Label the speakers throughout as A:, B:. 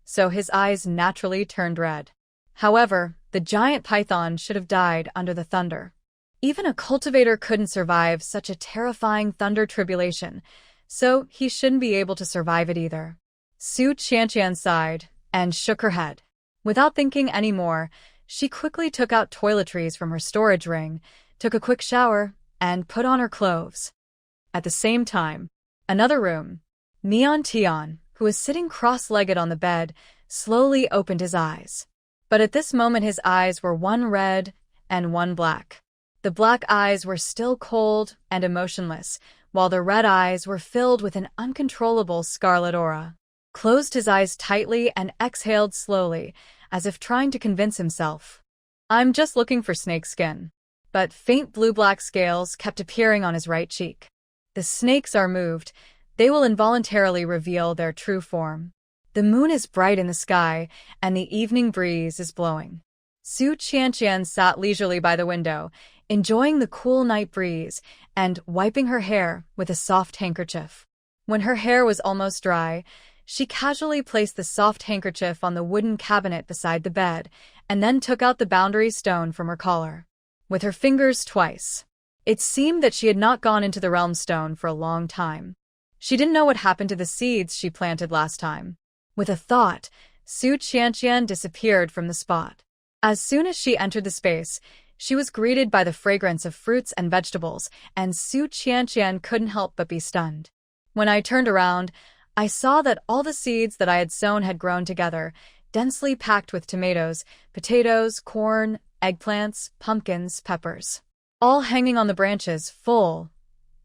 A: so his eyes naturally turned red. However, the giant python should have died under the thunder. Even a cultivator couldn't survive such a terrifying thunder tribulation, so he shouldn't be able to survive it either. Su Qianqian sighed and shook her head. Without thinking any more, she quickly took out toiletries from her storage ring, took a quick shower, and put on her clothes. At the same time, another room. Neon Tian, who was sitting cross-legged on the bed, slowly opened his eyes. But at this moment his eyes were one red and one black. The black eyes were still cold and emotionless, while the red eyes were filled with an uncontrollable scarlet aura. Closed his eyes tightly and exhaled slowly, as if trying to convince himself. I'm just looking for snake skin. But faint blue-black scales kept appearing on his right cheek. The snakes are moved. They will involuntarily reveal their true form. The moon is bright in the sky, and the evening breeze is blowing. Su Qianqian sat leisurely by the window, enjoying the cool night breeze and wiping her hair with a soft handkerchief. When her hair was almost dry, she casually placed the soft handkerchief on the wooden cabinet beside the bed and then took out the boundary stone from her collar. With her fingers twice. It seemed that she had not gone into the realm stone for a long time. She didn't know what happened to the seeds she planted last time. With a thought, Su Qianqian disappeared from the spot. As soon as she entered the space, she was greeted by the fragrance of fruits and vegetables, and Su Qianqian couldn't help but be stunned. When I turned around, I saw that all the seeds that I had sown had grown together, densely packed with tomatoes, potatoes, corn, eggplants, pumpkins, peppers. All hanging on the branches, full,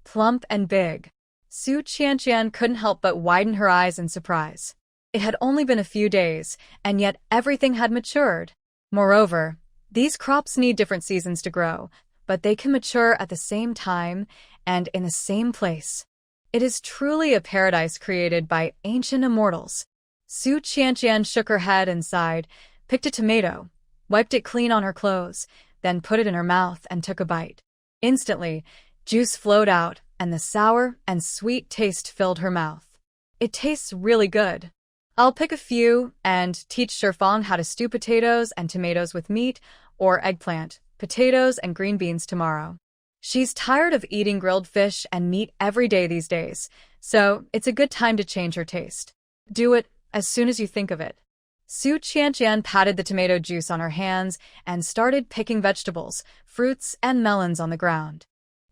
A: plump, and big. Su Qianqian couldn't help but widen her eyes in surprise. It had only been a few days, and yet everything had matured. Moreover, these crops need different seasons to grow, but they can mature at the same time and in the same place. It is truly a paradise created by ancient immortals. Su Qianqian shook her head and sighed, picked a tomato, wiped it clean on her clothes, then put it in her mouth and took a bite. Instantly, juice flowed out, and the sour and sweet taste filled her mouth. It tastes really good. I'll pick a few and teach Shifang how to stew potatoes and tomatoes with meat, or eggplant, potatoes, and green beans tomorrow. She's tired of eating grilled fish and meat every day these days, so it's a good time to change her taste. Do it as soon as you think of it. Su Qianqian patted the tomato juice on her hands and started picking vegetables, fruits, and melons on the ground.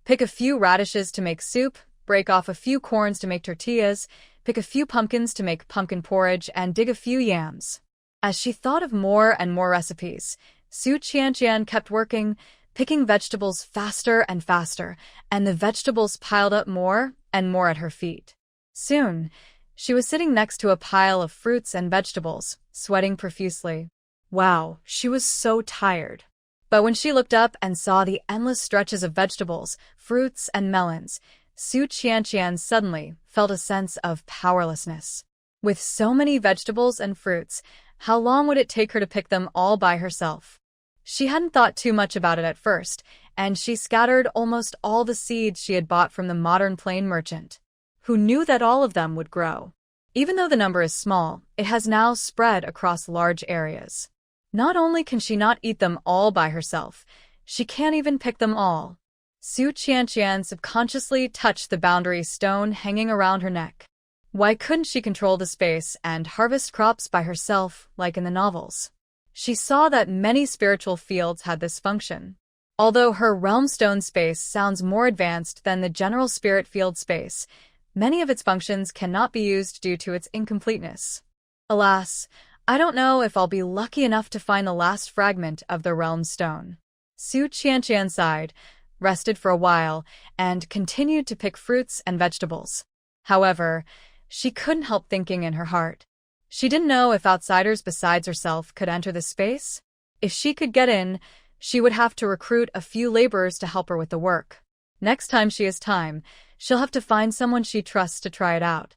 A: Pick a few radishes to make soup, break off a few corns to make tortillas, pick a few pumpkins to make pumpkin porridge, and dig a few yams. As she thought of more and more recipes, Su Qianqian kept working, picking vegetables faster and faster, and the vegetables piled up more and more at her feet. Soon, she was sitting next to a pile of fruits and vegetables, sweating profusely. Wow, she was so tired. But when she looked up and saw the endless stretches of vegetables, fruits, and melons, Su Qianqian suddenly felt a sense of powerlessness. With so many vegetables and fruits, how long would it take her to pick them all by herself? She hadn't thought too much about it at first, and she scattered almost all the seeds she had bought from the modern plain merchant. Who knew that all of them would grow? Even though the number is small, it has now spread across large areas. Not only can she not eat them all by herself, she can't even pick them all. Su Qianqian subconsciously touched the boundary stone hanging around her neck. Why couldn't she control the space and harvest crops by herself like in the novels? She saw that many spiritual fields had this function. Although her realm stone space sounds more advanced than the general spirit field space, many of its functions cannot be used due to its incompleteness. Alas, I don't know if I'll be lucky enough to find the last fragment of the realm stone. Su Qianqian sighed, rested for a while, and continued to pick fruits and vegetables. However, she couldn't help thinking in her heart. She didn't know if outsiders besides herself could enter the space. If she could get in, she would have to recruit a few laborers to help her with the work. Next time she has time, she'll have to find someone she trusts to try it out.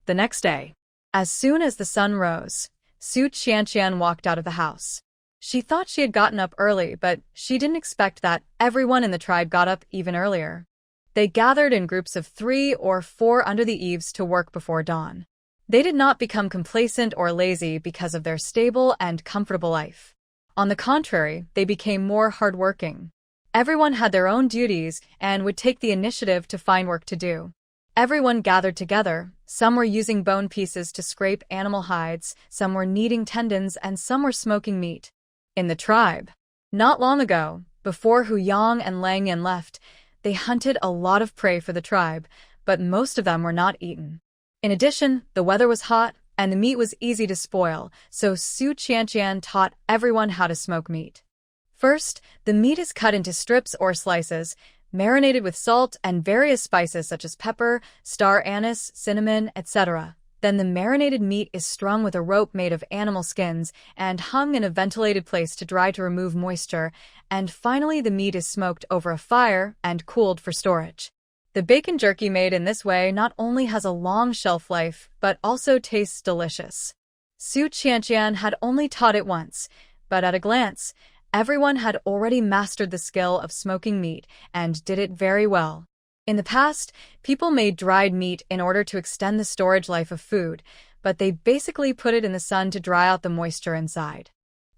A: The next day, as soon as the sun rose, Su Qianqian walked out of the house. She thought she had gotten up early, but she didn't expect that everyone in the tribe got up even earlier. They gathered in groups of 3 or 4 under the eaves to work before dawn. They did not become complacent or lazy because of their stable and comfortable life. On the contrary, they became more hardworking. Everyone had their own duties and would take the initiative to find work to do. Everyone gathered together. Some were using bone pieces to scrape animal hides, some were kneading tendons, and some were smoking meat. In the tribe, not long ago, before Hu Yang and Lang Yan left, they hunted a lot of prey for the tribe, but most of them were not eaten. In addition, the weather was hot, and the meat was easy to spoil, so Su Qianqian taught everyone how to smoke meat. First, the meat is cut into strips or slices, marinated with salt and various spices such as pepper, star anise, cinnamon, etc. Then the marinated meat is strung with a rope made of animal skins and hung in a ventilated place to dry to remove moisture, and finally the meat is smoked over a fire and cooled for storage. The bacon jerky made in this way not only has a long shelf life, but also tastes delicious. Su Qianqian had only taught it once, but at a glance, everyone had already mastered the skill of smoking meat and did it very well. In the past, people made dried meat in order to extend the storage life of food, but they basically put it in the sun to dry out the moisture inside.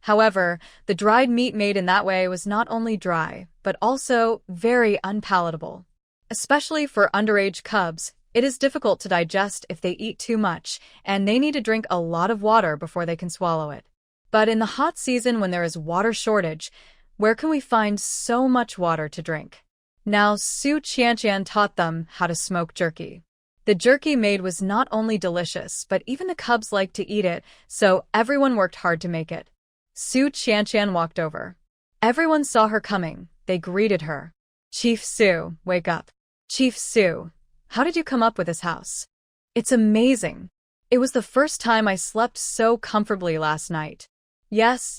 A: However, the dried meat made in that way was not only dry, but also very unpalatable. Especially for underage cubs, it is difficult to digest if they eat too much, and they need to drink a lot of water before they can swallow it. But in the hot season when there is water shortage, where can we find so much water to drink? Now Su Qianqian taught them how to smoke jerky. The jerky made was not only delicious, but even the cubs liked to eat it, so everyone worked hard to make it. Su Qianqian walked over. Everyone saw her coming. They greeted her. "Chief Su, wake up." "Chief Su, how did you come up with this house?" "It's amazing. It was the first time I slept so comfortably last night." Yes,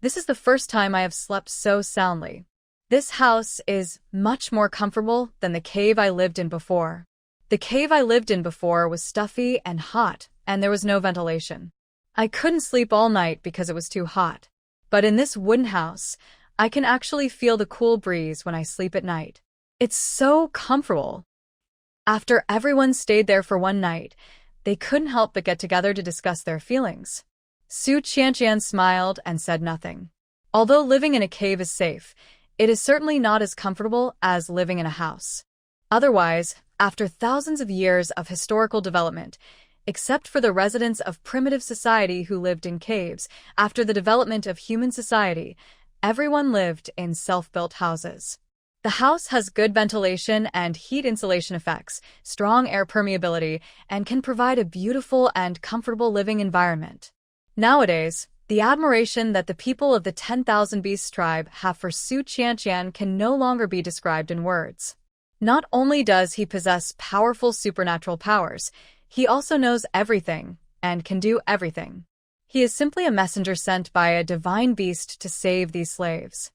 A: this is the first time I have slept so soundly. This house is much more comfortable than the cave I lived in before. The cave I lived in before was stuffy and hot, and there was no ventilation. I couldn't sleep all night because it was too hot. But in this wooden house, I can actually feel the cool breeze when I sleep at night. It's so comfortable. After everyone stayed there for one night, they couldn't help but get together to discuss their feelings. Su Qianqian smiled and said nothing. Although living in a cave is safe, it is certainly not as comfortable as living in a house. Otherwise, after thousands of years of historical development, except for the residents of primitive society who lived in caves, after the development of human society, everyone lived in self-built houses. The house has good ventilation and heat insulation effects, strong air permeability, and can provide a beautiful and comfortable living environment. Nowadays, the admiration that the people of the 10,000 Beasts tribe have for Su Qianqian can no longer be described in words. Not only does he possess powerful supernatural powers, he also knows everything and can do everything. He is simply a messenger sent by a divine beast to save these slaves.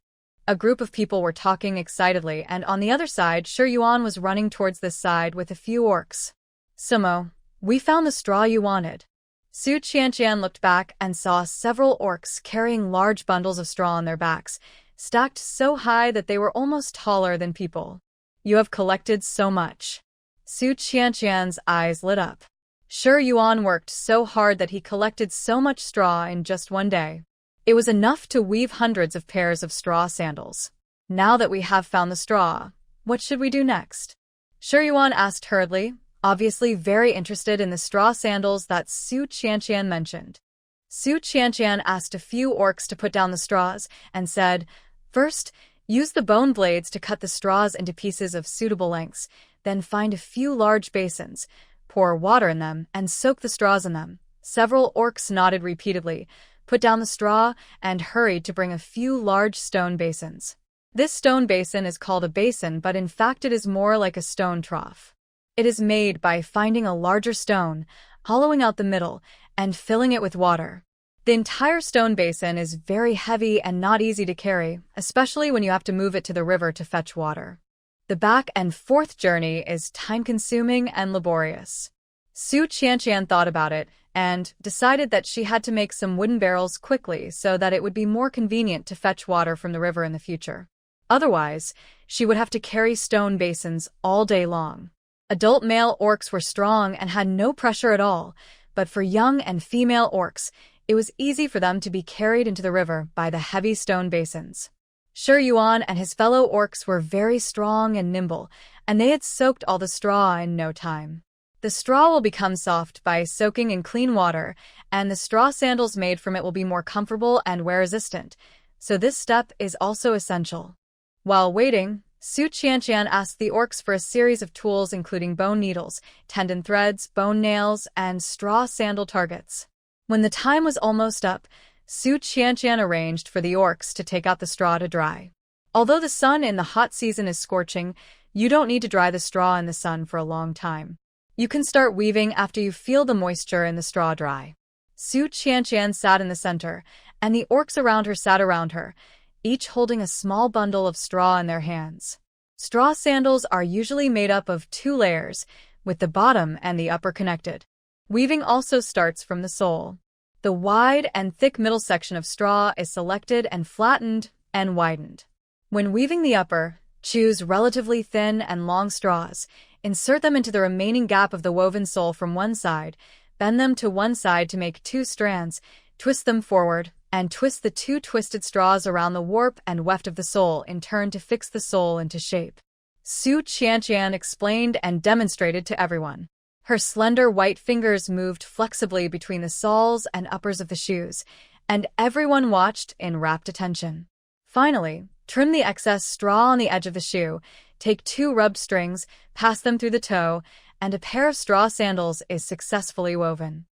A: A group of people were talking excitedly, and on the other side, Shi Yuan was running towards this side with a few orcs. "Sumo, we found the straw you wanted." Su Qianqian looked back and saw several orcs carrying large bundles of straw on their backs, stacked so high that they were almost taller than people. "You have collected so much." Su Qianqian's eyes lit up. Shi Yuan worked so hard that he collected so much straw in just one day. It was enough to weave hundreds of pairs of straw sandals. "Now that we have found the straw, what should we do next?" Shi Yuan asked hurriedly, obviously very interested in the straw sandals that Su Qianqian mentioned. Su Qianqian asked a few orcs to put down the straws and said, "First, use the bone blades to cut the straws into pieces of suitable lengths, then find a few large basins, pour water in them, and soak the straws in them." Several orcs nodded repeatedly, put down the straw, and hurried to bring a few large stone basins. This stone basin is called a basin, but in fact it is more like a stone trough. It is made by finding a larger stone, hollowing out the middle, and filling it with water. The entire stone basin is very heavy and not easy to carry, especially when you have to move it to the river to fetch water. The back and forth journey is time-consuming and laborious. Su Qianqian thought about it and decided that she had to make some wooden barrels quickly so that it would be more convenient to fetch water from the river in the future. Otherwise, she would have to carry stone basins all day long. Adult male orcs were strong and had no pressure at all, But for young and female orcs, it was easy for them to be carried into the river by the heavy stone basins. Shi Yuan and his fellow orcs were very strong and nimble, and they had soaked all the straw in no time. The straw will become soft by soaking in clean water, and the straw sandals made from it will be more comfortable and wear-resistant, so this step is also essential. While waiting, Su Qianqian asked the orcs for a series of tools including bone needles, tendon threads, bone nails, and straw sandal targets. When the time was almost up, Su Qianqian arranged for the orcs to take out the straw to dry. Although the sun in the hot season is scorching, you don't need to dry the straw in the sun for a long time. You can start weaving after you feel the moisture in the straw dry. Su Qianqian sat in the center, and the orcs around her sat around her, each holding a small bundle of straw in their hands. Straw sandals are usually made up of 2 layers, with the bottom and the upper connected. Weaving also starts from the sole. The wide and thick middle section of straw is selected and flattened and widened. When weaving the upper, choose relatively thin and long straws, insert them into the remaining gap of the woven sole from one side, bend them to one side to make 2 strands, twist them forward, and twist the 2 twisted straws around the warp and weft of the sole in turn to fix the sole into shape. Su Qianqian explained and demonstrated to everyone. Her slender white fingers moved flexibly between the soles and uppers of the shoes, and everyone watched in rapt attention. Finally, trim the excess straw on the edge of the shoe, take 2 rubbed strings, pass them through the toe, and a pair of straw sandals is successfully woven.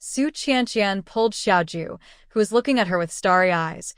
A: Su Qianqian pulled Xiaoju, who was looking at her with starry eyes,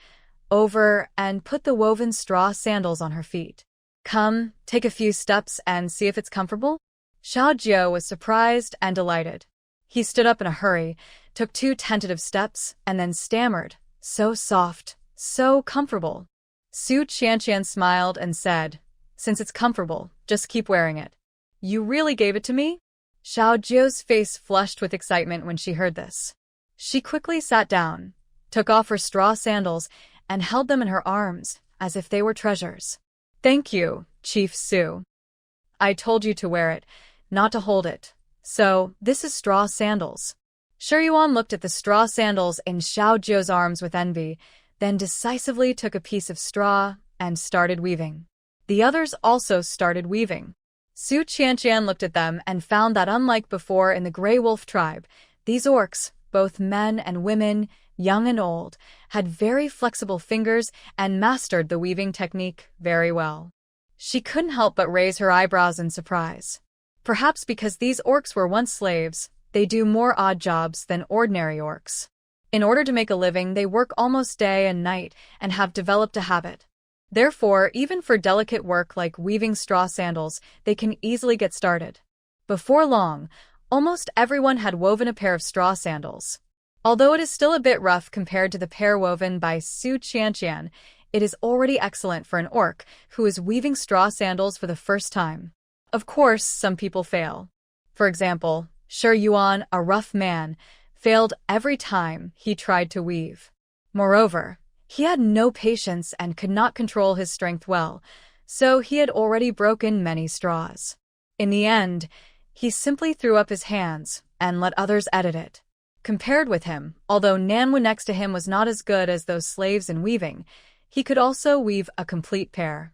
A: over and put the woven straw sandals on her feet. Come, take a few steps and see if it's comfortable? Xiaoju was surprised and delighted. He stood up in a hurry, took 2 tentative steps, and then stammered, "So soft, so comfortable." Su Qianqian smiled and said, "Since it's comfortable, just keep wearing it." "You really gave it to me?" Xiaoju's face flushed with excitement when she heard this. She quickly sat down, took off her straw sandals, and held them in her arms as if they were treasures. "Thank you, Chief Su. I told you to wear it, not to hold it. So, this is straw sandals." Shi Yuan looked at the straw sandals in Xiaoju's arms with envy, then decisively took a piece of straw and started weaving. The others also started weaving. Su Qianqian looked at them and found that unlike before in the Grey Wolf tribe, these orcs, both men and women, young and old, had very flexible fingers and mastered the weaving technique very well. She couldn't help but raise her eyebrows in surprise. Perhaps because these orcs were once slaves, they do more odd jobs than ordinary orcs. In order to make a living, they work almost day and night and have developed a habit. Therefore, even for delicate work like weaving straw sandals, they can easily get started. Before long, almost everyone had woven a pair of straw sandals. Although it is still a bit rough compared to the pair woven by Su Qianqian, it is already excellent for an orc who is weaving straw sandals for the first time. Of course, some people fail. For example, Shi Yuan, a rough man, failed every time he tried to weave. Moreover, he had no patience and could not control his strength well, so he had already broken many straws. In the end, he simply threw up his hands and let others edit it. Compared with him, although Nanwu next to him was not as good as those slaves in weaving, he could also weave a complete pair.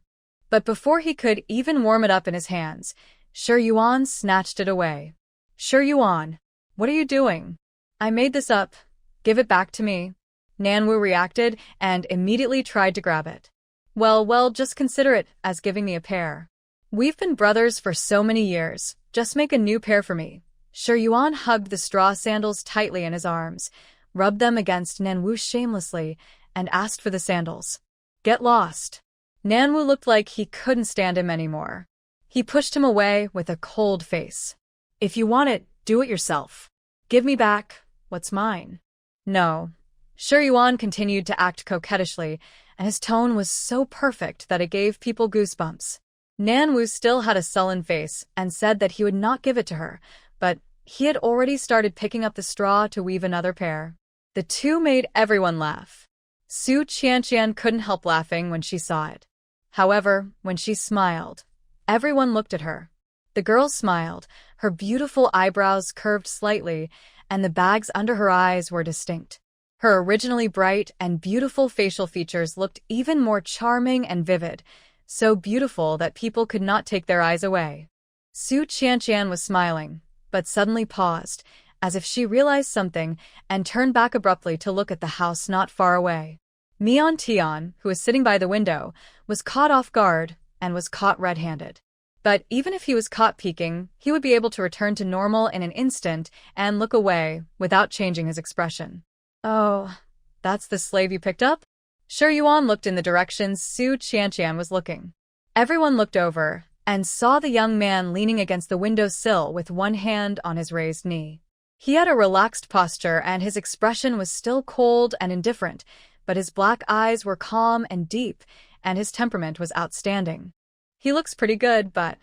A: But before he could even warm it up in his hands, Shi Yuan snatched it away. "Shi Yuan, what are you doing? I made this up. Give it back to me." Nanwu reacted and immediately tried to grab it. Well, just consider it as giving me a pair. We've been brothers for so many years. Just make a new pair for me. Shi Yuan hugged the straw sandals tightly in his arms, rubbed them against Nanwu shamelessly, and asked for the sandals. "Get lost." Nanwu looked like he couldn't stand him anymore. He pushed him away with a cold face. "If you want it, do it yourself. Give me back what's mine." "No." Shi Yuan continued to act coquettishly, and his tone was so perfect that it gave people goosebumps. Nanwu still had a sullen face and said that he would not give it to her, but he had already started picking up the straw to weave another pair. The two made everyone laugh. Su Qianqian couldn't help laughing when she saw it. However, when she smiled, everyone looked at her. The girl smiled, her beautiful eyebrows curved slightly, and the bags under her eyes were distinct. Her originally bright and beautiful facial features looked even more charming and vivid, so beautiful that people could not take their eyes away. Su Qianqian was smiling, but suddenly paused, as if she realized something, and turned back abruptly to look at the house not far away. Mian Tian, who was sitting by the window, was caught off guard and was caught red-handed. But even if he was caught peeking, he would be able to return to normal in an instant and look away without changing his expression. "Oh, that's the slave you picked up?" Shi Yuan looked in the direction Su Qianqian was looking. Everyone looked over and saw the young man leaning against the window sill with one hand on his raised knee. He had a relaxed posture and his expression was still cold and indifferent, but his black eyes were calm and deep, and his temperament was outstanding. "He looks pretty good, but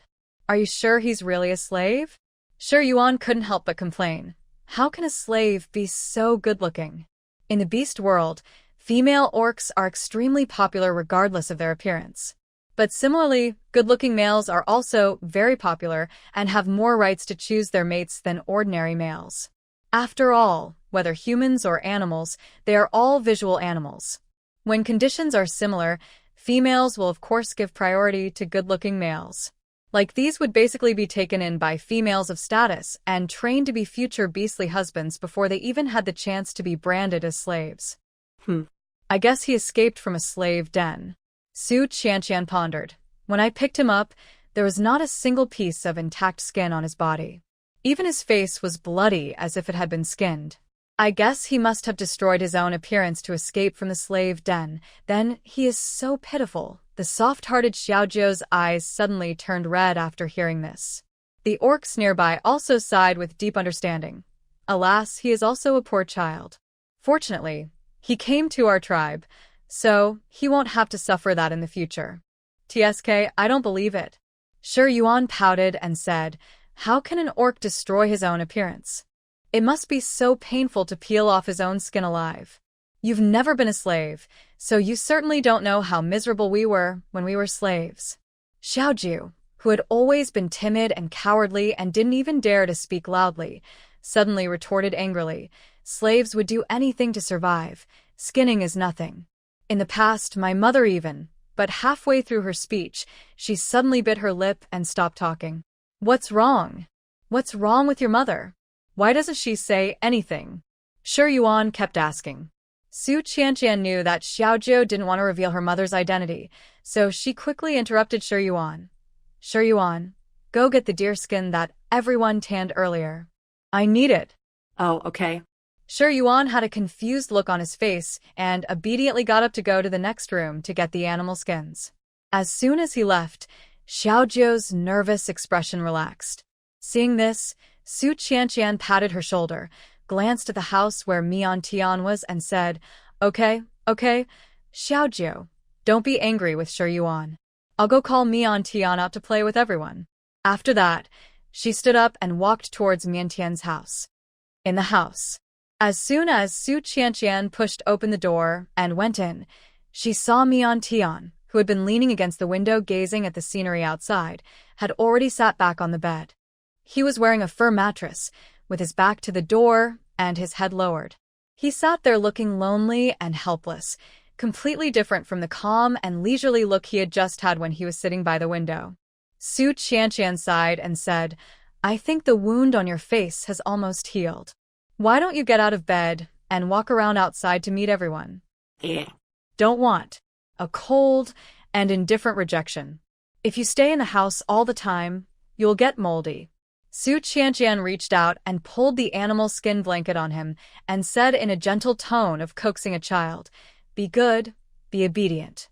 A: are you sure he's really a slave?" Shi Yuan couldn't help but complain. How can a slave be so good-looking? In the beast world, female orcs are extremely popular regardless of their appearance. But similarly, good-looking males are also very popular and have more rights to choose their mates than ordinary males. After all, whether humans or animals, they are all visual animals. When conditions are similar, females will of course give priority to good-looking males. Like these would basically be taken in by females of status and trained to be future beastly husbands before they even had the chance to be branded as slaves. I guess he escaped from a slave den. Su Qianqian pondered. When I picked him up, there was not a single piece of intact skin on his body. Even his face was bloody as if it had been skinned. I guess he must have destroyed his own appearance to escape from the slave den. Then he is so pitiful. The soft-hearted Xiaozhou's eyes suddenly turned red after hearing this. The orcs nearby also sighed with deep understanding. Alas, he is also a poor child. Fortunately, he came to our tribe, so he won't have to suffer that in the future. TSK, I don't believe it. Shi Yuan pouted and said, how can an orc destroy his own appearance? It must be so painful to peel off his own skin alive. You've never been a slave, so you certainly don't know how miserable we were when we were slaves. Xiaozhou, who had always been timid and cowardly and didn't even dare to speak loudly, suddenly retorted angrily, slaves would do anything to survive. Skinning is nothing. In the past, my mother even, but halfway through her speech, she suddenly bit her lip and stopped talking. What's wrong? What's wrong with your mother? Why doesn't she say anything? Shi Yuan kept asking. Su Qianqian knew that Xiaozhou didn't want to reveal her mother's identity, so she quickly interrupted Shi Yuan. Shi Yuan, go get the deerskin that everyone tanned earlier. I need it.
B: Oh, okay.
A: Shi Yuan had a confused look on his face and obediently got up to go to the next room to get the animal skins. As soon as he left, Xiaozhou's nervous expression relaxed. Seeing this, Su Qianqian patted her shoulder, glanced at the house where Mian Tian was and said, Okay, Xiaozhou, don't be angry with Shi Yuan. I'll go call Mian Tian out to play with everyone. After that, she stood up and walked towards Mian Tian's house. In the house, as soon as Su Qianqian pushed open the door and went in, she saw Mian Tian, who had been leaning against the window gazing at the scenery outside, had already sat back on the bed. He was wearing a fur mattress, with his back to the door and his head lowered. He sat there looking lonely and helpless, completely different from the calm and leisurely look he had just had when he was sitting by the window. Su Qianqian sighed and said, I think the wound on your face has almost healed. Why don't you get out of bed and walk around outside to meet everyone?
B: Yeah.
A: Don't want a cold and indifferent rejection. If you stay in the house all the time, you'll get moldy. Su Qianqian reached out and pulled the animal skin blanket on him and said in a gentle tone of coaxing a child, Be good, be obedient.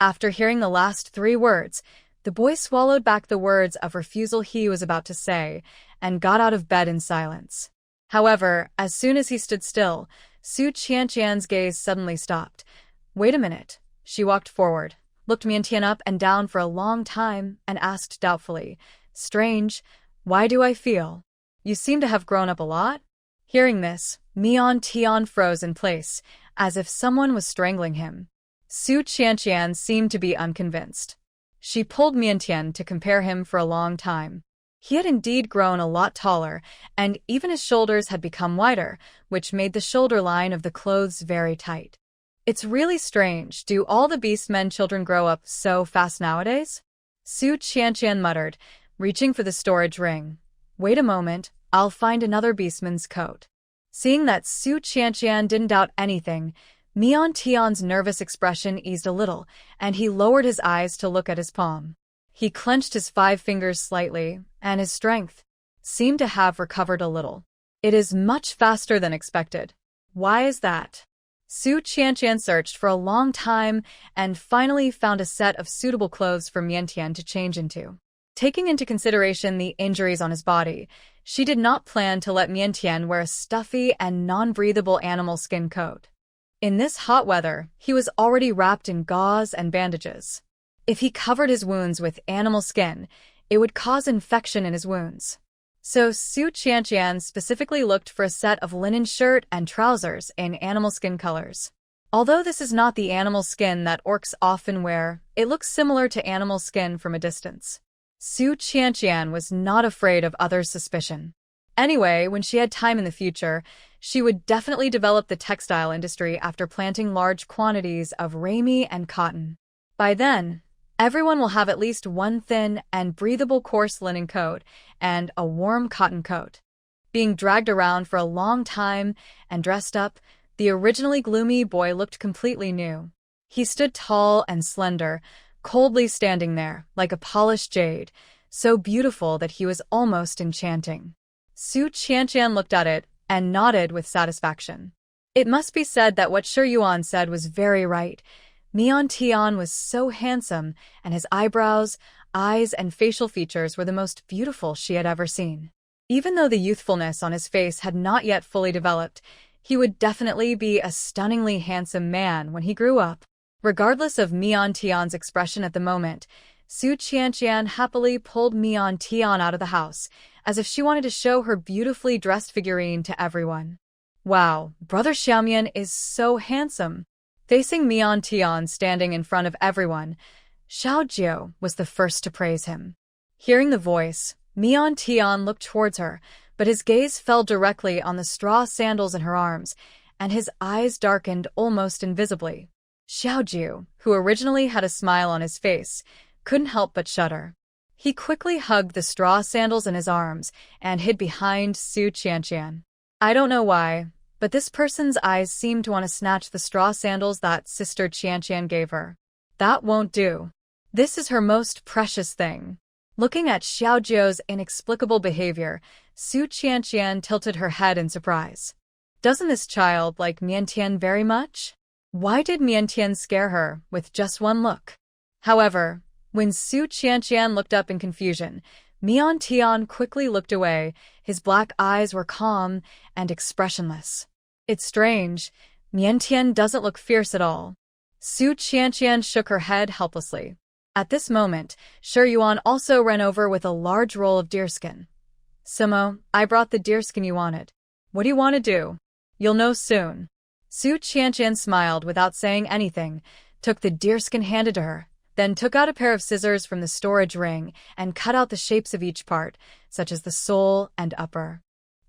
A: After hearing the last 3 words, the boy swallowed back the words of refusal he was about to say and got out of bed in silence. However, as soon as he stood still, Su Qianqian's gaze suddenly stopped. Wait a minute. She walked forward, looked Mian Tian up and down for a long time, and asked doubtfully, Strange, why do I feel? You seem to have grown up a lot? Hearing this, Mian Tian froze in place, as if someone was strangling him. Su Qianqian seemed to be unconvinced. She pulled Mian Tian to compare him for a long time. He had indeed grown a lot taller, and even his shoulders had become wider, which made the shoulder line of the clothes very tight. It's really strange. Do all the beastmen children grow up so fast nowadays? Su Qianqian muttered, reaching for the storage ring. Wait a moment, I'll find another beastman's coat. Seeing that Su Qianqian didn't doubt anything, Mian Tian's nervous expression eased a little, and he lowered his eyes to look at his palm. He clenched his 5 fingers slightly, and his strength seemed to have recovered a little. It is much faster than expected. Why is that? Su Qianqian searched for a long time and finally found a set of suitable clothes for Miantian to change into. Taking into consideration the injuries on his body, she did not plan to let Miantian wear a stuffy and non-breathable animal skin coat. In this hot weather, he was already wrapped in gauze and bandages. If he covered his wounds with animal skin, it would cause infection in his wounds. So Su Qianqian specifically looked for a set of linen shirt and trousers in animal skin colors. Although this is not the animal skin that orcs often wear, it looks similar to animal skin from a distance. Su Qianqian was not afraid of others' suspicion. Anyway, when she had time in the future, she would definitely develop the textile industry after planting large quantities of ramie and cotton. By then, everyone will have at least one thin and breathable coarse linen coat and a warm cotton coat. Being dragged around for a long time and dressed up, the originally gloomy boy looked completely new. He stood tall and slender, coldly standing there like a polished jade, so beautiful that he was almost enchanting. Su Qianqian looked at it and nodded with satisfaction. It must be said that what Shi Yuan said was very right. Mian Tian was so handsome, and his eyebrows, eyes, and facial features were the most beautiful she had ever seen. Even though the youthfulness on his face had not yet fully developed, he would definitely be a stunningly handsome man when he grew up. Regardless of Mian Tian's expression at the moment, Su Qianqian happily pulled Mian Tian out of the house, as if she wanted to show her beautifully dressed figurine to everyone. Wow, Brother Xiaomian is so handsome. Facing Mian Tian standing in front of everyone, Xiao Jiu was the first to praise him. Hearing the voice, Mian Tian looked towards her, but his gaze fell directly on the straw sandals in her arms, and his eyes darkened almost invisibly. Xiao Jiu, who originally had a smile on his face, couldn't help but shudder. He quickly hugged the straw sandals in his arms and hid behind Su Qianqian. I don't know why, but this person's eyes seemed to want to snatch the straw sandals that Sister Qianqian gave her. That won't do. This is her most precious thing. Looking at Xiao Jiu's inexplicable behavior, Su Qianqian tilted her head in surprise. Doesn't this child like Miantian very much? Why did Miantian scare her with just one look? However, when Su Qianqian looked up in confusion, Mian Tian quickly looked away. His black eyes were calm and expressionless. It's strange, Miantian doesn't look fierce at all. Su Qianqian shook her head helplessly. At this moment, Shi Yuan also ran over with a large roll of deerskin. Simo, I brought the deerskin you wanted. What do you want to do? You'll know soon. Su Qianqian smiled without saying anything, took the deerskin handed to her, then took out a pair of scissors from the storage ring and cut out the shapes of each part, such as the sole and upper.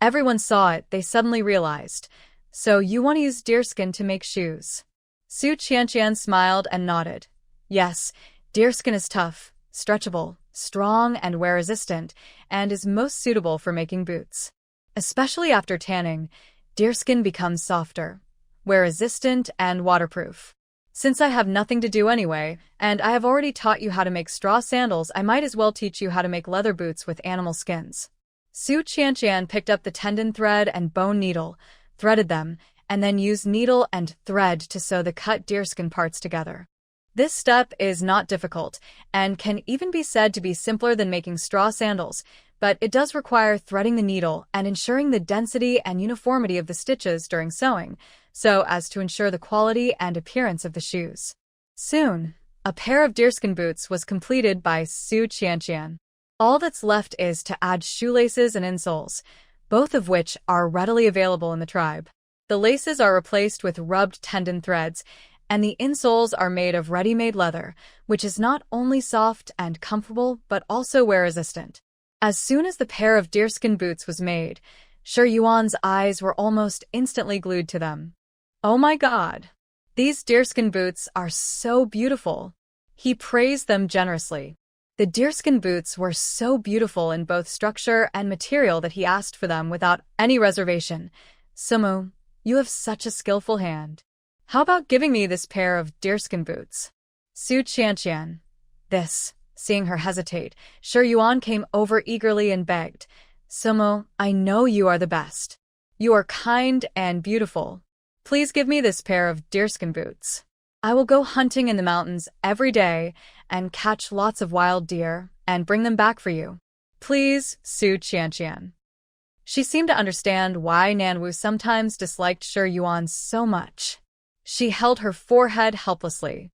A: Everyone saw it, they suddenly realized. So you want to use deerskin to make shoes? Su Qianqian smiled and nodded. Yes, deerskin is tough, stretchable, strong, and wear-resistant, and is most suitable for making boots. Especially after tanning, deerskin becomes softer, wear-resistant, and waterproof. Since I have nothing to do anyway, and I have already taught you how to make straw sandals, I might as well teach you how to make leather boots with animal skins. Su Qianqian picked up the tendon thread and bone needle, threaded them, and then used needle and thread to sew the cut deerskin parts together. This step is not difficult, and can even be said to be simpler than making straw sandals, but it does require threading the needle and ensuring the density and uniformity of the stitches during sewing, so as to ensure the quality and appearance of the shoes. Soon, a pair of deerskin boots was completed by Su Qianqian. All that's left is to add shoelaces and insoles, both of which are readily available in the tribe. The laces are replaced with rubbed tendon threads, and the insoles are made of ready-made leather, which is not only soft and comfortable but also wear-resistant. As soon as the pair of deerskin boots was made, Shi Yuan's eyes were almost instantly glued to them. Oh my god! These deerskin boots are so beautiful! He praised them generously. The deerskin boots were so beautiful in both structure and material that he asked for them without any reservation. Sumu, you have such a skillful hand. How about giving me this pair of deerskin boots? Su Qianqian. This. Seeing her hesitate, Shi Yuan came over eagerly and begged, Sumu, I know you are the best. You are kind and beautiful. Please give me this pair of deerskin boots. I will go hunting in the mountains every day and catch lots of wild deer and bring them back for you. Please, Su Qianqian. She seemed to understand why Nanwu sometimes disliked Shi Yuan so much. She held her forehead helplessly.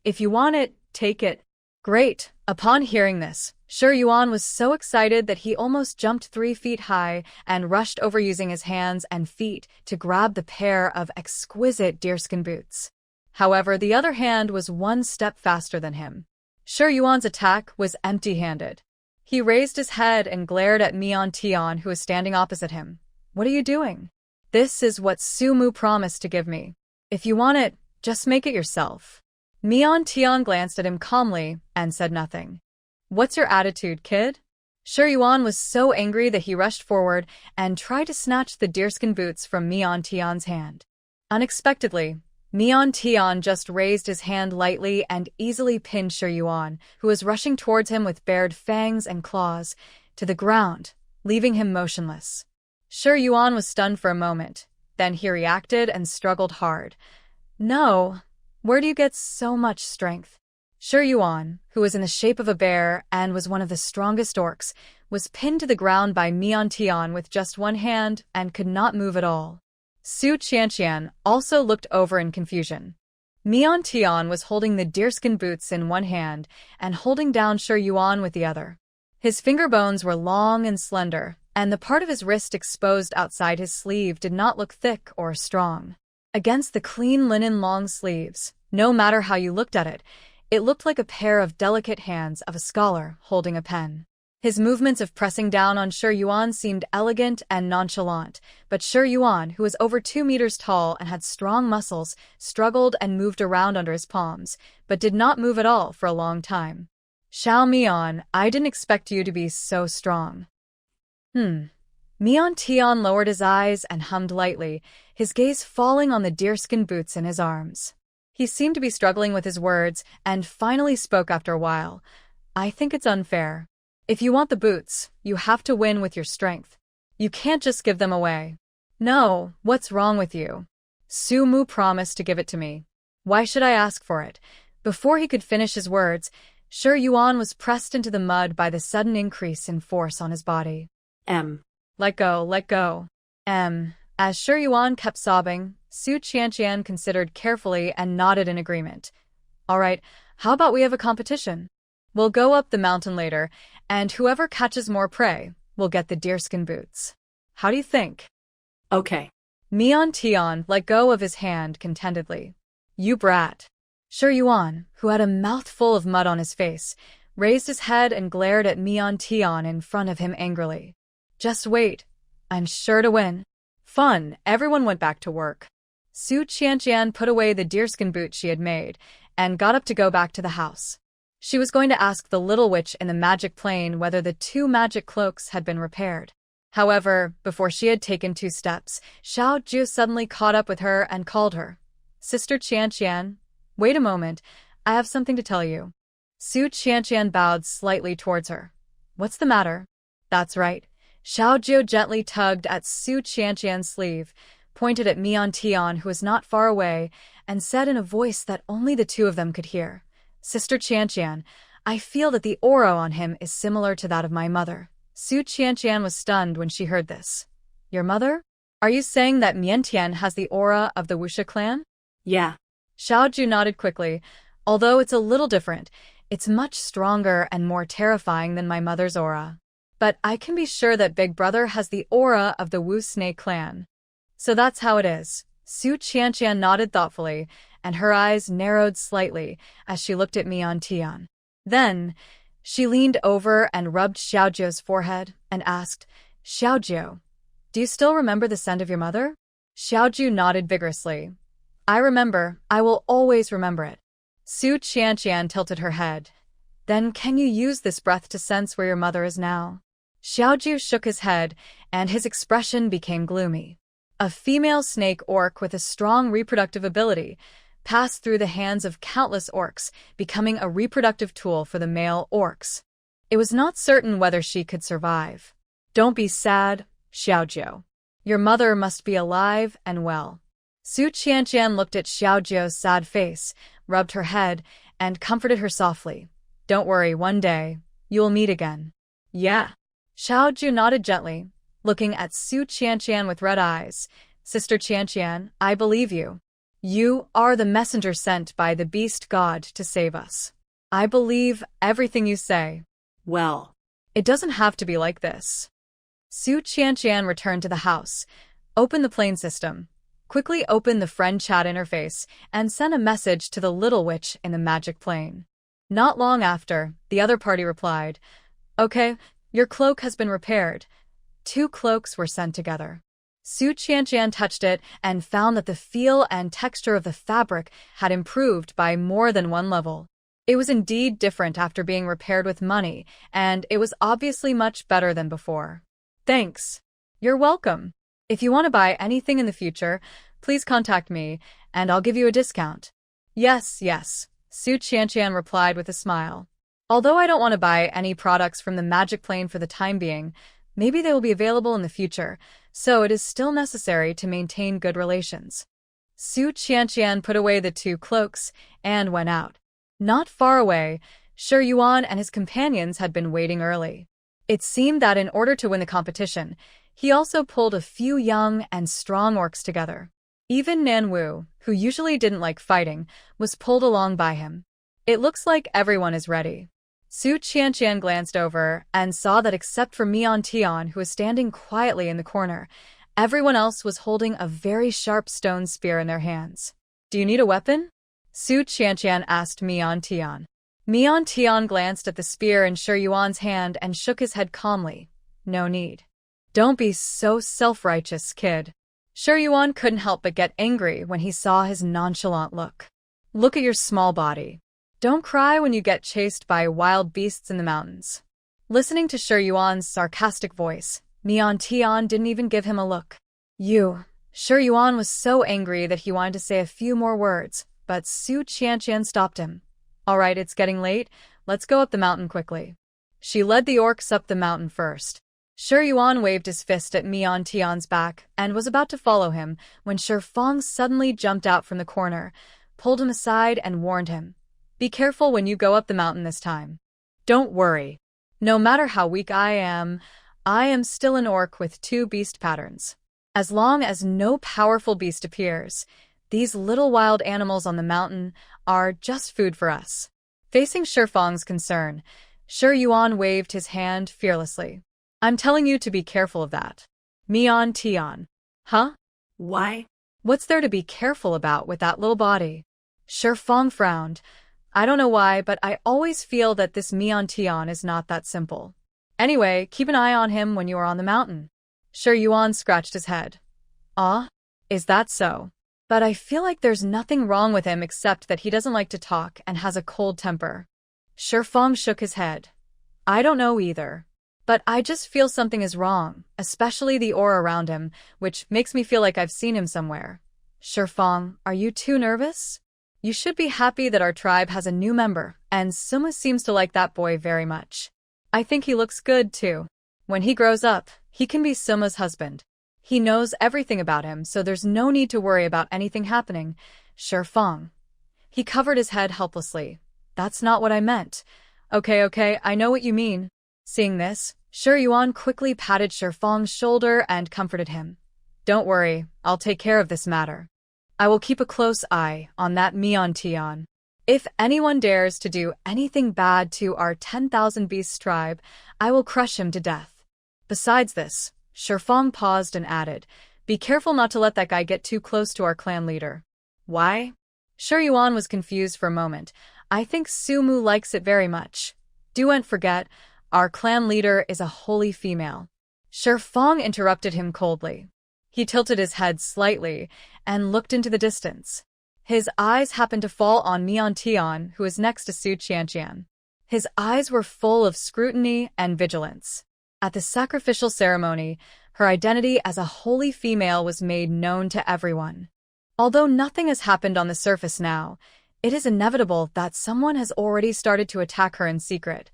A: If you want it, take it. Great. Upon hearing this, Shi Yuan was so excited that he almost jumped 3 feet high and rushed over using his hands and feet to grab the pair of exquisite deerskin boots. However, the other hand was 1 step faster than him. Shi Yuan's attack was empty-handed. He raised his head and glared at Mian Tian, who was standing opposite him. What are you doing? This is what Su Mu promised to give me. If you want it, just make it yourself. Mian Tian glanced at him calmly and said nothing. What's your attitude, kid? Shi Yuan was so angry that he rushed forward and tried to snatch the deerskin boots from Mian Tian's hand. Unexpectedly, Mian Tian just raised his hand lightly and easily pinned Shi Yuan, who was rushing towards him with bared fangs and claws, to the ground, leaving him motionless. Shi Yuan was stunned for a moment. Then he reacted and struggled hard. No. Where do you get so much strength? Shi Yuan, who was in the shape of a bear and was one of the strongest orcs, was pinned to the ground by Mian Tian with just 1 hand and could not move at all. Su Qianqian also looked over in confusion. Mian Tian was holding the deerskin boots in 1 hand and holding down Shi Yuan with the other. His finger bones were long and slender, and the part of his wrist exposed outside his sleeve did not look thick or strong. Against the clean linen long sleeves, no matter how you looked at it, it looked like a pair of delicate hands of a scholar holding a pen. His movements of pressing down on Shi Yuan seemed elegant and nonchalant, but Shi Yuan, who was over 2 meters tall and had strong muscles, struggled and moved around under his palms, but did not move at all for a long time. Xiao Mian, I didn't expect you to be so strong. Mian Tian lowered his eyes and hummed lightly, his gaze falling on the deerskin boots in his arms. He seemed to be struggling with his words and finally spoke after a while. I think it's unfair. If you want the boots, you have to win with your strength. You can't just give them away. No, what's wrong with you? Su Mu promised to give it to me. Why should I ask for it? Before he could finish his words, Shi Yuan was pressed into the mud by the sudden increase in force on his body. Let go, let go. As Shi Yuan kept sobbing, Su Qianqian considered carefully and nodded in agreement. All right, how about we have a competition? We'll go up the mountain later, and whoever catches more prey will get the deerskin boots. How do you think?
B: Okay.
A: Mian Tian let go of his hand contentedly. You brat. Shi Yuan, who had a mouthful of mud on his face, raised his head and glared at Mian Tian in front of him angrily. Just wait. I'm sure to win. Fun. Everyone went back to work. Su Qianqian put away the deerskin boot she had made and got up to go back to the house. She was going to ask the little witch in the magic plane whether the 2 magic cloaks had been repaired. However, before she had taken 2 steps, Xiao Ju suddenly caught up with her and called her. Sister Qianqian, wait a moment, I have something to tell you. Su Qianqian bowed slightly towards her. What's the matter? That's right. Xiao Ju gently tugged at Su Qianqian's sleeve, pointed at Mian Tian, who was not far away, and said in a voice that only the 2 of them could hear. Sister Qianqian, I feel that the aura on him is similar to that of my mother. Su Qianqian was stunned when she heard this. Your mother? Are you saying that Mian Tian has the aura of the Wuxia clan?
B: Yeah.
A: Xiao Ju nodded quickly. Although it's a little different, it's much stronger and more terrifying than my mother's aura. But I can be sure that Big Brother has the aura of the Wu Snake clan. So that's how it is. Su Qianqian nodded thoughtfully, and her eyes narrowed slightly as she looked at Mian Tian. Then, She leaned over and rubbed Xiaojiu's forehead and asked, Xiaojiu, do you still remember the scent of your mother? Xiaojiu nodded vigorously. I remember. I will always remember it. Su Qianqian tilted her head. Then can you use this breath to sense where your mother is now? Xiaojiu shook his head, and his expression became gloomy. A female snake orc with a strong reproductive ability passed through the hands of countless orcs, becoming a reproductive tool for the male orcs. It was not certain whether she could survive. Don't be sad, Xiaojiu. Your mother must be alive and well. Su Qianqian looked at Xiaojiu's sad face, rubbed her head, and comforted her softly. Don't worry, one day, you will meet again. Yeah. Xiaojiu nodded gently, looking at Su Qianqian with red eyes. Sister Qianqian, I believe you. You are the messenger sent by the beast god to save us. I believe everything you say.
B: Well,
A: it doesn't have to be like this. Su Qianqian returned to the house, opened the plane system, quickly opened the friend chat interface, and sent a message to the little witch in the magic plane. Not long after, the other party replied, Okay, your cloak has been repaired. 2 cloaks were sent together. Su Qianqian touched it and found that the feel and texture of the fabric had improved by more than 1 level. It was indeed different after being repaired with money, and it was obviously much better than before. Thanks. You're welcome. If you want to buy anything in the future, please contact me, and I'll give you a discount. Yes, Su Qianqian replied with a smile. Although I don't want to buy any products from the magic plane for the time being, maybe they will be available in the future, so it is still necessary to maintain good relations. Su Qianqian put away the 2 cloaks and went out. Not far away, Shi Yuan and his companions had been waiting early. It seemed that in order to win the competition, he also pulled a few young and strong orcs together. Even Nan Wu, who usually didn't like fighting, was pulled along by him. It looks like everyone is ready. Su Qianqian glanced over and saw that except for Mian Tian, who was standing quietly in the corner, everyone else was holding a very sharp stone spear in their hands. Do you need a weapon? Su Qianqian asked Mian Tian. Mian Tian glanced at the spear in Shi Yuan's hand and shook his head calmly. No need. Don't be so self-righteous, kid. Shi Yuan couldn't help but get angry when he saw his nonchalant look. Look at your small body. Don't cry when you get chased by wild beasts in the mountains. Listening to Shi Yuan's sarcastic voice, Mian Tian didn't even give him a look. Shi Yuan was so angry that he wanted to say a few more words, but Su Qianqian stopped him. All right, it's getting late. Let's go up the mountain quickly. She led the orcs up the mountain first. Shi Yuan waved his fist at Mian Tian's back and was about to follow him when Shi Fong suddenly jumped out from the corner, pulled him aside and warned him. Be careful when you go up the mountain this time. Don't worry. No matter how weak I am still an orc with 2 beast patterns. As long as no powerful beast appears, these little wild animals on the mountain are just food for us. Facing Shi Fong's concern, Shi Yuan waved his hand fearlessly. I'm telling you to be careful of that. Mian Tian. Huh?
B: Why?
A: What's there to be careful about with that little body? Shi Fong frowned. I don't know why, but I always feel that this Mian Tian is not that simple. Anyway, keep an eye on him when you are on the mountain. Shi Yuan scratched his head. Is that so? But I feel like there's nothing wrong with him except that he doesn't like to talk and has a cold temper. Shi Fong shook his head. I don't know either. But I just feel something is wrong, especially the aura around him, which makes me feel like I've seen him somewhere. Shi Fong, are you too nervous? You should be happy that our tribe has a new member, and Suma seems to like that boy very much. I think he looks good, too. When he grows up, he can be Suma's husband. He knows everything about him, so there's no need to worry about anything happening. Shi Fong. He covered his head helplessly. That's not what I meant. Okay, I know what you mean. Seeing this, Shi Yuan quickly patted Shi Fong's shoulder and comforted him. Don't worry, I'll take care of this matter. I will keep a close eye on that Mian Tian. If anyone dares to do anything bad to our 10,000 Beasts tribe, I will crush him to death. Besides this, Shi Fong paused and added, be careful not to let that guy get too close to our clan leader. Why? Shi Yuan was confused for a moment. I think Sumu likes it very much. "Don't forget, our clan leader is a holy female." Fang interrupted him coldly. He tilted his head slightly and looked into the distance. His eyes happened to fall on Mian Tian, who was next to Su Qianqian. His eyes were full of scrutiny and vigilance. At the sacrificial ceremony, her identity as a holy female was made known to everyone. Although nothing has happened on the surface now, it is inevitable that someone has already started to attack her in secret.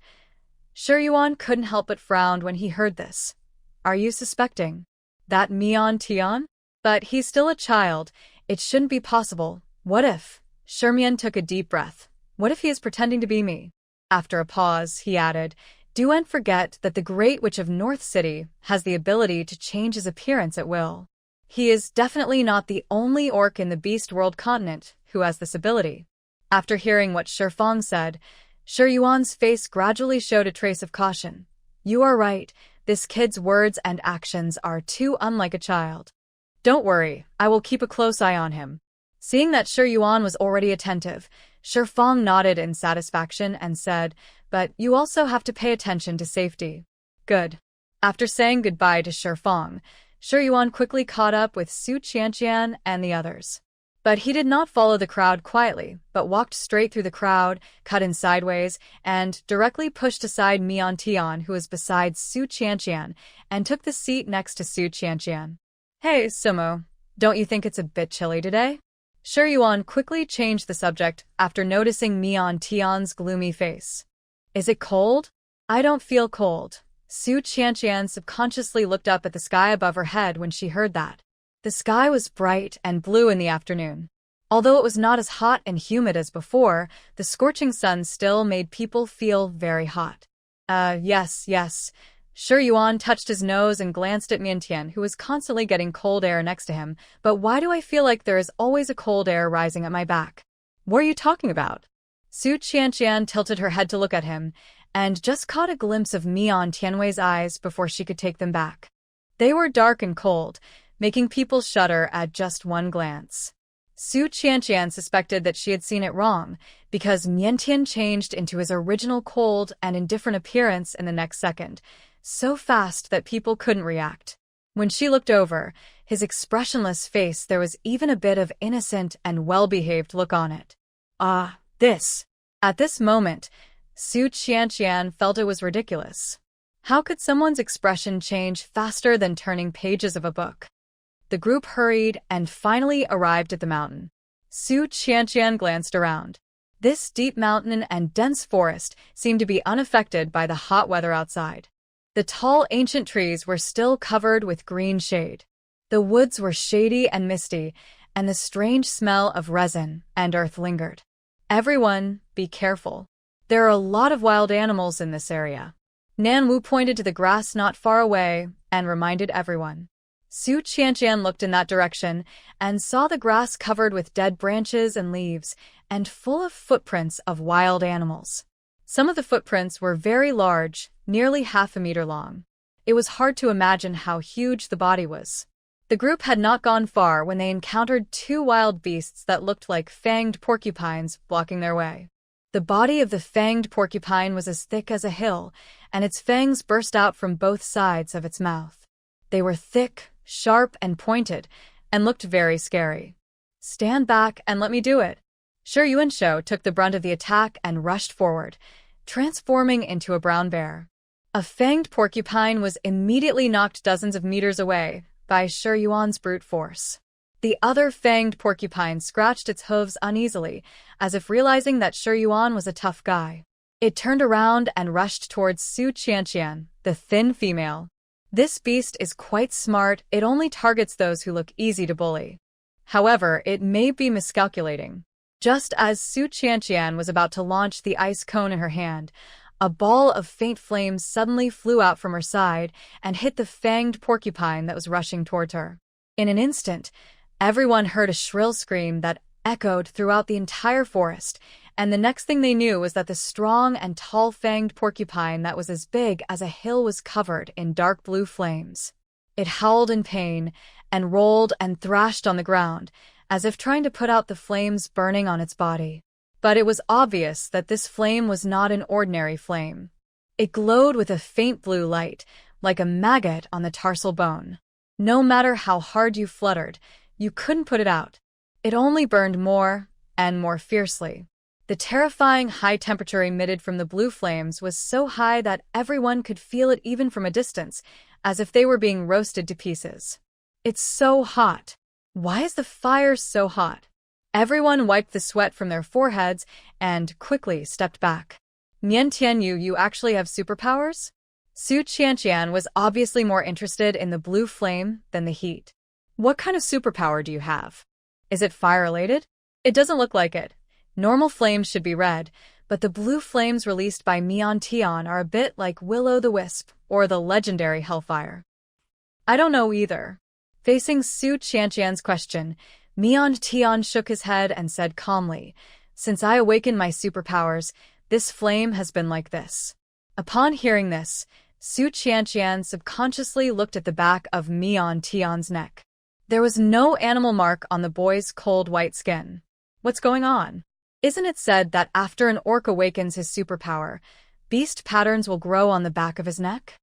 A: Shi Yuan couldn't help but frown when he heard this. "Are you suspecting that Mian Tian? But he's still a child. It shouldn't be possible. What if?" Shermian took a deep breath. "What if he is pretending to be me?" After a pause, he added, "Don't forget that the Great Witch of North City has the ability to change his appearance at will. He is definitely not the only orc in the Beast World continent who has this ability." After hearing what Shi Fang said, Shi Yuan's face gradually showed a trace of caution. "You are right. This kid's words and actions are too unlike a child. Don't worry, I will keep a close eye on him." Seeing that Shi Yuan was already attentive, Shi Fang nodded in satisfaction and said, "But you also have to pay attention to safety." "Good." After saying goodbye to Shi Fang, Shi Yuan quickly caught up with Su Qianqian and the others. But he did not follow the crowd quietly, but walked straight through the crowd, cut in sideways, and directly pushed aside Mian Tian, who was beside Su Qianqian, and took the seat next to Su Qianqian. "Hey, Sumo, don't you think it's a bit chilly today?" Shi Yuan quickly changed the subject after noticing Mian Tian's gloomy face. "Is it cold?" "I don't feel cold." Su Qianqian subconsciously looked up at the sky above her head when she heard that. The sky was bright and blue in the afternoon. Although it was not as hot and humid as before, the scorching sun still made people feel very hot. Yes. Shi Yuan touched his nose and glanced at Miantian, who was constantly getting cold air next to him. "But why do I feel like there is always a cold air rising at my back?" "What are you talking about?" Su Qianqian tilted her head to look at him, and just caught a glimpse of Mian Tianwei's eyes before she could take them back. They were dark and cold, making people shudder at just one glance. Su Qianqian suspected that she had seen it wrong, because Miantian changed into his original cold and indifferent appearance in the next second, so fast that people couldn't react. When she looked over, his expressionless face, there was even a bit of innocent and well-behaved look on it. This. At this moment, Su Qianqian felt it was ridiculous. How could someone's expression change faster than turning pages of a book? The group hurried and finally arrived at the mountain. Su Qianqian glanced around. This deep mountain and dense forest seemed to be unaffected by the hot weather outside. The tall ancient trees were still covered with green shade. The woods were shady and misty, and the strange smell of resin and earth lingered. "Everyone, be careful. There are a lot of wild animals in this area." Nan Wu pointed to the grass not far away and reminded everyone. Su Qianqian looked in that direction and saw the grass covered with dead branches and leaves and full of footprints of wild animals. Some of the footprints were very large, nearly half a meter long. It was hard to imagine how huge the body was. The group had not gone far when they encountered two wild beasts that looked like fanged porcupines blocking their way. The body of the fanged porcupine was as thick as a hill, and its fangs burst out from both sides of its mouth. They were thick, sharp, and pointed, and looked very scary. "Stand back and let me do it." Shi Yuanshou took the brunt of the attack and rushed forward, transforming into a brown bear. A fanged porcupine was immediately knocked dozens of meters away by Shi Yuan's brute force. The other fanged porcupine scratched its hooves uneasily, as if realizing that Shi Yuan was a tough guy. It turned around and rushed towards Su Qianqian, the thin female. This beast is quite smart. It only targets those who look easy to bully. However, it may be miscalculating. Just as Su Qianqian was about to launch the ice cone in her hand, a ball of faint flames suddenly flew out from her side and hit the fanged porcupine that was rushing towards her. In an instant, everyone heard a shrill scream that echoed throughout the entire forest, and the next thing they knew was that the strong and tall-fanged porcupine that was as big as a hill was covered in dark blue flames. It howled in pain and rolled and thrashed on the ground, as if trying to put out the flames burning on its body. But it was obvious that this flame was not an ordinary flame. It glowed with a faint blue light, like a maggot on the tarsal bone. No matter how hard you fluttered, you couldn't put it out. It only burned more and more fiercely. The terrifying high temperature emitted from the blue flames was so high that everyone could feel it even from a distance, as if they were being roasted to pieces. It's so hot. Why is the fire so hot? Everyone wiped the sweat from their foreheads and quickly stepped back. Mian Tianyu, you actually have superpowers? Su Qianqian was obviously more interested in the blue flame than the heat. What kind of superpower do you have? Is it fire-related? It doesn't look like it. Normal flames should be red, but the blue flames released by Mian Tian are a bit like Will-o'-the-Wisp or the legendary Hellfire. I don't know either. Facing Su Qianqian's question, Mian Tian shook his head and said calmly, "Since I awakened my superpowers, this flame has been like this." Upon hearing this, Su Qianqian subconsciously looked at the back of Mian Tian's neck. There was no animal mark on the boy's cold white skin. What's going on? Isn't it said that after an orc awakens his superpower, beast patterns will grow on the back of his neck?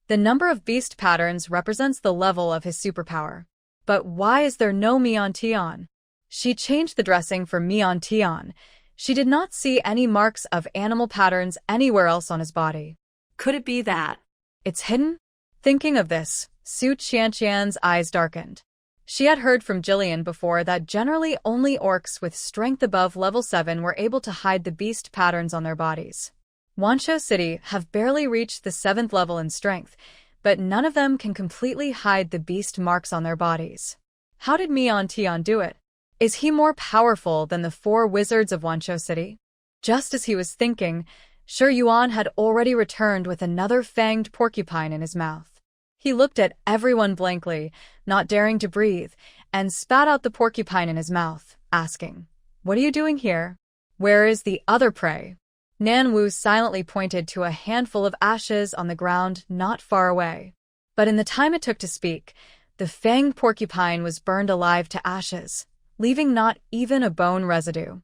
A: The number of beast patterns represents the level of his superpower. But why is there no Mian Tian? She changed the dressing for Mian Tian. She did not see any marks of animal patterns anywhere else on his body.
B: Could it be that
A: it's hidden? Thinking of this, Su Qianqian's eyes darkened. She had heard from Jillian before that generally only orcs with strength above level 7 were able to hide the beast patterns on their bodies. Wanshou City have barely reached the 7th level in strength, but none of them can completely hide the beast marks on their bodies. How did Mian Tian do it? Is he more powerful than the 4 wizards of Wanshou City? Just as he was thinking, Shi Yuan had already returned with another fanged porcupine in his mouth. He looked at everyone blankly, not daring to breathe, and spat out the porcupine in his mouth, asking, "What are you doing here? Where is the other prey?" Nan Wu silently pointed to a handful of ashes on the ground not far away. But in the time it took to speak, the fanged porcupine was burned alive to ashes, leaving not even a bone residue.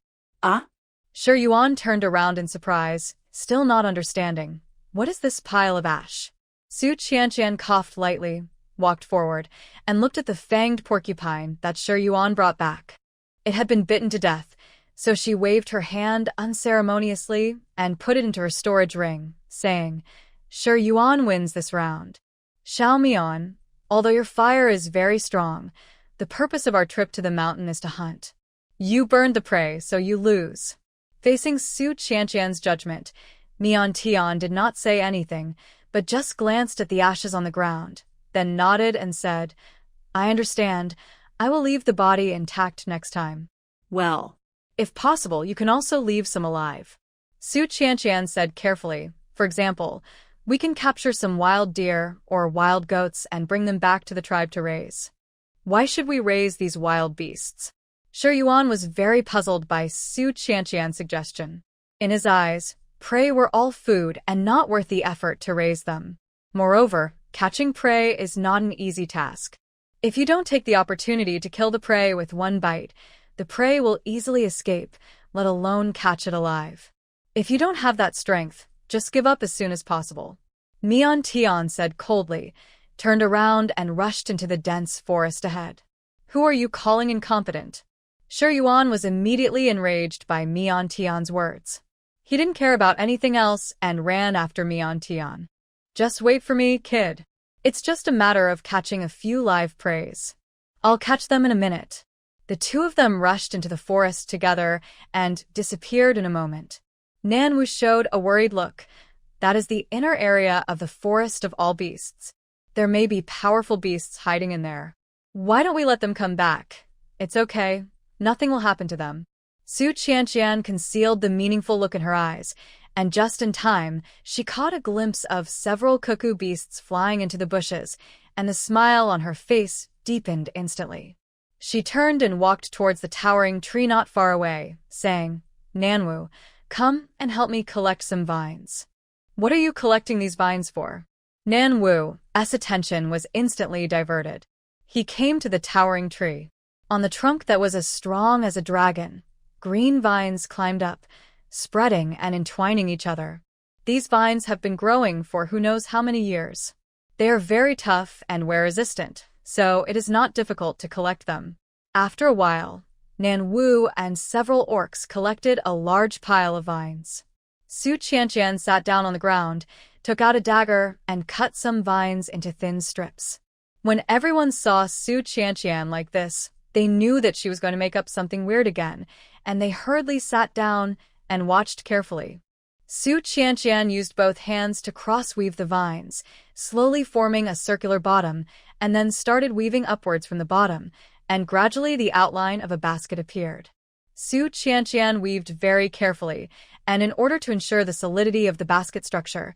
A: Shi Yuan turned around in surprise, still not understanding. What is this pile of ash? Su Qianqian coughed lightly, walked forward, and looked at the fanged porcupine that Shi Yuan brought back. It had been bitten to death, so she waved her hand unceremoniously and put it into her storage ring, saying, "Shi Yuan wins this round. Xiao Mian, although your fire is very strong, the purpose of our trip to the mountain is to hunt. You burned the prey, so you lose." Facing Su Qianqian's judgment, Mian Tian did not say anything, but just glanced at the ashes on the ground, then nodded and said, "I understand. I will leave the body intact next time."
B: Well,
A: if possible, you can also leave some alive. Su Qianqian said carefully, "For example, we can capture some wild deer or wild goats and bring them back to the tribe to raise." Why should we raise these wild beasts? Shi Yuan was very puzzled by Su Qianqian's suggestion. In his eyes, prey were all food and not worth the effort to raise them. Moreover, catching prey is not an easy task. If you don't take the opportunity to kill the prey with one bite, the prey will easily escape, let alone catch it alive. If you don't have that strength, just give up as soon as possible. Mian Tian said coldly, turned around and rushed into the dense forest ahead. Who are you calling incompetent? Shi Yuan was immediately enraged by Mian Tian's words. He didn't care about anything else and ran after Mian Tian. "Just wait for me, kid. It's just a matter of catching a few live preys. I'll catch them in a minute." The two of them rushed into the forest together and disappeared in a moment. Nan Wu showed a worried look. That is the inner area of the forest of all beasts. There may be powerful beasts hiding in there. Why don't we let them come back? It's okay. Nothing will happen to them. Su Qianqian concealed the meaningful look in her eyes, and just in time, she caught a glimpse of several cuckoo beasts flying into the bushes, and the smile on her face deepened instantly. She turned and walked towards the towering tree not far away, saying, "Nanwu, come and help me collect some vines." "What are you collecting these vines for?" Nanwu's attention was instantly diverted. He came to the towering tree. On the trunk that was as strong as a dragon, green vines climbed up, spreading and entwining each other. These vines have been growing for who knows how many years. They are very tough and wear-resistant, so it is not difficult to collect them. After a while, Nan Wu and several orcs collected a large pile of vines. Su Qianqian sat down on the ground, took out a dagger, and cut some vines into thin strips. When everyone saw Su Qianqian like this, they knew that she was going to make up something weird again, and they hurriedly sat down and watched carefully. Su Qianqian used both hands to cross-weave the vines, slowly forming a circular bottom, and then started weaving upwards from the bottom, and gradually the outline of a basket appeared. Su Qianqian weaved very carefully, and in order to ensure the solidity of the basket structure,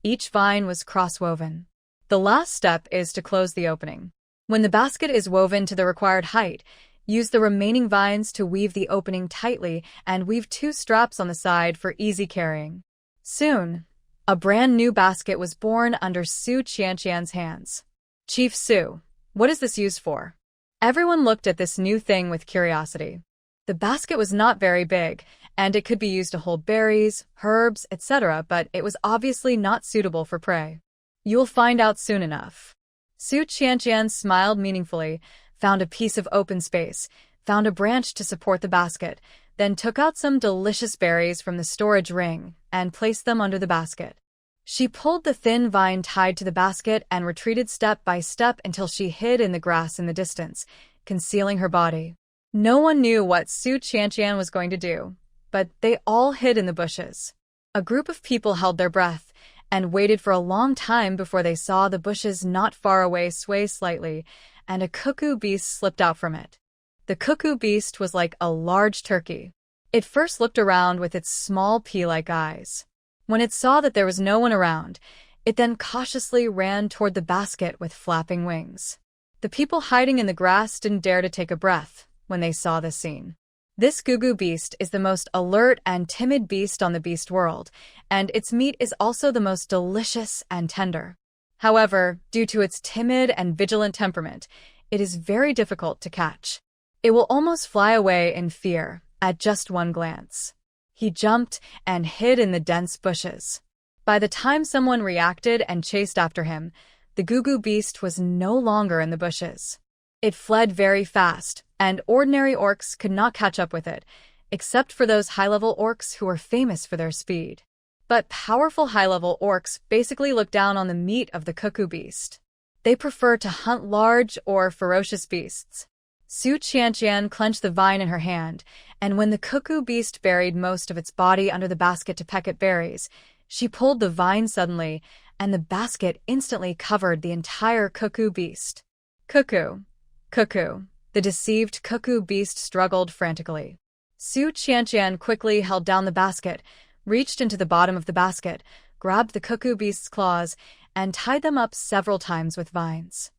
A: each vine was cross-woven. The last step is to close the opening. When the basket is woven to the required height, use the remaining vines to weave the opening tightly and weave 2 straps on the side for easy carrying. Soon, a brand new basket was born under Su Qianqian's hands. Chief Su, what is this used for? Everyone looked at this new thing with curiosity. The basket was not very big, and it could be used to hold berries, herbs, etc., but it was obviously not suitable for prey. You'll find out soon enough. Su Qianqian smiled meaningfully, found a piece of open space, found a branch to support the basket, then took out some delicious berries from the storage ring and placed them under the basket. She pulled the thin vine tied to the basket and retreated step by step until she hid in the grass in the distance, concealing her body. No one knew what Su Qianqian was going to do, but they all hid in the bushes. A group of people held their breath and waited for a long time before they saw the bushes not far away sway slightly, and a cuckoo beast slipped out from it. The cuckoo beast was like a large turkey. It first looked around with its small pea-like eyes. When it saw that there was no one around, it then cautiously ran toward the basket with flapping wings. The people hiding in the grass didn't dare to take a breath when they saw this scene. This Gugu beast is the most alert and timid beast on the beast world, and its meat is also the most delicious and tender. However, due to its timid and vigilant temperament, it is very difficult to catch. It will almost fly away in fear at just one glance. He jumped and hid in the dense bushes. By the time someone reacted and chased after him, the Gugu beast was no longer in the bushes. It fled very fast, and ordinary orcs could not catch up with it, except for those high-level orcs who were famous for their speed. But powerful high-level orcs basically look down on the meat of the cuckoo beast. They prefer to hunt large or ferocious beasts. Su Qianqian clenched the vine in her hand, and when the cuckoo beast buried most of its body under the basket to peck at berries, she pulled the vine suddenly, and the basket instantly covered the entire cuckoo beast. Cuckoo! Cuckoo! The deceived cuckoo beast struggled frantically. Su Qianqian quickly held down the basket, reached into the bottom of the basket, grabbed the cuckoo beast's claws, and tied them up several times with vines.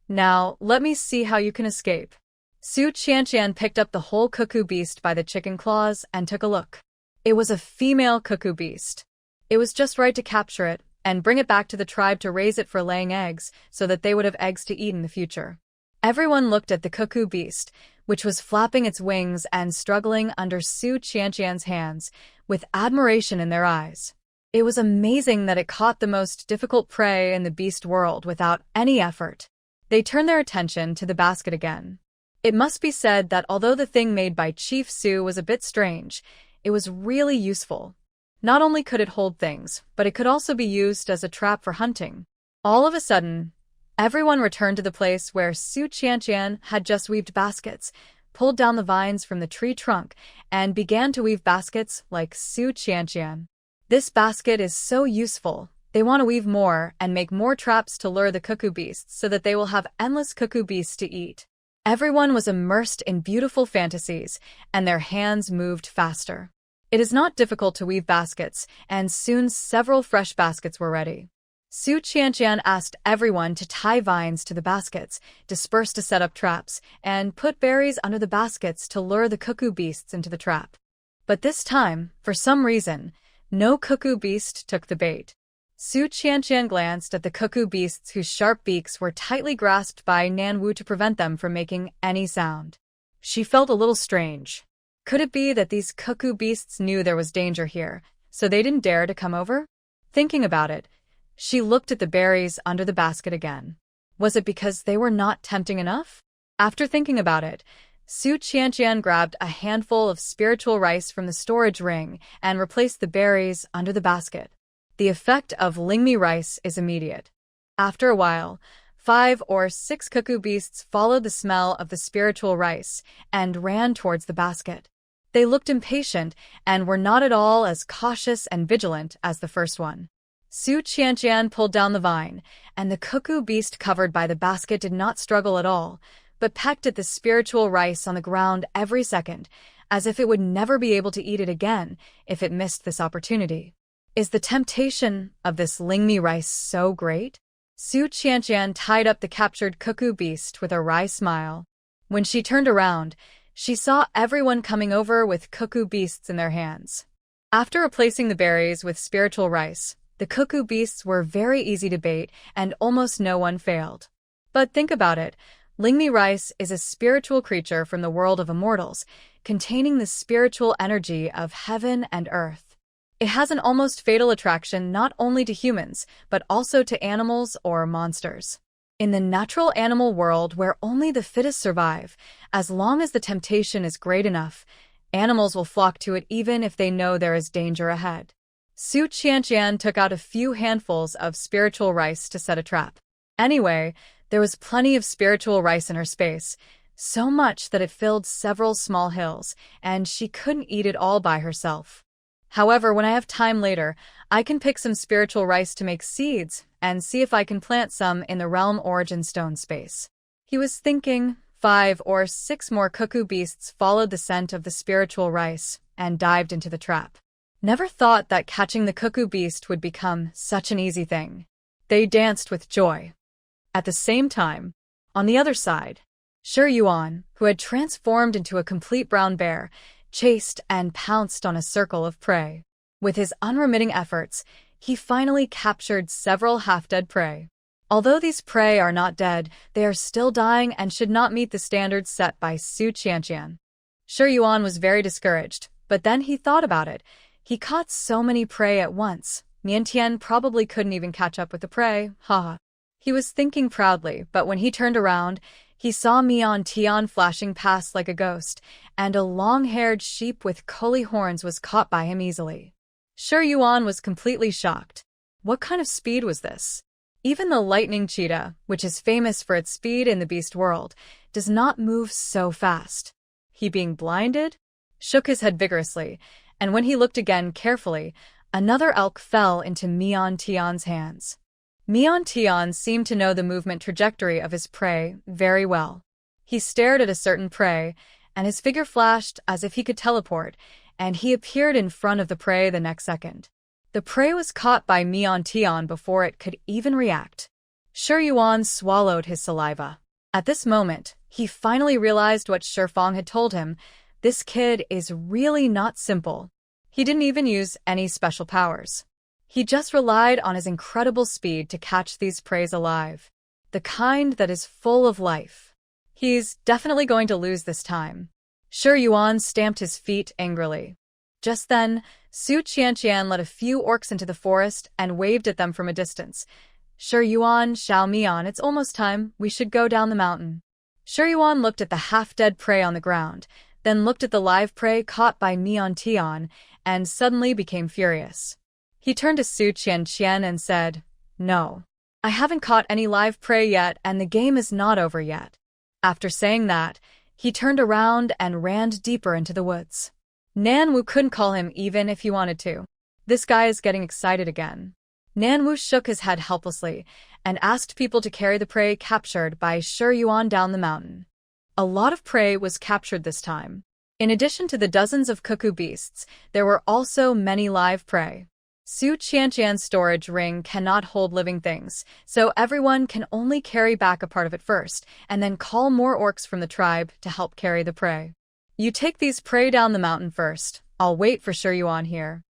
A: Now, let me see how you can escape. Su Qianqian picked up the whole cuckoo beast by the chicken claws and took a look. It was a female cuckoo beast. It was just right to capture it and bring it back to the tribe to raise it for laying eggs so that they would have eggs to eat in the future. Everyone looked at the cuckoo beast, which was flapping its wings and struggling under Su Qianqian's hands, with admiration in their eyes. It was amazing that it caught the most difficult prey in the beast world without any effort. They turned their attention to the basket again. It must be said that although the thing made by Chief Su was a bit strange, it was really useful. Not only could it hold things, but it could also be used as a trap for hunting. All of a sudden, everyone returned to the place where Su Qianqian had just weaved baskets, pulled down the vines from the tree trunk, and began to weave baskets like Su Qianqian. This basket is so useful. They want to weave more and make more traps to lure the cuckoo beasts so that they will have endless cuckoo beasts to eat. Everyone was immersed in beautiful fantasies, and their hands moved faster. It is not difficult to weave baskets, and soon several fresh baskets were ready. Su Qianqian asked everyone to tie vines to the baskets, disperse to set up traps, and put berries under the baskets to lure the cuckoo beasts into the trap. But this time, for some reason, no cuckoo beast took the bait. Su Qianqian glanced at the cuckoo beasts whose sharp beaks were tightly grasped by Nan Wu to prevent them from making any sound. She felt a little strange. Could it be that these cuckoo beasts knew there was danger here, so they didn't dare to come over? Thinking about it, she looked at the berries under the basket again. Was it because they were not tempting enough? After thinking about it, Su Qianqian grabbed a handful of spiritual rice from the storage ring and replaced the berries under the basket. The effect of Lingmi rice is immediate. After a while, 5 or 6 cuckoo beasts followed the smell of the spiritual rice and ran towards the basket. They looked impatient and were not at all as cautious and vigilant as the first one. Su Qianqian pulled down the vine, and the cuckoo beast covered by the basket did not struggle at all, but pecked at the spiritual rice on the ground every second, as if it would never be able to eat it again if it missed this opportunity. Is the temptation of this Lingmi rice so great? Su Qianqian tied up the captured cuckoo beast with a wry smile. When she turned around, she saw everyone coming over with cuckoo beasts in their hands. After replacing the berries with spiritual rice, the cuckoo beasts were very easy to bait and almost no one failed. But think about it. Lingmi rice is a spiritual creature from the world of immortals, containing the spiritual energy of heaven and earth. It has an almost fatal attraction not only to humans, but also to animals or monsters. In the natural animal world where only the fittest survive, as long as the temptation is great enough, animals will flock to it even if they know there is danger ahead. Su Qianqian took out a few handfuls of spiritual rice to set a trap. Anyway, there was plenty of spiritual rice in her space, so much that it filled several small hills, and she couldn't eat it all by herself. However, when I have time later, I can pick some spiritual rice to make seeds and see if I can plant some in the realm origin stone space. He was thinking. 5 or 6 more cuckoo beasts followed the scent of the spiritual rice and dived into the trap. Never thought that catching the cuckoo beast would become such an easy thing. They danced with joy. At the same time, on the other side, Shi Yuan, who had transformed into a complete brown bear, chased and pounced on a circle of prey. With his unremitting efforts, he finally captured several half-dead prey. Although these prey are not dead, they are still dying and should not meet the standards set by Su Qianqian. Shi Yuan was very discouraged, but then he thought about it. He caught so many prey at once. Mian Tian probably couldn't even catch up with the prey, haha. He was thinking proudly, but when he turned around, he saw Mian Tian flashing past like a ghost, and a long-haired sheep with curly horns was caught by him easily. Shi Yuan was completely shocked. What kind of speed was this? Even the lightning cheetah, which is famous for its speed in the beast world, does not move so fast. He being blinded? Shook his head vigorously, and when he looked again carefully, another elk fell into Mian Tian's hands. Mian Tian seemed to know the movement trajectory of his prey very well. He stared at a certain prey, and his figure flashed as if he could teleport, and he appeared in front of the prey the next second. The prey was caught by Mian Tian before it could even react. Shi Yuan swallowed his saliva. At this moment, he finally realized what Shifang had told him. This kid is really not simple. He didn't even use any special powers. He just relied on his incredible speed to catch these preys alive. The kind that is full of life. He's definitely going to lose this time. Shi Yuan stamped his feet angrily. Just then, Su Qianqian led a few orcs into the forest and waved at them from a distance. Shi Yuan, Xiao Mian, it's almost time. We should go down the mountain. Shi Yuan looked at the half-dead prey on the ground, then looked at the live prey caught by Mian Tian, and suddenly became furious. He turned to Su Qianqian and said, "No. I haven't caught any live prey yet, and the game is not over yet." After saying that, he turned around and ran deeper into the woods. Nan Wu couldn't call him even if he wanted to. This guy is getting excited again. Nan Wu shook his head helplessly and asked people to carry the prey captured by Shi Yuan down the mountain. A lot of prey was captured this time. In addition to the dozens of cuckoo beasts, there were also many live prey. Su Qianqian's storage ring cannot hold living things, so everyone can only carry back a part of it first, and then call more orcs from the tribe to help carry the prey. You take these prey down the mountain first. I'll wait for Shi Yuan here.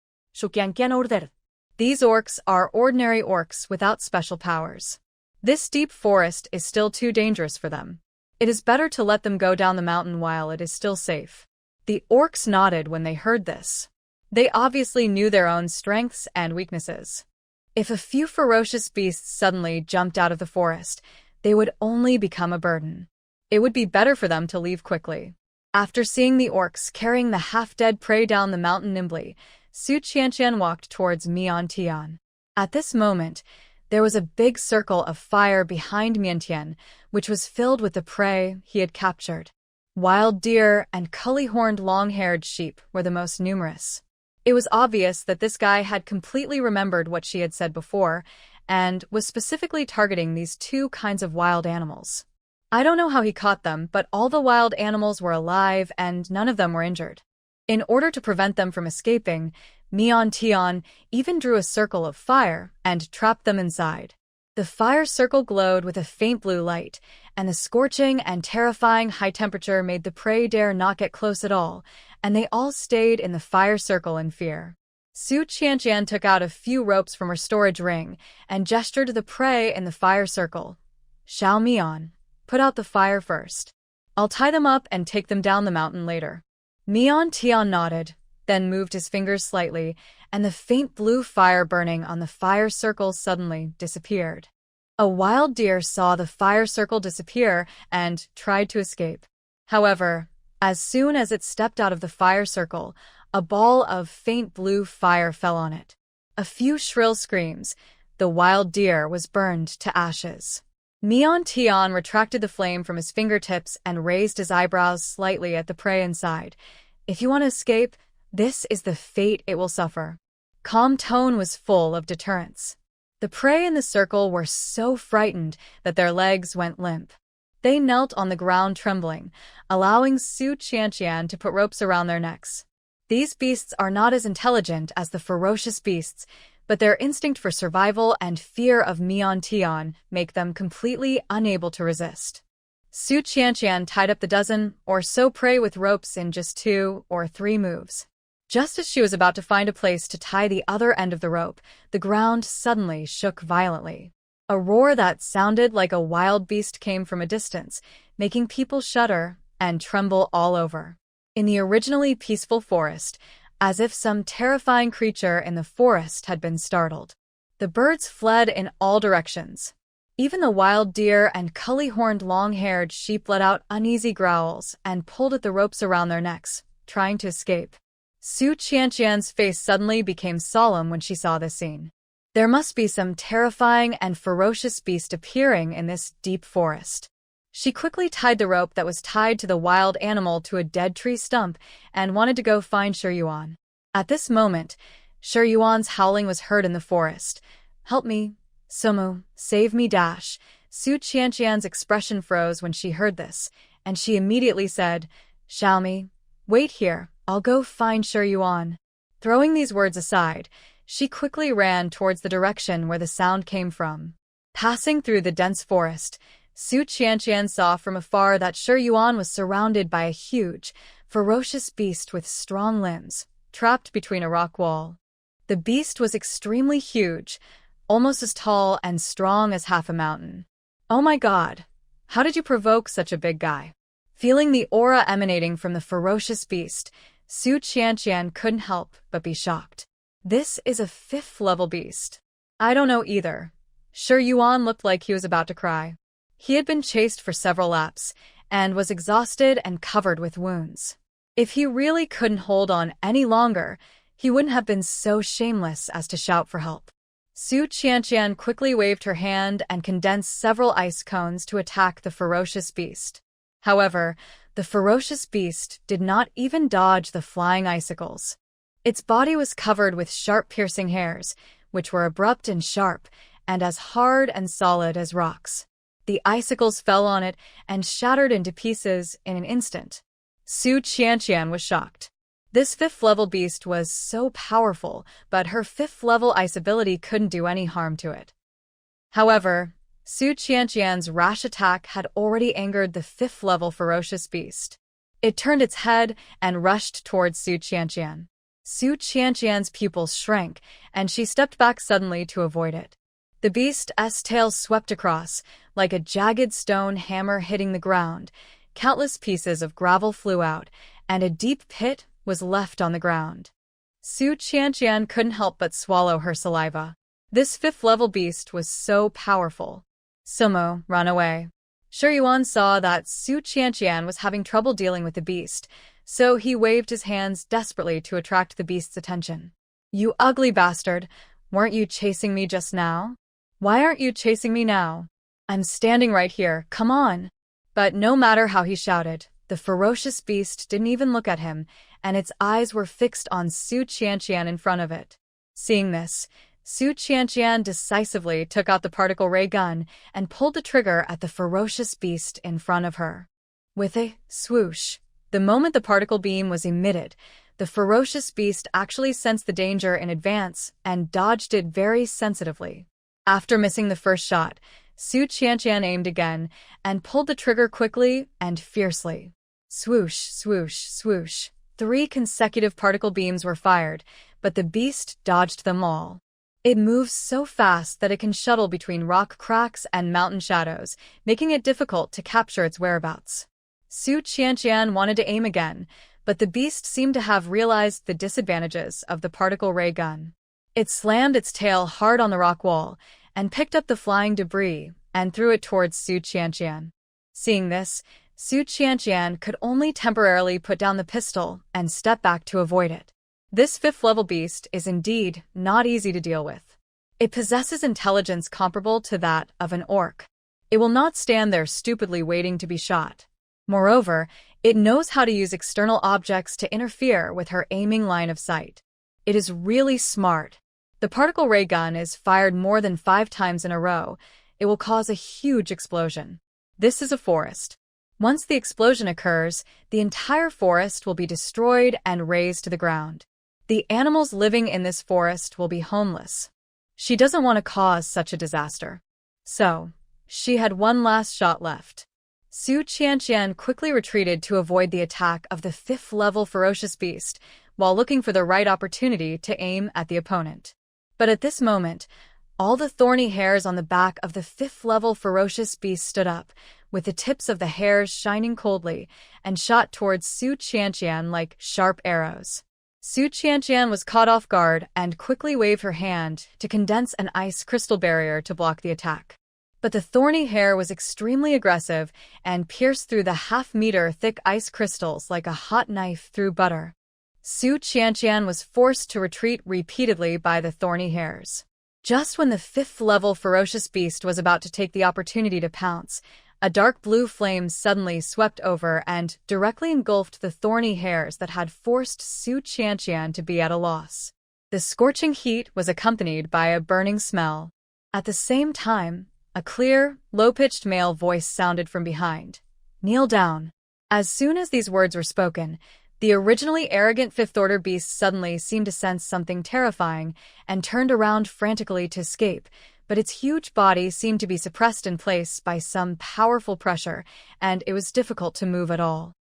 A: These orcs are ordinary orcs without special powers. This deep forest is still too dangerous for them. It is better to let them go down the mountain while it is still safe. The orcs nodded when they heard this. They obviously knew their own strengths and weaknesses. If a few ferocious beasts suddenly jumped out of the forest, they would only become a burden. It would be better for them to leave quickly. After seeing the orcs carrying the half-dead prey down the mountain nimbly, Su Qianqian walked towards Mian Tian. At this moment, there was a big circle of fire behind Mian, which was filled with the prey he had captured. Wild deer and cully-horned long-haired sheep were the most numerous. It was obvious that this guy had completely remembered what she had said before and was specifically targeting these two kinds of wild animals. I don't know how he caught them, but all the wild animals were alive and none of them were injured. In order to prevent them from escaping, Mian Tian even drew a circle of fire and trapped them inside. The fire circle glowed with a faint blue light, and the scorching and terrifying high temperature made the prey dare not get close at all, and they all stayed in the fire circle in fear. Su Qianqian took out a few ropes from her storage ring and gestured to the prey in the fire circle. "Xiao Mian, put out the fire first. I'll tie them up and take them down the mountain later." Mian Tian nodded, then moved his fingers slightly, and the faint blue fire burning on the fire circle suddenly disappeared. A wild deer saw the fire circle disappear and tried to escape. However, as soon as it stepped out of the fire circle, a ball of faint blue fire fell on it. A few shrill screams, the wild deer was burned to ashes. Mian Tian retracted the flame from his fingertips and raised his eyebrows slightly at the prey inside. "If you want to escape, this is the fate it will suffer." Calm tone was full of deterrence. The prey in the circle were so frightened that their legs went limp. They knelt on the ground trembling, allowing Su Qianqian to put ropes around their necks. These beasts are not as intelligent as the ferocious beasts, but their instinct for survival and fear of Mian Tian make them completely unable to resist. Su Qianqian tied up the dozen or so prey with ropes in just 2 or 3 moves. Just as she was about to find a place to tie the other end of the rope, the ground suddenly shook violently. A roar that sounded like a wild beast came from a distance, making people shudder and tremble all over. In the originally peaceful forest, as if some terrifying creature in the forest had been startled. The birds fled in all directions. Even the wild deer and cully-horned long-haired sheep let out uneasy growls and pulled at the ropes around their necks, trying to escape. Su Qianqian's face suddenly became solemn when she saw this scene. There must be some terrifying and ferocious beast appearing in this deep forest. She quickly tied the rope that was tied to the wild animal to a dead tree stump and wanted to go find Shiyuan. At this moment, Shiyuan's howling was heard in the forest. "Help me, Sumu, save me dash." Su Qianqian's expression froze when she heard this, and she immediately said, "Xiaomi, wait here, I'll go find Shiyuan." Throwing these words aside, she quickly ran towards the direction where the sound came from. Passing through the dense forest, Su Qianqian saw from afar that Shiyuan was surrounded by a huge, ferocious beast with strong limbs, trapped between a rock wall. The beast was extremely huge, almost as tall and strong as half a mountain. "Oh my god, how did you provoke such a big guy?" Feeling the aura emanating from the ferocious beast, Su Qianqian couldn't help but be shocked. This is a 5th-level beast. I don't know either. Shiyuan looked like he was about to cry. He had been chased for several laps, and was exhausted and covered with wounds. If he really couldn't hold on any longer, he wouldn't have been so shameless as to shout for help. Su Qianqian quickly waved her hand and condensed several ice cones to attack the ferocious beast. However, the ferocious beast did not even dodge the flying icicles. Its body was covered with sharp piercing hairs, which were abrupt and sharp, and as hard and solid as rocks. The icicles fell on it and shattered into pieces in an instant. Su Qianqian was shocked. This 5th-level beast was so powerful, but her 5th-level ice ability couldn't do any harm to it. However, Su Qianqian's rash attack had already angered the 5th-level ferocious beast. It turned its head and rushed towards Su Qianqian. Su Qianqian's pupils shrank, and she stepped back suddenly to avoid it. The beast's tail swept across, like a jagged stone hammer hitting the ground. Countless pieces of gravel flew out, and a deep pit was left on the ground. Su Qianqian couldn't help but swallow her saliva. This fifth-level beast was so powerful. Sumo, run away. Shi Yuan saw that Su Qianqian was having trouble dealing with the beast, so he waved his hands desperately to attract the beast's attention. You ugly bastard, weren't you chasing me just now? Why aren't you chasing me now? I'm standing right here, come on. But no matter how he shouted, the ferocious beast didn't even look at him, and its eyes were fixed on Su Qianqian in front of it. Seeing this, Su Qianqian decisively took out the particle ray gun and pulled the trigger at the ferocious beast in front of her. With a swoosh, the moment the particle beam was emitted, the ferocious beast actually sensed the danger in advance and dodged it very sensitively. After missing the first shot, Su Qianqian aimed again and pulled the trigger quickly and fiercely. Swoosh, swoosh, swoosh. 3 consecutive particle beams were fired, but the beast dodged them all. It moves so fast that it can shuttle between rock cracks and mountain shadows, making it difficult to capture its whereabouts. Su Qianqian wanted to aim again, but the beast seemed to have realized the disadvantages of the particle ray gun. It slammed its tail hard on the rock wall and picked up the flying debris and threw it towards Su Qianqian. Seeing this, Su Qianqian could only temporarily put down the pistol and step back to avoid it. This fifth-level beast is indeed not easy to deal with. It possesses intelligence comparable to that of an orc. It will not stand there stupidly waiting to be shot. Moreover, it knows how to use external objects to interfere with her aiming line of sight. It is really smart. The particle ray gun is fired more than 5 times in a row. It will cause a huge explosion. This is a forest. Once the explosion occurs, the entire forest will be destroyed and razed to the ground. The animals living in this forest will be homeless. She doesn't want to cause such a disaster. So, she had one last shot left. Su Qianqian quickly retreated to avoid the attack of the 5th-level ferocious beast, while looking for the right opportunity to aim at the opponent. But at this moment, all the thorny hairs on the back of the 5th-level ferocious beast stood up, with the tips of the hairs shining coldly, and shot towards Su Qianqian like sharp arrows. Su Qianqian was caught off guard and quickly waved her hand to condense an ice crystal barrier to block the attack. But the thorny hair was extremely aggressive and pierced through the half-meter thick ice crystals like a hot knife through butter. Su Qianqian was forced to retreat repeatedly by the thorny hairs. Just when the 5th-level ferocious beast was about to take the opportunity to pounce, a dark blue flame suddenly swept over and directly engulfed the thorny hairs that had forced Su Qianqian to be at a loss. The scorching heat was accompanied by a burning smell. At the same time, a clear, low-pitched male voice sounded from behind. Kneel down. As soon as these words were spoken, the originally arrogant Fifth-Order beast suddenly seemed to sense something terrifying and turned around frantically to escape, but its huge body seemed to be suppressed in place by some powerful pressure, and it was difficult to move at all.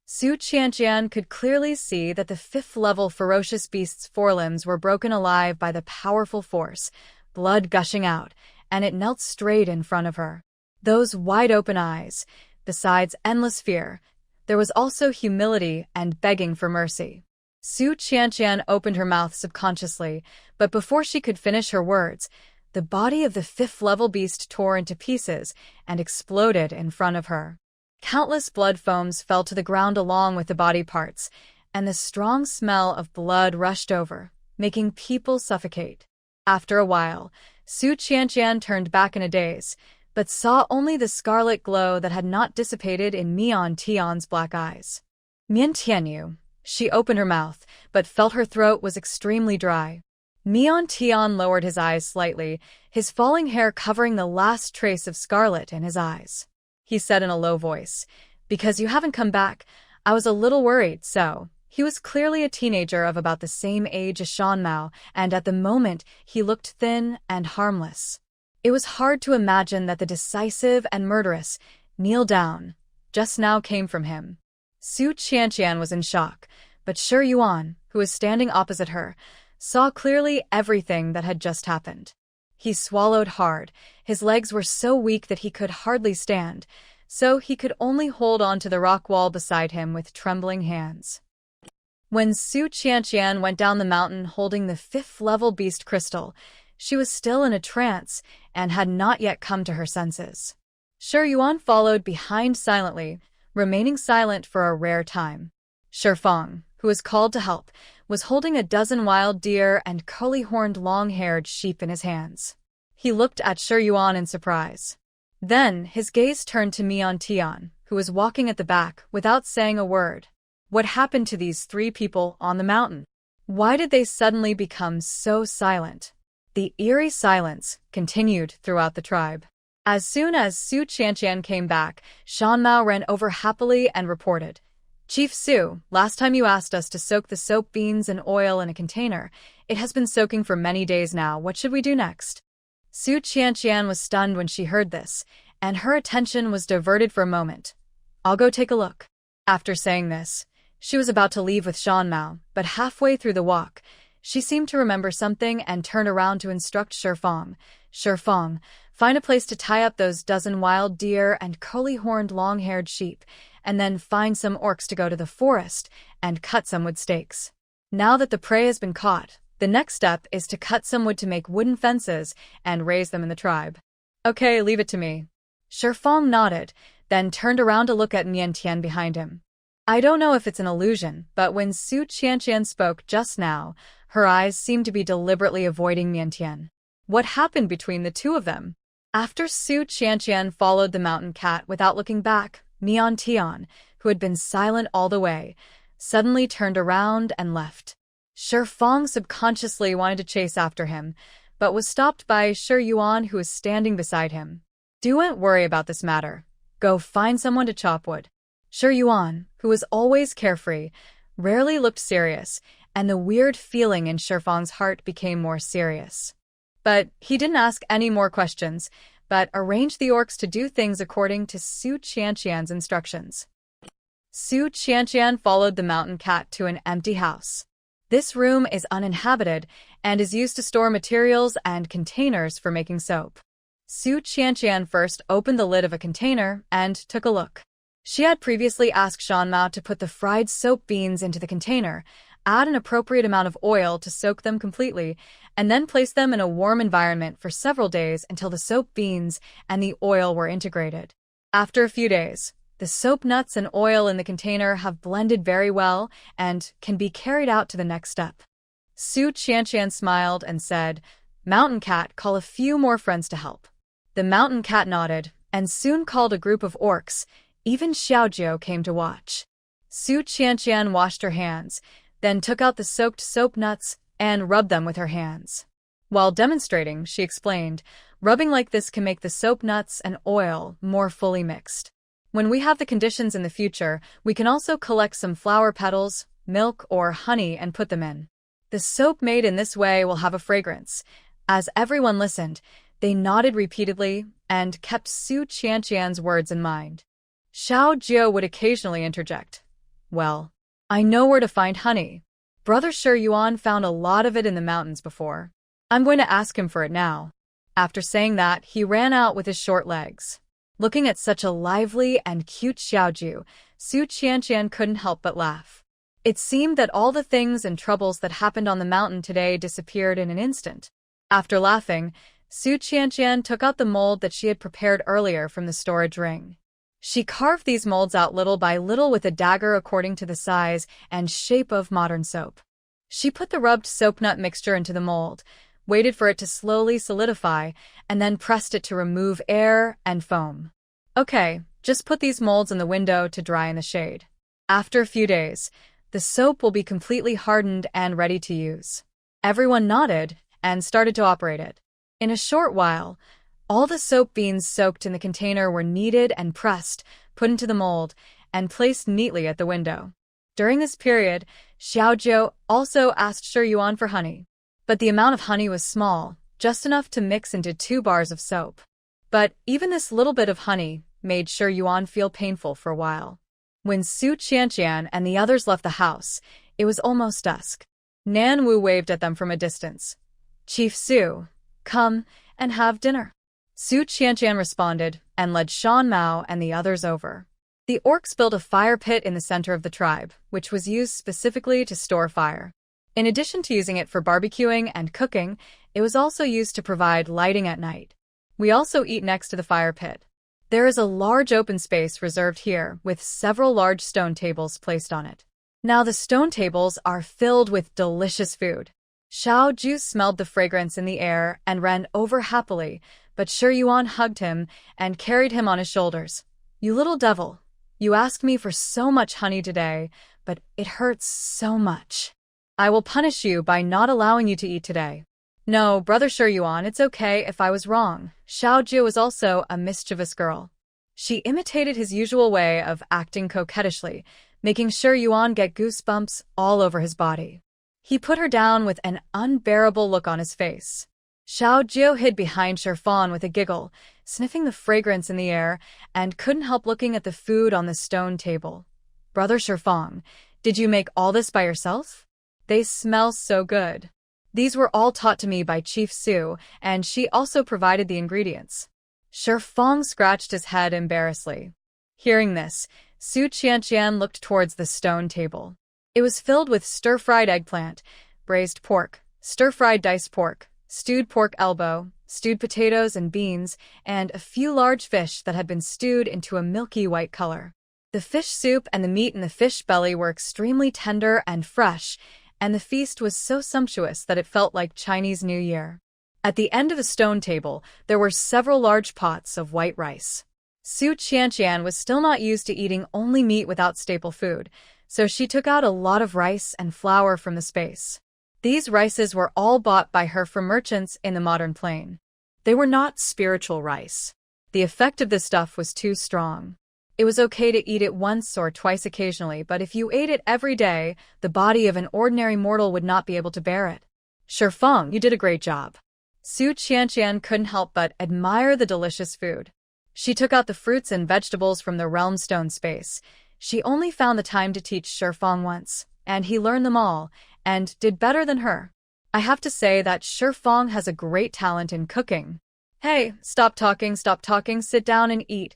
A: Su Qianqian could clearly see that the 5th-level ferocious beast's forelimbs were broken alive by the powerful force, blood gushing out, and it knelt straight in front of her. Those wide-open eyes, besides endless fear, there was also humility and begging for mercy. Su Qianqian opened her mouth subconsciously, but before she could finish her words, the body of the 5th-level beast tore into pieces and exploded in front of her. Countless blood foams fell to the ground along with the body parts, and the strong smell of blood rushed over, making people suffocate. After a while, Su Qianqian turned back in a daze, but saw only the scarlet glow that had not dissipated in Mian Tian's black eyes. Mian Tianyu. She opened her mouth, but felt her throat was extremely dry. Mian Tian lowered his eyes slightly, his falling hair covering the last trace of scarlet in his eyes. He said in a low voice, "Because you haven't come back, I was a little worried, so." He was clearly a teenager of about the same age as Shan Mao, and at the moment he looked thin and harmless. It was hard to imagine that the decisive and murderous "kneel down" just now came from him. Su Qianqian was in shock, but Shi Yuan, who was standing opposite her, saw clearly everything that had just happened. He swallowed hard. His legs were so weak that he could hardly stand, so he could only hold on to the rock wall beside him with trembling hands. When Su Qianqian went down the mountain holding the 5th-level beast crystal, she was still in a trance and had not yet come to her senses. Shi Yuan followed behind silently, remaining silent for a rare time. Shi Feng, who was called to help, was holding a dozen wild deer and curly-horned long-haired sheep in his hands. He looked at Shi Yuan in surprise. Then his gaze turned to Mian Tian, who was walking at the back without saying a word. What happened to these 3 people on the mountain? Why did they suddenly become so silent? The eerie silence continued throughout the tribe. As soon as Su Qianqian came back, Shan Mao ran over happily and reported, "Chief Su, last time you asked us to soak the soap beans and oil in a container. It has been soaking for many days now. What should we do next?" Su Qianqian was stunned when she heard this, and her attention was diverted for a moment. "I'll go take a look." After saying this, she was about to leave with Shan Mao, but halfway through the walk, she seemed to remember something and turned around to instruct Shi Feng. "Shi Feng, find a place to tie up those dozen wild deer and curly-horned long-haired sheep, and then find some orcs to go to the forest and cut some wood stakes. Now that the prey has been caught, the next step is to cut some wood to make wooden fences and raise them in the tribe." "Okay, leave it to me." Shi Feng nodded, then turned around to look at Mian Tian behind him. I don't know if it's an illusion, but when Su Qianqian spoke just now, her eyes seemed to be deliberately avoiding Mian Tian. What happened between the 2 of them? After Su Qianqian followed the mountain cat without looking back, Mian Tian, who had been silent all the way, suddenly turned around and left. Shi Feng subconsciously wanted to chase after him, but was stopped by Shi Yuan, who was standing beside him. "Don't worry about this matter. Go find someone to chop wood." Shi Yuan, who was always carefree, rarely looked serious, and the weird feeling in Shi Feng's heart became more serious. But he didn't ask any more questions, but arranged the orcs to do things according to Su Qianqian's instructions. Su Qianqian followed the mountain cat to an empty house. This room is uninhabited and is used to store materials and containers for making soap. Su Qianqian first opened the lid of a container and took a look. She had previously asked Shan Mao to put the fried soap beans into the container, add an appropriate amount of oil to soak them completely, and then place them in a warm environment for several days until the soap beans and the oil were integrated. After a few days, the soap nuts and oil in the container have blended very well and can be carried out to the next step. Su Qianqian smiled and said, "Mountain Cat, call a few more friends to help." The mountain cat nodded and soon called a group of orcs. Even Xiaojiu came to watch. Su Qianqian washed her hands, then took out the soaked soap nuts and rubbed them with her hands. While demonstrating, she explained, "Rubbing like this can make the soap nuts and oil more fully mixed. When we have the conditions in the future, we can also collect some flower petals, milk, or honey and put them in. The soap made in this way will have a fragrance." As everyone listened, they nodded repeatedly and kept Su Qianqian's words in mind. Xiaojiu would occasionally interject, "Well, I know where to find honey. Brother Shi Yuan found a lot of it in the mountains before. I'm going to ask him for it now." After saying that, he ran out with his short legs. Looking at such a lively and cute Xiaojiu, Su Qianqian couldn't help but laugh. It seemed that all the things and troubles that happened on the mountain today disappeared in an instant. After laughing, Su Qianqian took out the mold that she had prepared earlier from the storage ring. She carved these molds out little by little with a dagger according to the size and shape of modern soap. She put the rubbed soap nut mixture into the mold, waited for it to slowly solidify, and then pressed it to remove air and foam. "Okay, just put these molds in the window to dry in the shade. After a few days, the soap will be completely hardened and ready to use." Everyone nodded and started to operate it. In a short while, all the soap beans soaked in the container were kneaded and pressed, put into the mold, and placed neatly at the window. During this period, Xiaojiu also asked Shi Yuan for honey. But the amount of honey was small, just enough to mix into 2 bars of soap. But even this little bit of honey made Shi Yuan feel painful for a while. When Su Qianqian and the others left the house, it was almost dusk. Nan Wu waved at them from a distance. "Chief Su, come and have dinner." Su Qianqian responded and led Shan Mao and the others over. The orcs built a fire pit in the center of the tribe, which was used specifically to store fire. In addition to using it for barbecuing and cooking, it was also used to provide lighting at night. We also eat next to the fire pit. There is a large open space reserved here, with several large stone tables placed on it. Now the stone tables are filled with delicious food. Xiao Ju smelled the fragrance in the air and ran over happily, but Shi Yuan hugged him and carried him on his shoulders. "You little devil, you asked me for so much honey today, but it hurts so much. I will punish you by not allowing you to eat today." "No, Brother Shi Yuan, it's okay if I was wrong." Xiao Ju was also a mischievous girl. She imitated his usual way of acting coquettishly, making Shi Yuan get goosebumps all over his body. He put her down with an unbearable look on his face. Xiao Jiu hid behind Shifang with a giggle, sniffing the fragrance in the air, and couldn't help looking at the food on the stone table. "Brother Shifang, did you make all this by yourself? They smell so good." "These were all taught to me by Chief Su, and she also provided the ingredients." Shifang scratched his head embarrassedly. Hearing this, Su Qianqian looked towards the stone table. It was filled with stir-fried eggplant, braised pork, stir-fried diced pork, stewed pork elbow, stewed potatoes and beans, and a few large fish that had been stewed into a milky white color. The fish soup and the meat in the fish belly were extremely tender and fresh, and the feast was so sumptuous that it felt like Chinese New Year. At the end of the stone table, there were several large pots of white rice. Su Qianqian was still not used to eating only meat without staple food, so she took out a lot of rice and flour from the space. These rices were all bought by her from merchants in the modern plain. They were not spiritual rice. The effect of this stuff was too strong. It was okay to eat it once or twice occasionally, but if you ate it every day, the body of an ordinary mortal would not be able to bear it. "Shifang, you did a great job." Su Qianqian couldn't help but admire the delicious food. She took out the fruits and vegetables from the realm stone space. She only found the time to teach Shifang once, and he learned them all, and did better than her. I have to say that Shifang has a great talent in cooking. "Hey, stop talking, sit down and eat.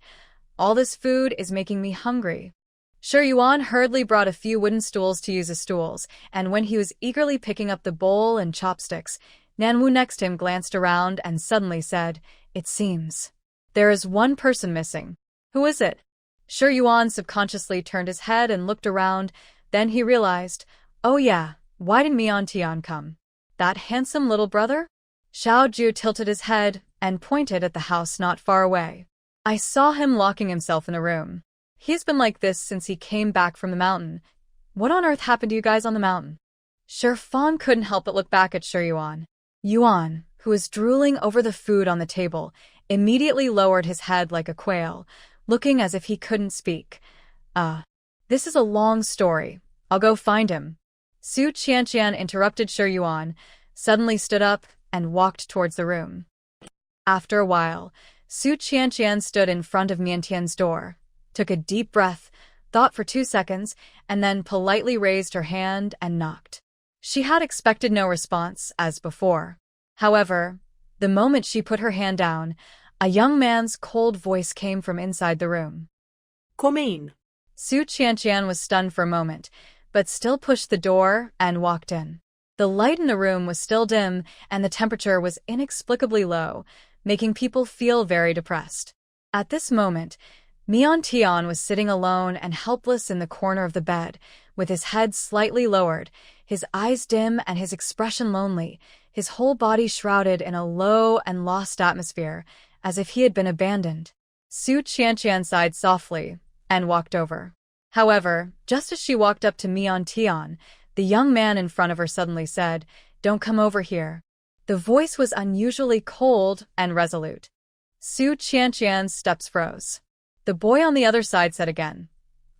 A: All this food is making me hungry." Shi Yuan hurriedly brought a few wooden stools to use as stools, and when he was eagerly picking up the bowl and chopsticks, Nanwu next to him glanced around and suddenly said, "It seems there is one person missing. Who is it?" Shi Yuan subconsciously turned his head and looked around, then he realized, "Oh yeah, why didn't Mian Tian come? That handsome little brother?" Xiao Ju tilted his head and pointed at the house not far away. "I saw him locking himself in the room. He's been like this since he came back from the mountain. What on earth happened to you guys on the mountain?" Shifang couldn't help but look back at Shi Yuan. Yuan, who was drooling over the food on the table, immediately lowered his head like a quail, looking as if he couldn't speak. This is a long story. I'll go find him." Su Qianqian interrupted Shi Yuan, suddenly stood up, and walked towards the room. After a while, Su Qianqian stood in front of Mian Tian's door, took a deep breath, thought for 2 seconds, and then politely raised her hand and knocked. She had expected no response, as before. However, the moment she put her hand down, a young man's cold voice came from inside the room.
B: "Come in."
A: Su Qianqian was stunned for a moment, but still pushed the door and walked in. The light in the room was still dim, and the temperature was inexplicably low, making people feel very depressed. At this moment, Mian Tian was sitting alone and helpless in the corner of the bed, with his head slightly lowered, his eyes dim and his expression lonely, his whole body shrouded in a low and lost atmosphere, as if he had been abandoned. Su Qianqian sighed softly and walked over. However, just as she walked up to Mian Tian, the young man in front of her suddenly said, "Don't come over here." The voice was unusually cold and resolute. Su Qianqian's steps froze. The boy on the other side said again,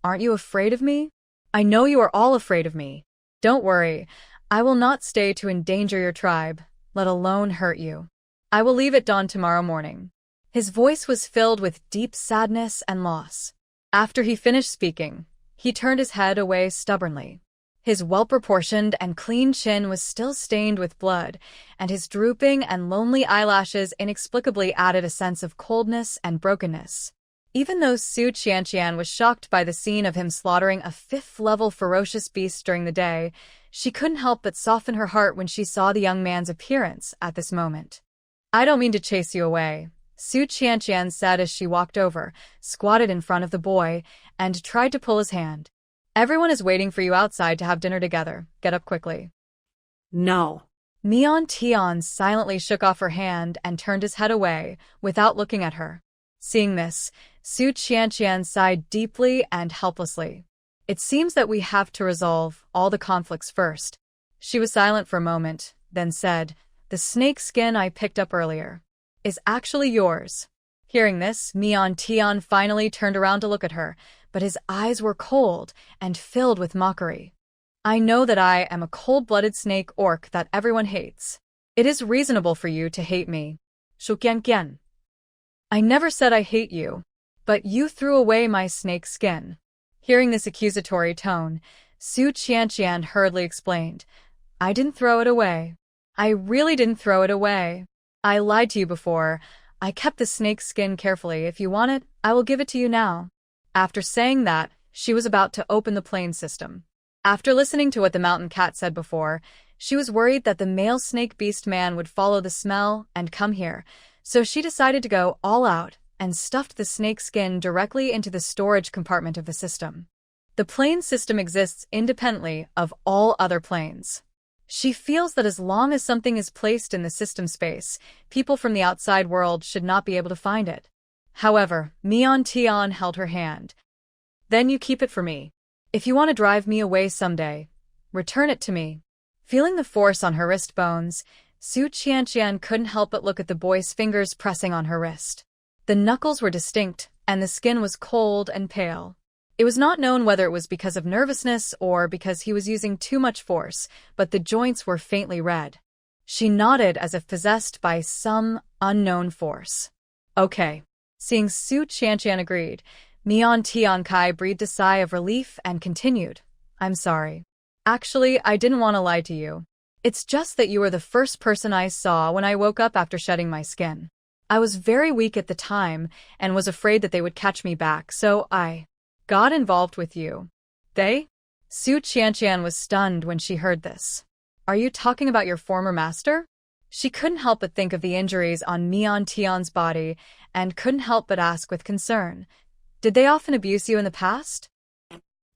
A: "Aren't you afraid of me? I know you are all afraid of me. Don't worry, I will not stay to endanger your tribe, let alone hurt you. I will leave at dawn tomorrow morning." His voice was filled with deep sadness and loss. After he finished speaking, he turned his head away stubbornly. His well-proportioned and clean chin was still stained with blood, and his drooping and lonely eyelashes inexplicably added a sense of coldness and brokenness. Even though Su Qianqian was shocked by the scene of him slaughtering a fifth-level ferocious beast during the day, she couldn't help but soften her heart when she saw the young man's appearance at this moment. "I don't mean to chase you away," Su Qianqian said as she walked over, squatted in front of the boy, and tried to pull his hand. "Everyone is waiting for you outside to have dinner together. Get up quickly."
B: No.
A: Mian Tian silently shook off her hand and turned his head away, without looking at her. Seeing this, Su Qianqian sighed deeply and helplessly. "It seems that we have to resolve all the conflicts first." She was silent for a moment, then said, "The snake skin I picked up earlier is actually yours." Hearing this, Mian Tian finally turned around to look at her, but his eyes were cold and filled with mockery. "I know that I am a cold-blooded snake orc that everyone hates. It is reasonable for you to hate me. Shuqianqian. I never said I hate you, but you threw away my snake skin." Hearing this accusatory tone, Su Qianqian hurriedly explained, "I didn't throw it away. I really didn't throw it away. I lied to you before. I kept the snake skin carefully. If you want it, I will give it to you now." After saying that, she was about to open the plane system. After listening to what the mountain cat said before, she was worried that the male snake beast man would follow the smell and come here, so she decided to go all out and stuffed the snake skin directly into the storage compartment of the system. The plane system exists independently of all other planes. She feels that as long as something is placed in the system space, people from the outside world should not be able to find it. However, Mian Tian held her hand. "Then you keep it for me. If you want to drive me away someday, return it to me." Feeling the force on her wrist bones, Su Qianqian couldn't help but look at the boy's fingers pressing on her wrist. The knuckles were distinct, and the skin was cold and pale. It was not known whether it was because of nervousness or because he was using too much force, but the joints were faintly red. She nodded as if possessed by some unknown force. "Okay." Seeing Su Qianqian agreed, Mian Tiankai breathed a sigh of relief and continued, "I'm sorry. Actually, I didn't want to lie to you. It's just that you were the first person I saw when I woke up after shedding my skin. I was very weak at the time and was afraid that they would catch me back, so I got involved with you." "They?" Su Qianqian was stunned when she heard this. "Are you talking about your former master?" She couldn't help but think of the injuries on Mian Tian's body and couldn't help but ask with concern, "Did they often abuse you in the past?"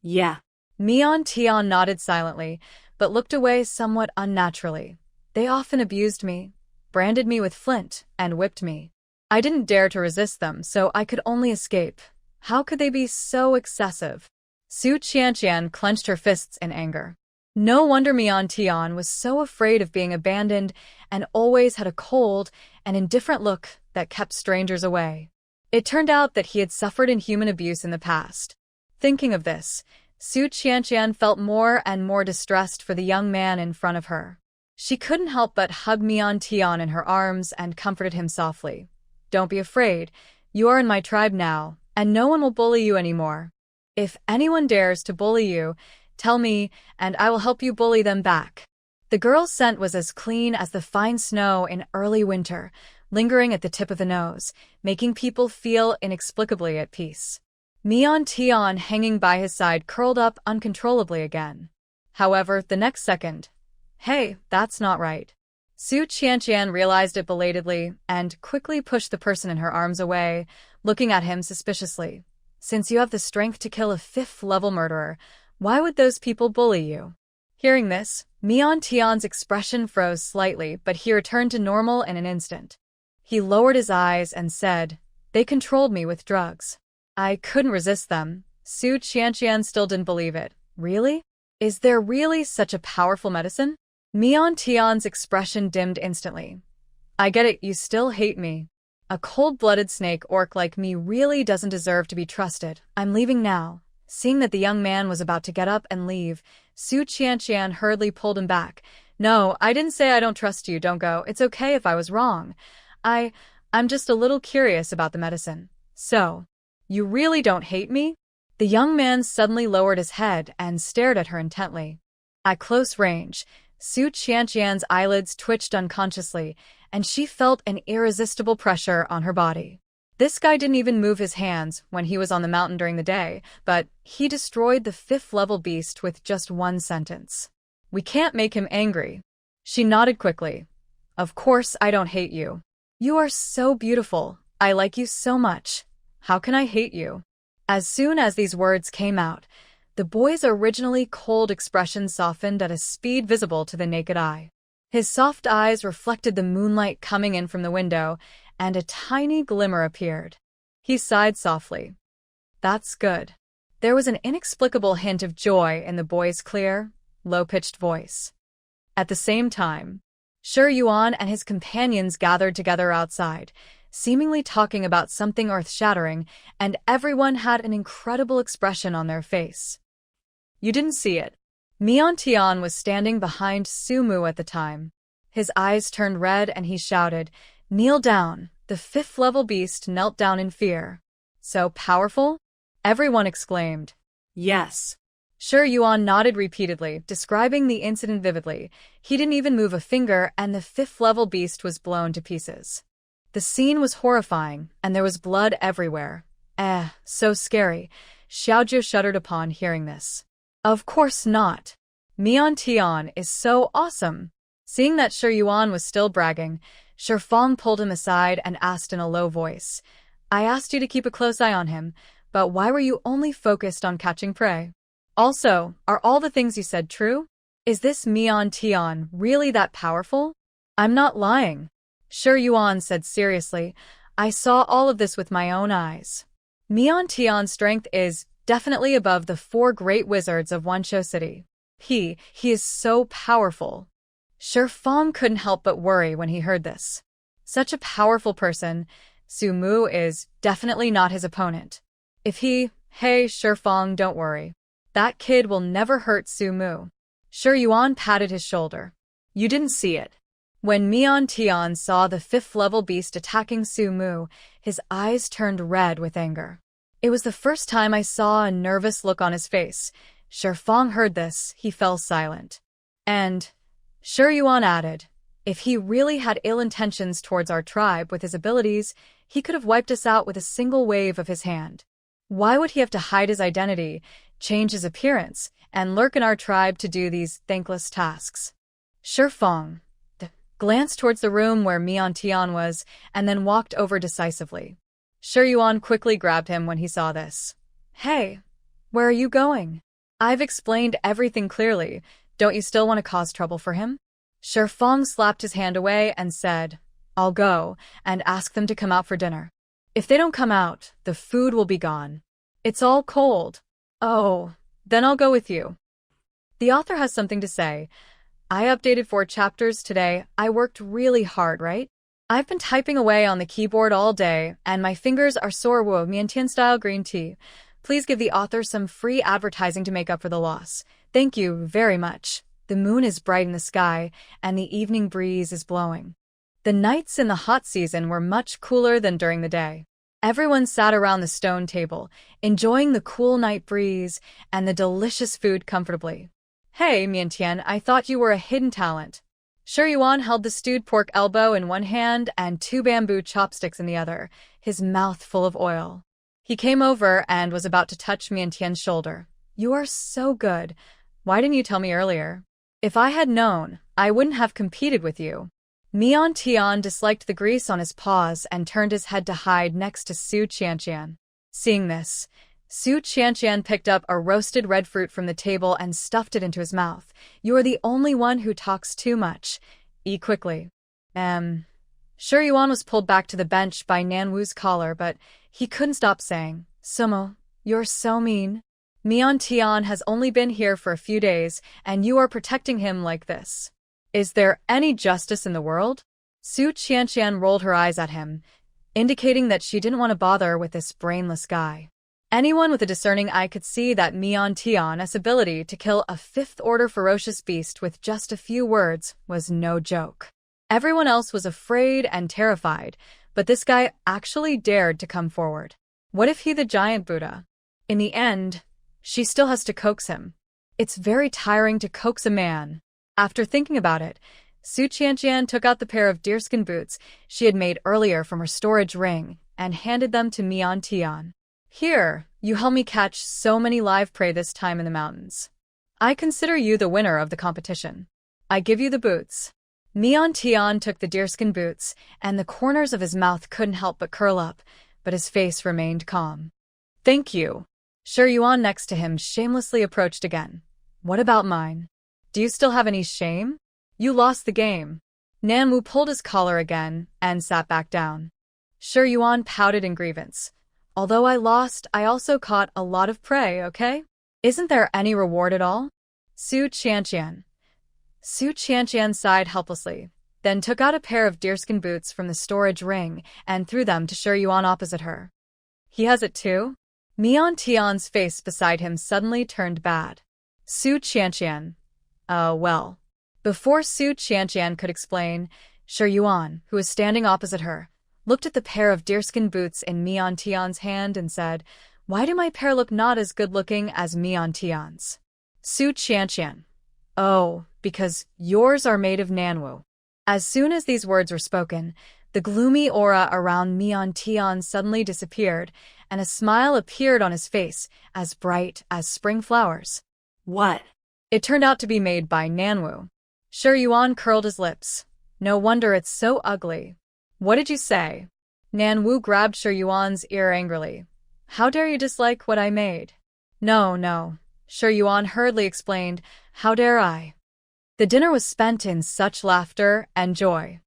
B: Yeah.
A: Mian Tian nodded silently, but looked away somewhat unnaturally. "They often abused me, branded me with flint, and whipped me. I didn't dare to resist them, so I could only escape. How could they be so excessive?" Su Qianqian clenched her fists in anger. No wonder Mian Tian was so afraid of being abandoned and always had a cold and indifferent look that kept strangers away. It turned out that he had suffered inhuman abuse in the past. Thinking of this, Su Qianqian felt more and more distressed for the young man in front of her. She couldn't help but hug Mian Tian in her arms and comforted him softly. "Don't be afraid. You are in my tribe now, and no one will bully you anymore. If anyone dares to bully you, tell me, and I will help you bully them back." The girl's scent was as clean as the fine snow in early winter, lingering at the tip of the nose, making people feel inexplicably at peace. Mian Tian, hanging by his side, curled up uncontrollably again. However, the next second, "Hey, that's not right." Su Qianqian realized it belatedly and quickly pushed the person in her arms away, looking at him suspiciously. "Since you have the strength to kill a fifth-level murderer, why would those people bully you?" Hearing this, Mian Tian's expression froze slightly, but he returned to normal in an instant. He lowered his eyes and said, "They controlled me with drugs. I couldn't resist them." Su Qianqian still didn't believe it. "Really? Is there really such a powerful medicine?" Mian Tian's expression dimmed instantly. "I get it, you still hate me. A cold-blooded snake orc like me really doesn't deserve to be trusted. I'm leaving now." Seeing that the young man was about to get up and leave, Su Qianqian hurriedly pulled him back. "No, I didn't say I don't trust you. Don't go. It's okay if I was wrong. I'm just a little curious about the medicine." "So, you really don't hate me?" The young man suddenly lowered his head and stared at her intently. At close range, Su Qianqian's eyelids twitched unconsciously, and she felt an irresistible pressure on her body. This guy didn't even move his hands when he was on the mountain during the day, but he destroyed the 5th-level beast with just one sentence. We can't make him angry. She nodded quickly. Of course I don't hate you. You are so beautiful. I like you so much. How can I hate you? As soon as these words came out, the boy's originally cold expression softened at a speed visible to the naked eye. His soft eyes reflected the moonlight coming in from the window, and a tiny glimmer appeared. He sighed softly. That's good. There was an inexplicable hint of joy in the boy's clear, low-pitched voice. At the same time, Shi Yuan and his companions gathered together outside, seemingly talking about something earth-shattering, and everyone had an incredible expression on their face. You didn't see it. Mian Tian was standing behind Su Mu at the time. His eyes turned red and he shouted, "Kneel down." The 5th-level beast knelt down in fear. So powerful? Everyone exclaimed.
B: Yes.
A: Shi Yuan nodded repeatedly, describing the incident vividly. He didn't even move a finger, and the 5th-level beast was blown to pieces. The scene was horrifying, and there was blood everywhere. So scary. Xiaozhou shuddered upon hearing this. Of course not. Mian Tian is so awesome. Seeing that Shi Yuan was still bragging, Shi Fang pulled him aside and asked in a low voice, I asked you to keep a close eye on him, but why were you only focused on catching prey? Also, are all the things you said true? Is this Mian Tian really that powerful? I'm not lying. Shi Yuan said seriously, I saw all of this with my own eyes. Mian Tian's strength is definitely above the 4 great wizards of Wanshou City. He is so powerful. Shi Fang couldn't help but worry when he heard this. Such a powerful person, Su Mu is definitely not his opponent. Hey, Shi Fang, don't worry. That kid will never hurt Su Mu. Shi Yuan patted his shoulder. You didn't see it. When Mian Tian saw the 5th-level beast attacking Su Mu, his eyes turned red with anger. It was the first time I saw a nervous look on his face. Shi Fang heard this, he fell silent. And Shi Yuan added, if he really had ill intentions towards our tribe with his abilities, he could have wiped us out with a single wave of his hand. Why would he have to hide his identity, change his appearance, and lurk in our tribe to do these thankless tasks? Shi Fang glanced towards the room where Mian Tian was, and then walked over decisively. Shi Yuan quickly grabbed him when he saw this. Hey, where are you going? I've explained everything clearly. Don't you still want to cause trouble for him? Shi Fang slapped his hand away and said, I'll go and ask them to come out for dinner. If they don't come out, the food will be gone. It's all cold. Oh, then I'll go with you. The author has something to say. I updated 4 chapters today. I worked really hard, right? I've been typing away on the keyboard all day, and my fingers are sore. Whoa, Miantian style green tea. Please give the author some free advertising to make up for the loss. Thank you very much. The moon is bright in the sky, and the evening breeze is blowing. The nights in the hot season were much cooler than during the day. Everyone sat around the stone table, enjoying the cool night breeze and the delicious food comfortably. Hey, Miantian, I thought you were a hidden talent. Shi Yuan held the stewed pork elbow in one hand and 2 bamboo chopsticks in the other, his mouth full of oil. He came over and was about to touch Miantian's shoulder. You are so good. Why didn't you tell me earlier? If I had known, I wouldn't have competed with you. Mian Tian disliked the grease on his paws and turned his head to hide next to Su Qianqian. Seeing this, Su Qianqian picked up a roasted red fruit from the table and stuffed it into his mouth. You are the only one who talks too much. Eat quickly. Shi Yuan was pulled back to the bench by Nan Wu's collar, but he couldn't stop saying, Sumo, you're so mean. Mian Tian has only been here for a few days, and you are protecting him like this. Is there any justice in the world? Su Qianqian rolled her eyes at him, indicating that she didn't want to bother with this brainless guy. Anyone with a discerning eye could see that Mian Tian's ability to kill a 5th-order ferocious beast with just a few words was no joke. Everyone else was afraid and terrified, but this guy actually dared to come forward. What if he the giant Buddha? In the end, she still has to coax him. It's very tiring to coax a man. After thinking about it, Su Qianqian took out the pair of deerskin boots she had made earlier from her storage ring and handed them to Mian Tian. Here, you help me catch so many live prey this time in the mountains. I consider you the winner of the competition. I give you the boots. Mian Tian took the deerskin boots, and the corners of his mouth couldn't help but curl up, but his face remained calm. Thank you. Shi Yuan next to him shamelessly approached again. What about mine? Do you still have any shame? You lost the game. Nanwu pulled his collar again and sat back down. Shi Yuan pouted in grievance. Although I lost, I also caught a lot of prey, okay? Isn't there any reward at all? Su Qianqian sighed helplessly, then took out a pair of deerskin boots from the storage ring and threw them to Shi Yuan opposite her. He has it too? Mian Tian's face beside him suddenly turned bad. Su Qianqian. Well. Before Su Qianqian could explain, Shi Yuan, who was standing opposite her, looked at the pair of deerskin boots in Mian Tian's hand and said, Why do my pair look not as good-looking as Mian Tian's? Su Qianqian. Oh, because yours are made of Nanwu. As soon as these words were spoken, the gloomy aura around Mian Tian suddenly disappeared, and a smile appeared on his face, as bright as spring flowers.
B: What?
A: It turned out to be made by Nanwu. Shi Yuan curled his lips. No wonder it's so ugly. What did you say? Nanwu grabbed Shi Yuan's ear angrily. How dare you dislike what I made? No. Shi Yuan hurriedly explained, How dare I? The dinner was spent in such laughter and joy.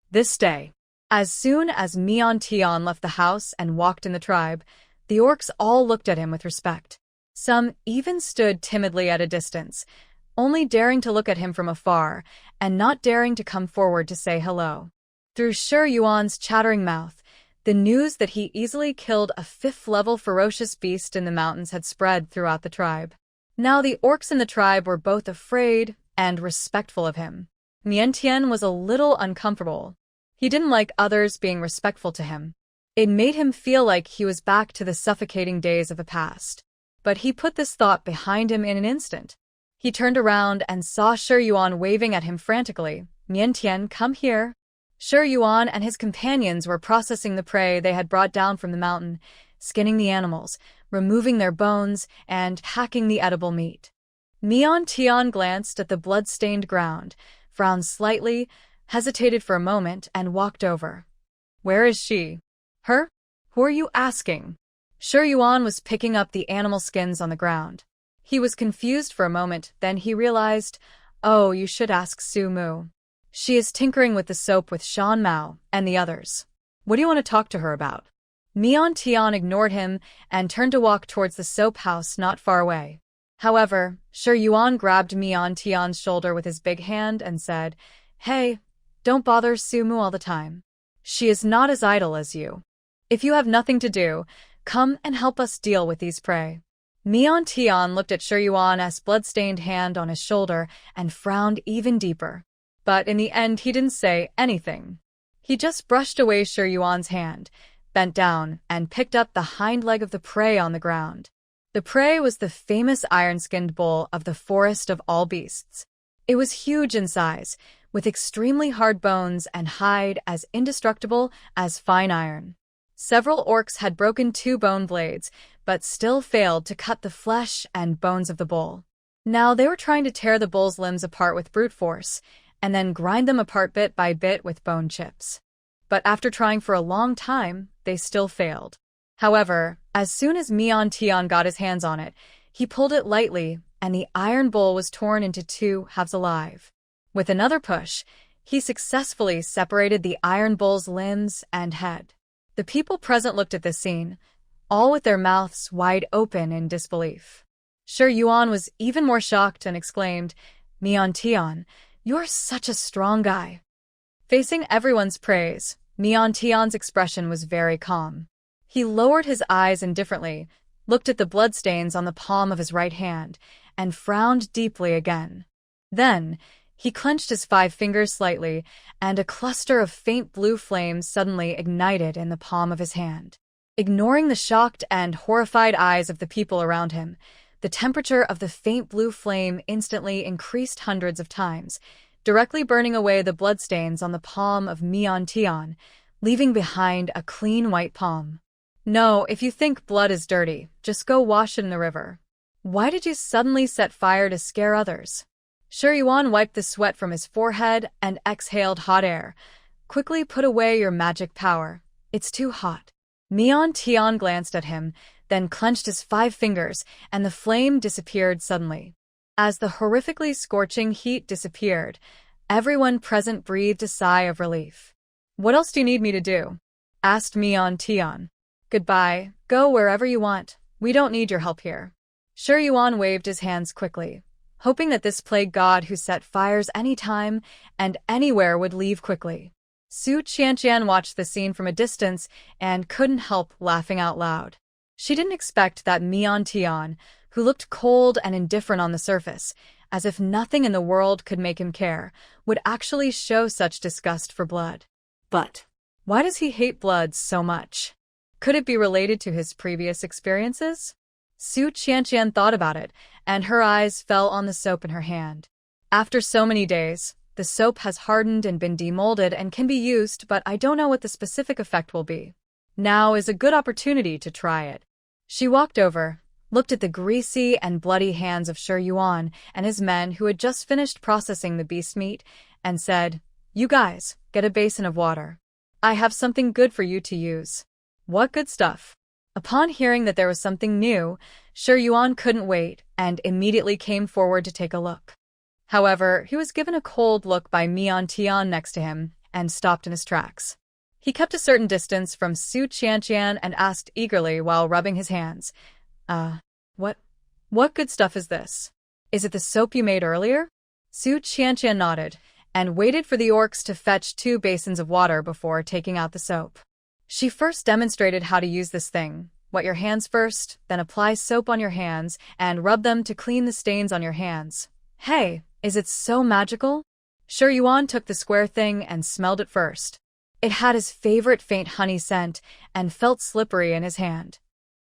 A: This day, as soon as Mian Tian left the house and walked in the tribe, the orcs all looked at him with respect. Some even stood timidly at a distance, only daring to look at him from afar and not daring to come forward to say hello. Through Shi Yuan's chattering mouth, the news that he easily killed a 5th-level ferocious beast in the mountains had spread throughout the tribe. Now the orcs in the tribe were both afraid and respectful of him. Mian Tian was a little uncomfortable. He didn't like others being respectful to him. It made him feel like he was back to the suffocating days of the past. But he put this thought behind him in an instant. He turned around and saw Shi Yuan waving at him frantically. Mian Tian, come here. Shi Yuan and his companions were processing the prey they had brought down from the mountain, skinning the animals, removing their bones, and hacking the edible meat. Mian Tian glanced at the blood-stained ground, frowned slightly, hesitated for a moment, and walked over. Where is she? Her? Who are you asking? Shi Yuan was picking up the animal skins on the ground. He was confused for a moment, then he realized, oh, you should ask Su Mu. She is tinkering with the soap with Shan Mao and the others. What do you want to talk to her about? Mian Tian ignored him and turned to walk towards the soap house not far away. However, Shi Yuan grabbed Mian Tian's shoulder with his big hand and said, Hey, don't bother Su Mu all the time. She is not as idle as you. If you have nothing to do, come and help us deal with these prey. Mian Tian looked at Shi Yuan's blood-stained hand on his shoulder and frowned even deeper. But in the end he didn't say anything. He just brushed away Shi Yuan's hand, bent down, and picked up the hind leg of the prey on the ground. The prey was the famous iron-skinned bull of the forest of all beasts. It was huge in size, with extremely hard bones and hide as indestructible as fine iron. Several orcs had broken 2 bone blades, but still failed to cut the flesh and bones of the bull. Now they were trying to tear the bull's limbs apart with brute force, and then grind them apart bit by bit with bone chips. But after trying for a long time, they still failed. However, as soon as Mian Tian got his hands on it, he pulled it lightly, and the iron bull was torn into 2 halves alive. With another push, he successfully separated the iron bull's limbs and head. The people present looked at this scene, all with their mouths wide open in disbelief. Shi Yuan was even more shocked and exclaimed, Mian Tian, you're such a strong guy. Facing everyone's praise, Mian Tian's expression was very calm. He lowered his eyes indifferently, looked at the bloodstains on the palm of his right hand, and frowned deeply again. Then, he clenched his 5 fingers slightly, and a cluster of faint blue flames suddenly ignited in the palm of his hand. Ignoring the shocked and horrified eyes of the people around him, The temperature of the faint blue flame instantly increased hundreds of times, directly burning away the bloodstains on the palm of Meon, leaving behind a clean white palm. No, if you think blood is dirty, just go wash it in the river. Why did you suddenly set fire to scare others? Yuan wiped the sweat from his forehead and exhaled hot air. Quickly put away your magic power. It's too hot. Meon glanced at him, then clenched his 5 fingers, and the flame disappeared suddenly. As the horrifically scorching heat disappeared, everyone present breathed a sigh of relief. What else do you need me to do? Asked Meon. Goodbye, go wherever you want. We don't need your help here. Yuan waved his hands quickly, hoping that this plague god who set fires anytime and anywhere would leave quickly. Su Qianqian watched the scene from a distance and couldn't help laughing out loud. She didn't expect that Meon, who looked cold and indifferent on the surface, as if nothing in the world could make him care, would actually show such disgust for blood.
B: But
A: why does he hate blood so much? Could it be related to his previous experiences? Su Qianqian thought about it, and her eyes fell on the soap in her hand. After so many days, the soap has hardened and been demolded and can be used, but I don't know what the specific effect will be. Now is a good opportunity to try it. She walked over, looked at the greasy and bloody hands of Yuan and his men who had just finished processing the beast meat, and said, "You guys, get a basin of water. I have something good for you to use." What good stuff? Upon hearing that there was something new, Yuan couldn't wait and immediately came forward to take a look. However, he was given a cold look by Meon next to him and stopped in his tracks. He kept a certain distance from Su Qianqian and asked eagerly while rubbing his hands, What good stuff is this? Is it the soap you made earlier?" Su Qianqian nodded and waited for the orcs to fetch 2 basins of water before taking out the soap. She first demonstrated how to use this thing. Wet your hands first, then apply soap on your hands and rub them to clean the stains on your hands. Hey, is it so magical? Yuan took the square thing and smelled it first. It had his favorite faint honey scent and felt slippery in his hand.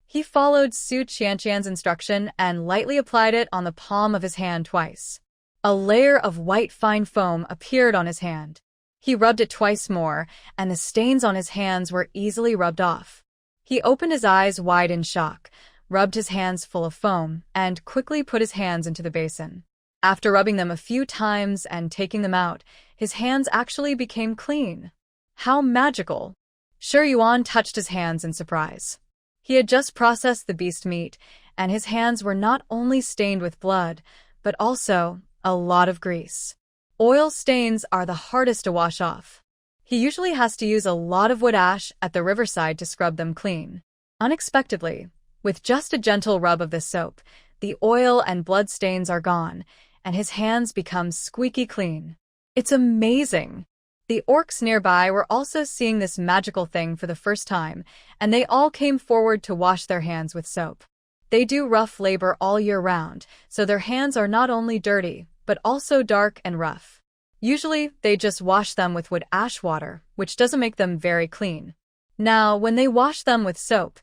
A: He followed Su Qianqian's instruction and lightly applied it on the palm of his hand twice. A layer of white fine foam appeared on his hand. He rubbed it twice more, and the stains on his hands were easily rubbed off. He opened his eyes wide in shock, rubbed his hands full of foam, and quickly put his hands into the basin. After rubbing them a few times and taking them out, his hands actually became clean. How magical! Yuan touched his hands in surprise. He had just processed the beast meat, and his hands were not only stained with blood, but also a lot of grease. Oil stains are the hardest to wash off. He usually has to use a lot of wood ash at the riverside to scrub them clean. Unexpectedly, with just a gentle rub of the soap, the oil and blood stains are gone, and his hands become squeaky clean. It's amazing! The orcs nearby were also seeing this magical thing for the first time, and they all came forward to wash their hands with soap. They do rough labor all year round, so their hands are not only dirty, but also dark and rough. Usually, they just wash them with wood ash water, which doesn't make them very clean. Now, when they wash them with soap,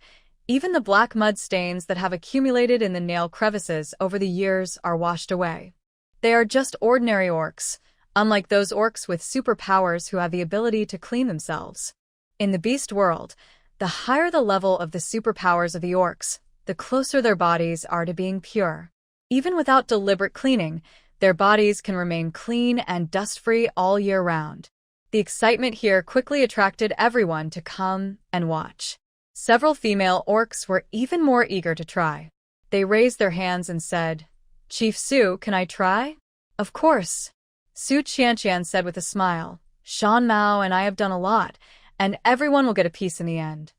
A: even the black mud stains that have accumulated in the nail crevices over the years are washed away. They are just ordinary orcs, unlike those orcs with superpowers who have the ability to clean themselves. In the beast world, the higher the level of the superpowers of the orcs, the closer their bodies are to being pure. Even without deliberate cleaning, their bodies can remain clean and dust-free all year round. The excitement here quickly attracted everyone to come and watch. Several female orcs were even more eager to try. They raised their hands and said, "Chief Su, can I try?" "Of course," Su Qianqian said with a smile. "Shan Mao and I have done a lot, and everyone will get a piece in the end."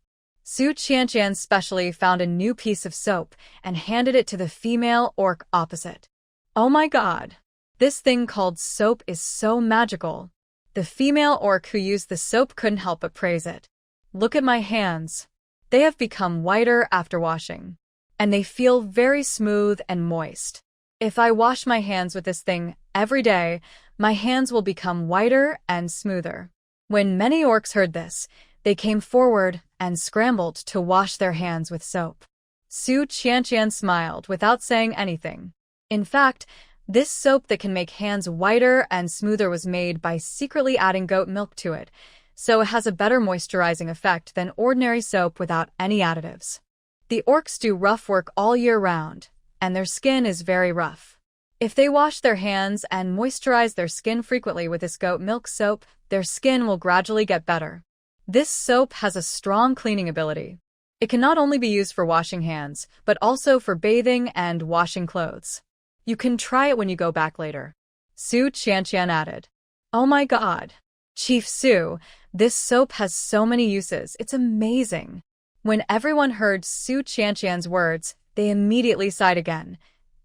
A: Su Qianqian specially found a new piece of soap and handed it to the female orc opposite. "Oh my god! This thing called soap is so magical." The female orc who used the soap couldn't help but praise it. "Look at my hands. They have become whiter after washing. And they feel very smooth and moist. If I wash my hands with this thing every day, my hands will become whiter and smoother." When many orcs heard this, they came forward and scrambled to wash their hands with soap. Su Qianqian smiled without saying anything. In fact, this soap that can make hands whiter and smoother was made by secretly adding goat milk to it, so it has a better moisturizing effect than ordinary soap without any additives. The orcs do rough work all year round, and their skin is very rough. If they wash their hands and moisturize their skin frequently with this goat milk soap, their skin will gradually get better. This soap has a strong cleaning ability. It can not only be used for washing hands, but also for bathing and washing clothes. You can try it when you go back later. Su Qianqian added. Oh my god. Chief Su, this soap has so many uses, it's amazing. When everyone heard Su Qianqian's words, they immediately sighed again.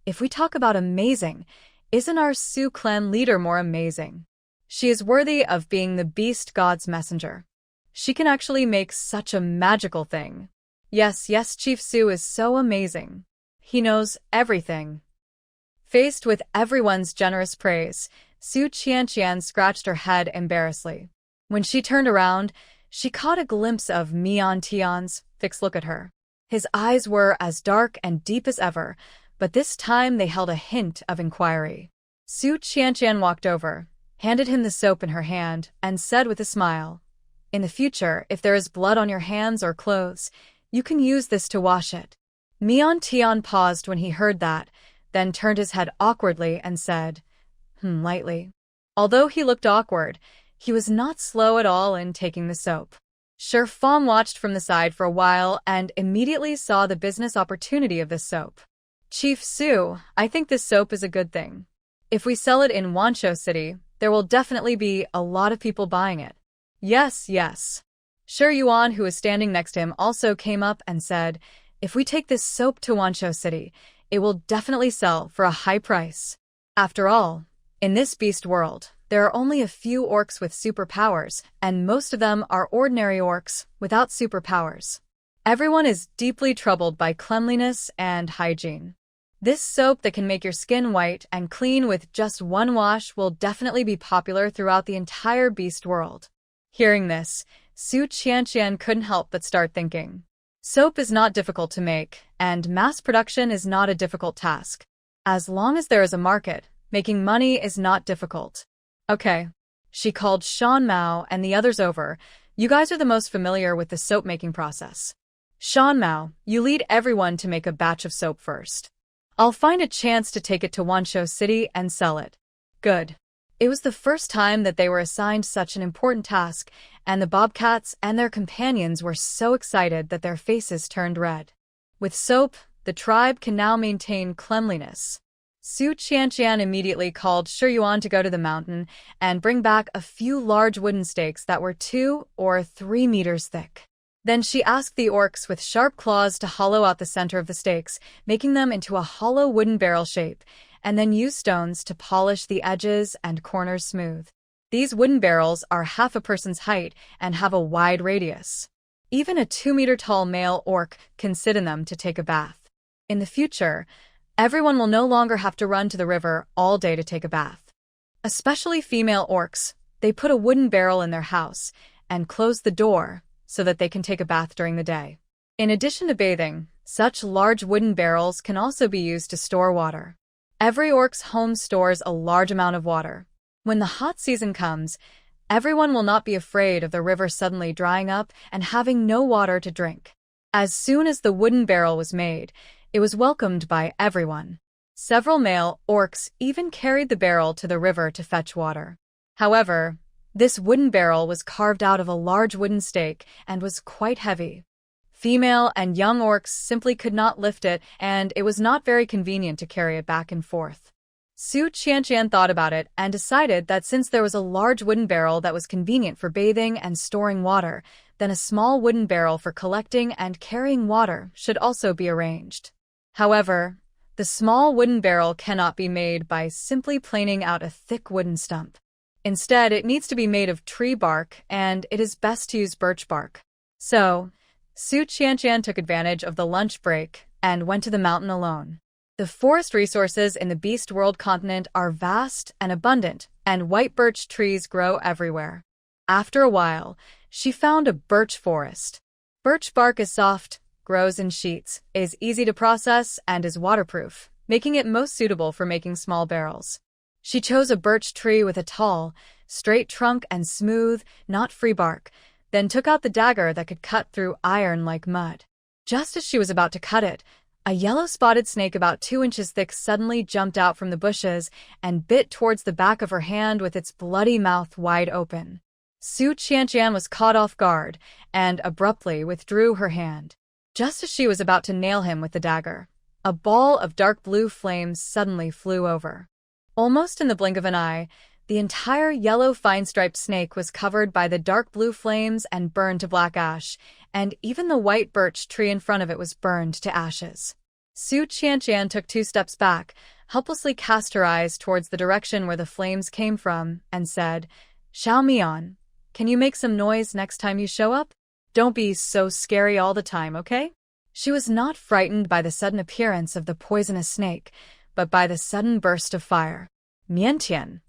A: If we talk about amazing, isn't our Su clan leader more amazing? She is worthy of being the beast god's messenger. She can actually make such a magical thing. Yes, Chief Su is so amazing. He knows everything. Faced with everyone's generous praise, Su Qianqian scratched her head embarrassedly. When she turned around, she caught a glimpse of Mian Tian's fixed look at her. His eyes were as dark and deep as ever, but this time they held a hint of inquiry. Su Qianqian walked over, handed him the soap in her hand, and said with a smile, "In the future, if there is blood on your hands or clothes, you can use this to wash it." Mian Tian paused when he heard that, then turned his head awkwardly and said, lightly. Although he looked awkward, he was not slow at all in taking the soap. Shi Fang watched from the side for a while and immediately saw the business opportunity of this soap. Chief Su, I think this soap is a good thing. If we sell it in Wanshou City, there will definitely be a lot of people buying it. Yes. Shi Yuan, who was standing next to him, also came up and said, if we take this soap to Wanshou City, it will definitely sell for a high price. After all, in this beast world, there are only a few orcs with superpowers, and most of them are ordinary orcs without superpowers. Everyone is deeply troubled by cleanliness and hygiene. This soap that can make your skin white and clean with just one wash will definitely be popular throughout the entire beast world. Hearing this, Su Qianqian couldn't help but start thinking. Soap is not difficult to make, and mass production is not a difficult task. As long as there is a market, making money is not difficult. Okay. She called Shan Mao and the others over. You guys are the most familiar with the soap-making process. Shan Mao, you lead everyone to make a batch of soap first. I'll find a chance to take it to Wanshou City and sell it. Good. It was the first time that they were assigned such an important task, and the bobcats and their companions were so excited that their faces turned red. With soap, the tribe can now maintain cleanliness. Su Qianqian immediately called Shi Yuan to go to the mountain and bring back a few large wooden stakes that were 2 or 3 meters thick. Then she asked the orcs with sharp claws to hollow out the center of the stakes, making them into a hollow wooden barrel shape, and then use stones to polish the edges and corners smooth. These wooden barrels are half a person's height and have a wide radius. Even a 2-meter-tall male orc can sit in them to take a bath. In the future, everyone will no longer have to run to the river all day to take a bath. Especially female orcs, they put a wooden barrel in their house and close the door so that they can take a bath during the day. In addition to bathing, such large wooden barrels can also be used to store water. Every orc's home stores a large amount of water. When the hot season comes, everyone will not be afraid of the river suddenly drying up and having no water to drink. As soon as the wooden barrel was made, it was welcomed by everyone. Several male orcs even carried the barrel to the river to fetch water. However, this wooden barrel was carved out of a large wooden stake and was quite heavy. Female and young orcs simply could not lift it, and it was not very convenient to carry it back and forth. Su Qianqian thought about it and decided that since there was a large wooden barrel that was convenient for bathing and storing water, then a small wooden barrel for collecting and carrying water should also be arranged. However, the small wooden barrel cannot be made by simply planing out a thick wooden stump. Instead, it needs to be made of tree bark, and it is best to use birch bark. So, Su Qianqian took advantage of the lunch break and went to the mountain alone. The forest resources in the Beast World continent are vast and abundant, and white birch trees grow everywhere. After a while, she found a birch forest. Birch bark is soft, grows in sheets, is easy to process, and is waterproof, making it most suitable for making small barrels. She chose a birch tree with a tall, straight trunk and smooth, not free bark, then took out the dagger that could cut through iron like mud. Just as she was about to cut it, a yellow-spotted snake about 2 inches thick suddenly jumped out from the bushes and bit towards the back of her hand with its bloody mouth wide open. Su Qianqian was caught off guard and abruptly withdrew her hand. Just as she was about to nail him with the dagger, a ball of dark blue flames suddenly flew over. Almost in the blink of an eye, the entire yellow fine-striped snake was covered by the dark blue flames and burned to black ash, and even the white birch tree in front of it was burned to ashes. Su Qianqian took 2 steps back, helplessly cast her eyes towards the direction where the flames came from, and said, "Xiao Mian, can you make some noise next time you show up? Don't be so scary all the time, okay?" She was not frightened by the sudden appearance of the poisonous snake, but by the sudden burst of fire. Miantian.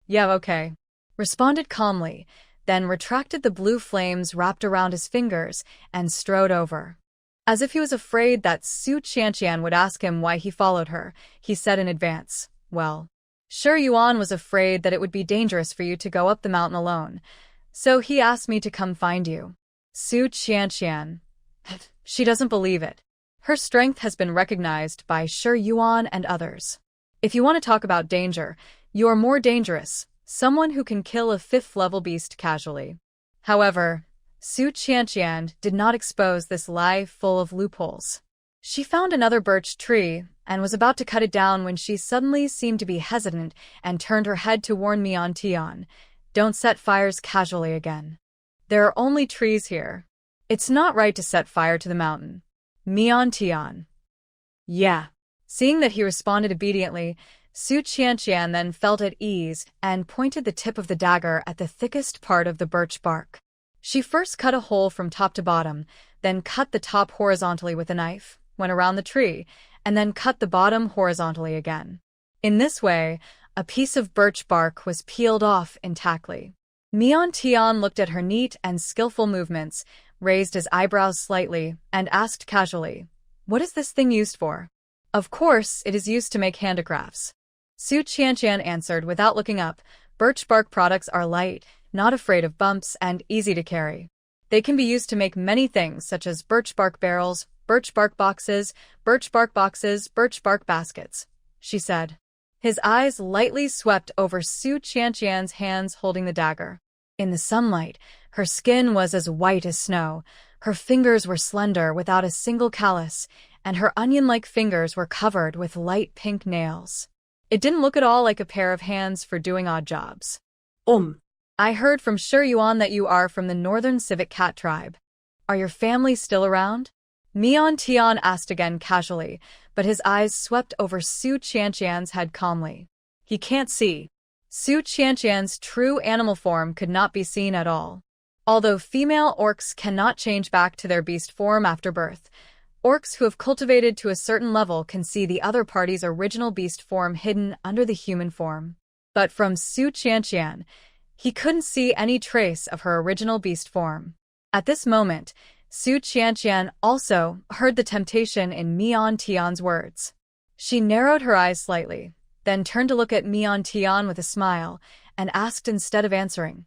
A: "Yeah, okay," responded calmly, then retracted the blue flames wrapped around his fingers and strode over. As if he was afraid that Su Qianqian would ask him why he followed her, he said in advance, "Well, Shi Yuan was afraid that it would be dangerous for you to go up the mountain alone, so he asked me to come find you." Su Qianqian. She doesn't believe it. Her strength has been recognized by Shi Yuan and others. If you want to talk about danger, you are more dangerous, someone who can kill a 5th-level beast casually. However, Su Qianqian did not expose this lie full of loopholes. She found another birch tree and was about to cut it down when she suddenly seemed to be hesitant and turned her head to warn Mian Tian, "Don't set fires casually again. There are only trees here. It's not right to set fire to the mountain." Mian Tian. "Yeah." Seeing that he responded obediently, Su Qianqian then felt at ease and pointed the tip of the dagger at the thickest part of the birch bark. She first cut a hole from top to bottom, then cut the top horizontally with a knife, went around the tree, and then cut the bottom horizontally again. In this way, a piece of birch bark was peeled off intactly. Mian Tian looked at her neat and skillful movements, raised his eyebrows slightly, and asked casually, "What is this thing used for?" "Of course, it is used to make handicrafts." Su Qianqian answered without looking up, "Birch bark products are light, not afraid of bumps, and easy to carry. They can be used to make many things such as birch bark barrels, birch bark boxes, birch bark baskets," she said. His eyes lightly swept over Su Qianqian's hands holding the dagger. In the sunlight, her skin was as white as snow, her fingers were slender without a single callus, and her onion-like fingers were covered with light pink nails. It didn't look at all like a pair of hands for doing odd jobs. I heard from Shi Yuan that you are from the northern civet cat tribe. Are your family still around?" Mian Tian asked again casually, but his eyes swept over Su Qianqian's head calmly. He can't see. Su Qianqian's true animal form could not be seen at all. Although female orcs cannot change back to their beast form after birth, orcs who have cultivated to a certain level can see the other party's original beast form hidden under the human form. But from Su Qianqian, he couldn't see any trace of her original beast form. At this moment, Su Qianqian also heard the temptation in Mian Tian's words. She narrowed her eyes slightly, then turned to look at Mian Tian with a smile, and asked instead of answering,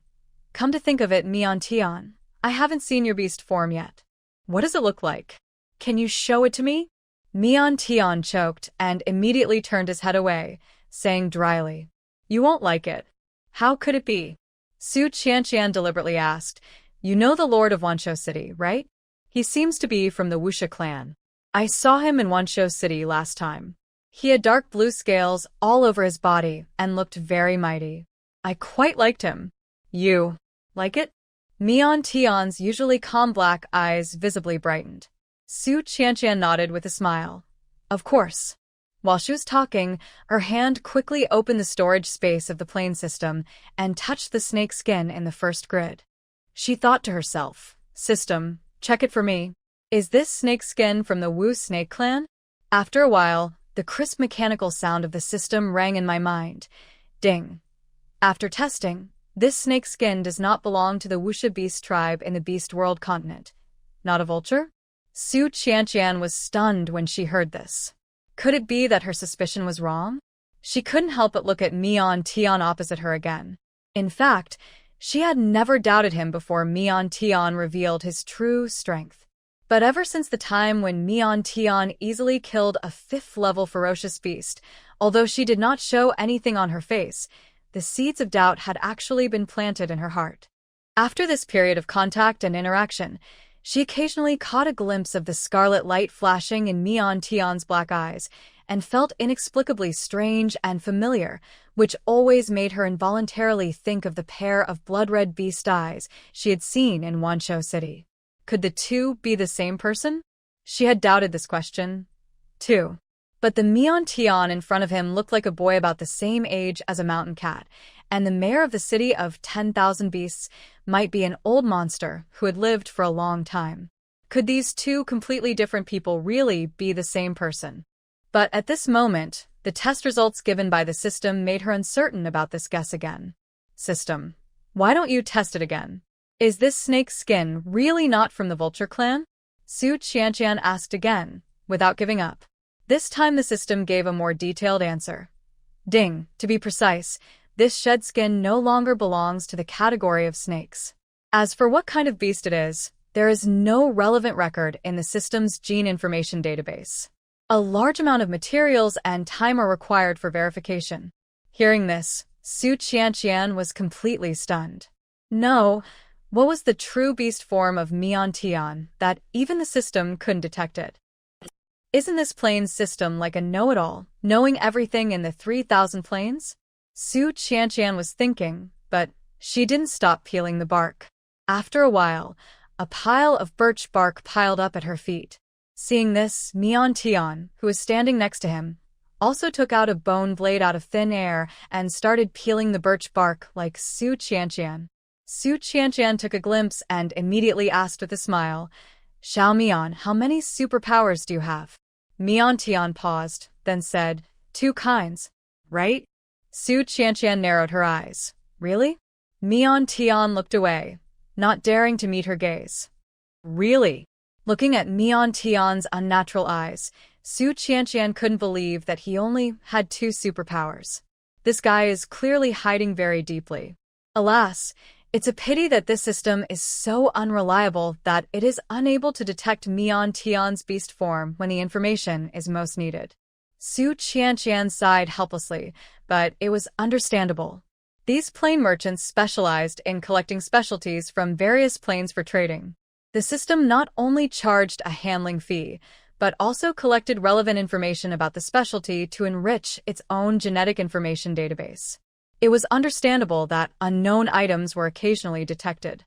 A: "Come to think of it, Mian Tian, I haven't seen your beast form yet. What does it look like? Can you show it to me?" Mian Tian choked and immediately turned his head away, saying dryly, "You won't like it." "How could it be?" Su Qianqian deliberately asked. "You know the Lord of Wanshou City, right? He seems to be from the Wuxia clan. I saw him in Wanshou City last time. He had dark blue scales all over his body and looked very mighty. I quite liked him. You like it?" Mian Tian's usually calm black eyes visibly brightened. Su Qianqian nodded with a smile. "Of course." While she was talking, her hand quickly opened the storage space of the plane system and touched the snake skin in the first grid. She thought to herself, "System, check it for me. Is this snake skin from the Wu snake clan?" After a while, the crisp mechanical sound of the system rang in my mind. Ding. After testing, this snake skin does not belong to the Wuxia beast tribe in the Beast World continent. Not a vulture? Su Qianqian was stunned when she heard this. Could it be that her suspicion was wrong? She couldn't help but look at Mian Tian opposite her again. In fact, she had never doubted him before Mian Tian revealed his true strength. But ever since the time when Mian Tian easily killed a 5th-level ferocious beast, although she did not show anything on her face, the seeds of doubt had actually been planted in her heart. After this period of contact and interaction, she occasionally caught a glimpse of the scarlet light flashing in Mian Tian's black eyes, and felt inexplicably strange and familiar, which always made her involuntarily think of the pair of blood-red beast eyes she had seen in Wanshou City. Could the two be the same person? She had doubted this question, too. But the Mian Tian in front of him looked like a boy about the same age as a mountain cat, and the mayor of the city of 10,000 beasts might be an old monster who had lived for a long time. Could these two completely different people really be the same person? But at this moment, the test results given by the system made her uncertain about this guess again. System, why don't you test it again? Is this snake's skin really not from the vulture clan? Su Qianqian asked again, without giving up. This time the system gave a more detailed answer. Ding, to be precise, this shed skin no longer belongs to the category of snakes. As for what kind of beast it is, there is no relevant record in the system's gene information database. A large amount of materials and time are required for verification. Hearing this, Su Qianqian was completely stunned. No, what was the true beast form of Mian Tian that even the system couldn't detect it? Isn't this plane's system like a know-it-all, knowing everything in the 3,000 planes? Su Qianqian was thinking, but she didn't stop peeling the bark. After a while, a pile of birch bark piled up at her feet. Seeing this, Mian Tian, who was standing next to him, also took out a bone blade out of thin air and started peeling the birch bark like Su Qianqian. Su Qianqian took a glimpse and immediately asked with a smile, "Xiao Mian, how many superpowers do you have?" Mian Tian paused, then said, 2 kinds, right? Su Qianqian narrowed her eyes. Really? Mian Tian looked away, not daring to meet her gaze. Really? Looking at Mian Tian's unnatural eyes, Su Qianqian couldn't believe that he only had 2 superpowers. This guy is clearly hiding very deeply. Alas, it's a pity that this system is so unreliable that it is unable to detect Mian Tian's beast form when the information is most needed. Su Qianqian sighed helplessly, but it was understandable. These plane merchants specialized in collecting specialties from various planes for trading. The system not only charged a handling fee, but also collected relevant information about the specialty to enrich its own genetic information database. It was understandable that unknown items were occasionally detected.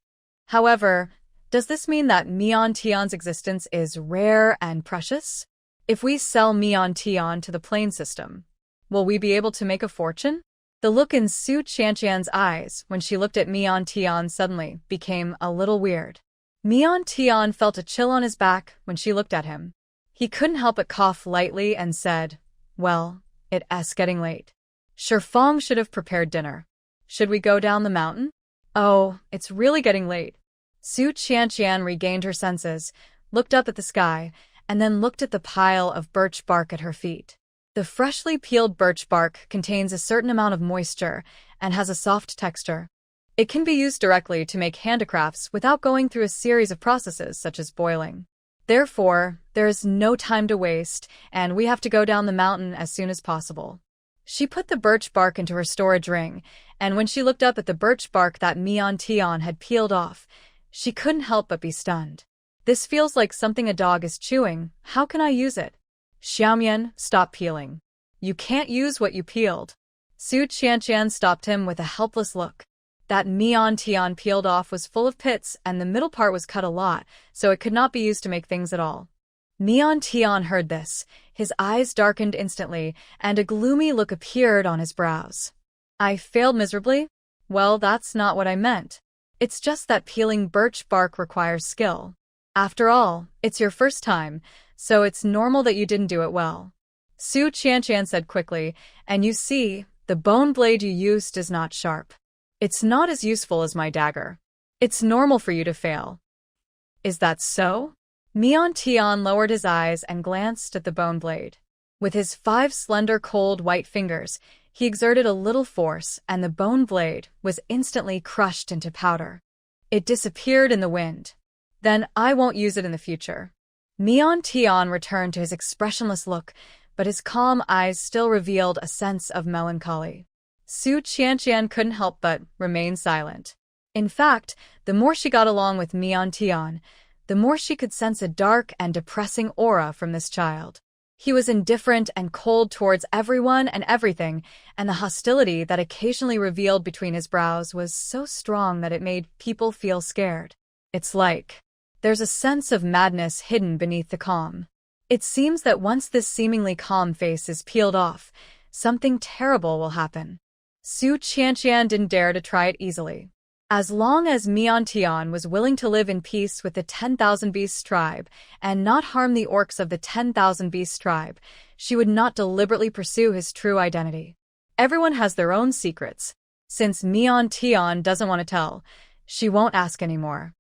A: However, does this mean that Mian Tian's existence is rare and precious? If we sell Mian Tian to the plane system, will we be able to make a fortune? The look in Su Qianqian's eyes when she looked at Mian Tian suddenly became a little weird. Mian Tian felt a chill on his back when she looked at him. He couldn't help but cough lightly and said, "Well, it's getting late. Shifeng should have prepared dinner. Should we go down the mountain?" "Oh, it's really getting late." Su Qianqian regained her senses, looked up at the sky, and then looked at the pile of birch bark at her feet. The freshly peeled birch bark contains a certain amount of moisture and has a soft texture. It can be used directly to make handicrafts without going through a series of processes such as boiling. Therefore, there is no time to waste, and we have to go down the mountain as soon as possible. She put the birch bark into her storage ring, and when she looked up at the birch bark that Mian Tian had peeled off, she couldn't help but be stunned. "This feels like something a dog is chewing. How can I use it?" "Xiaomian, stop peeling. You can't use what you peeled." Su Qianqian stopped him with a helpless look. That Mian Tian peeled off was full of pits and the middle part was cut a lot, so it could not be used to make things at all. Mian Tian heard this. His eyes darkened instantly, and a gloomy look appeared on his brows. "I failed miserably? Well, that's not what I meant. It's just that peeling birch bark requires skill. After all, it's your first time, so it's normal that you didn't do it well." Su Qianqian said quickly, "And you see, the bone blade you used is not sharp. It's not as useful as my dagger. It's normal for you to fail." "Is that so?" Meon lowered his eyes and glanced at the bone blade. With his 5 slender cold white fingers, he exerted a little force, and the bone blade was instantly crushed into powder. It disappeared in the wind. Then I won't use it in the future. Meon returned to his expressionless look, but his calm eyes still revealed a sense of melancholy. Su Qianqian couldn't help but remain silent. In fact, the more she got along with Meon, the more she could sense a dark and depressing aura from this child. He was indifferent and cold towards everyone and everything, and the hostility that occasionally revealed between his brows was so strong that it made people feel scared. It's like there's a sense of madness hidden beneath the calm. It seems that once this seemingly calm face is peeled off, something terrible will happen. Su Qianqian didn't dare to try it easily. As long as Meon was willing to live in peace with the 10,000 Beasts tribe and not harm the orcs of the 10,000 Beasts tribe, she would not deliberately pursue his true identity. Everyone has their own secrets. Since Meon doesn't want to tell, she won't ask anymore.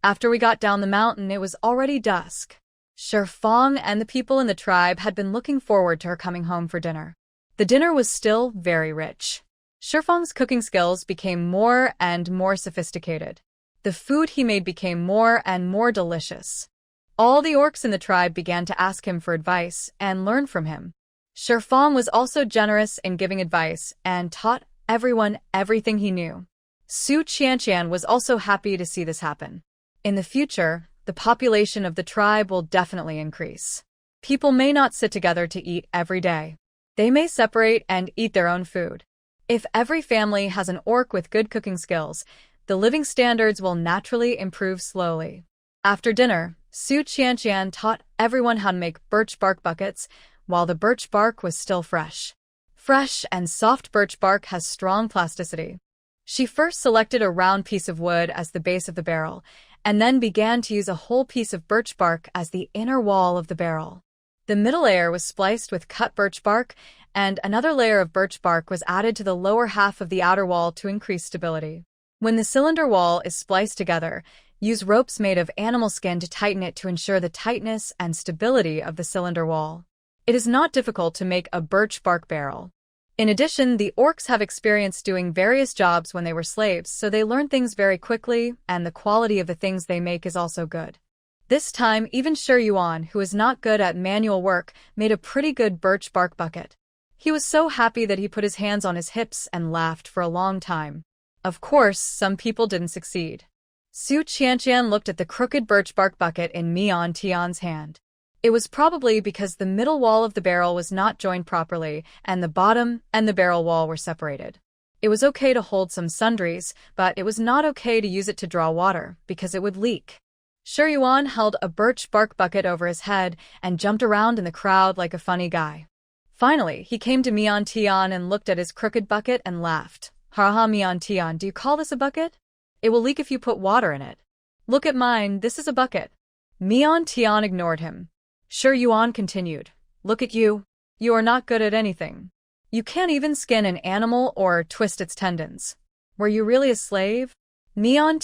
A: After we got down the mountain, it was already dusk. Shifeng and the people in the tribe had been looking forward to her coming home for dinner. The dinner was still very rich. Shifeng's cooking skills became more and more sophisticated. The food he made became more and more delicious. All the orcs in the tribe began to ask him for advice and learn from him. Shifeng was also generous in giving advice and taught everyone everything he knew. Su Qianqian was also happy to see this happen. In the future, the population of the tribe will definitely increase. People may not sit together to eat every day. They may separate and eat their own food. If every family has an orc with good cooking skills, the living standards will naturally improve slowly. After dinner, Su Qianqian taught everyone how to make birch bark buckets while the birch bark was still fresh. Fresh and soft birch bark has strong plasticity. She first selected a round piece of wood as the base of the barrel, and then began to use a whole piece of birch bark as the inner wall of the barrel. The middle layer was spliced with cut birch bark, and another layer of birch bark was added to the lower half of the outer wall to increase stability. When the cylinder wall is spliced together, use ropes made of animal skin to tighten it to ensure the tightness and stability of the cylinder wall. It is not difficult to make a birch bark barrel. In addition, the orcs have experience doing various jobs when they were slaves, so they learn things very quickly, and the quality of the things they make is also good. This time, even Yuan, who is not good at manual work, made a pretty good birch bark bucket. He was so happy that he put his hands on his hips and laughed for a long time. Of course, some people didn't succeed. Su Qianqian looked at the crooked birch bark bucket in Meon hand. It was probably because the middle wall of the barrel was not joined properly, and the bottom and the barrel wall were separated. It was okay to hold some sundries, but it was not okay to use it to draw water, because it would leak. Yuan held a birch bark bucket over his head and jumped around in the crowd like a funny guy. Finally, he came to Meon and looked at his crooked bucket and laughed. "Haha, Meon, do you call this a bucket? It will leak if you put water in it. Look at mine, this is a bucket." Meon ignored him. Yuan continued. "Look at you. You are not good at anything. You can't even skin an animal or twist its tendons. Were you really a slave?" Meon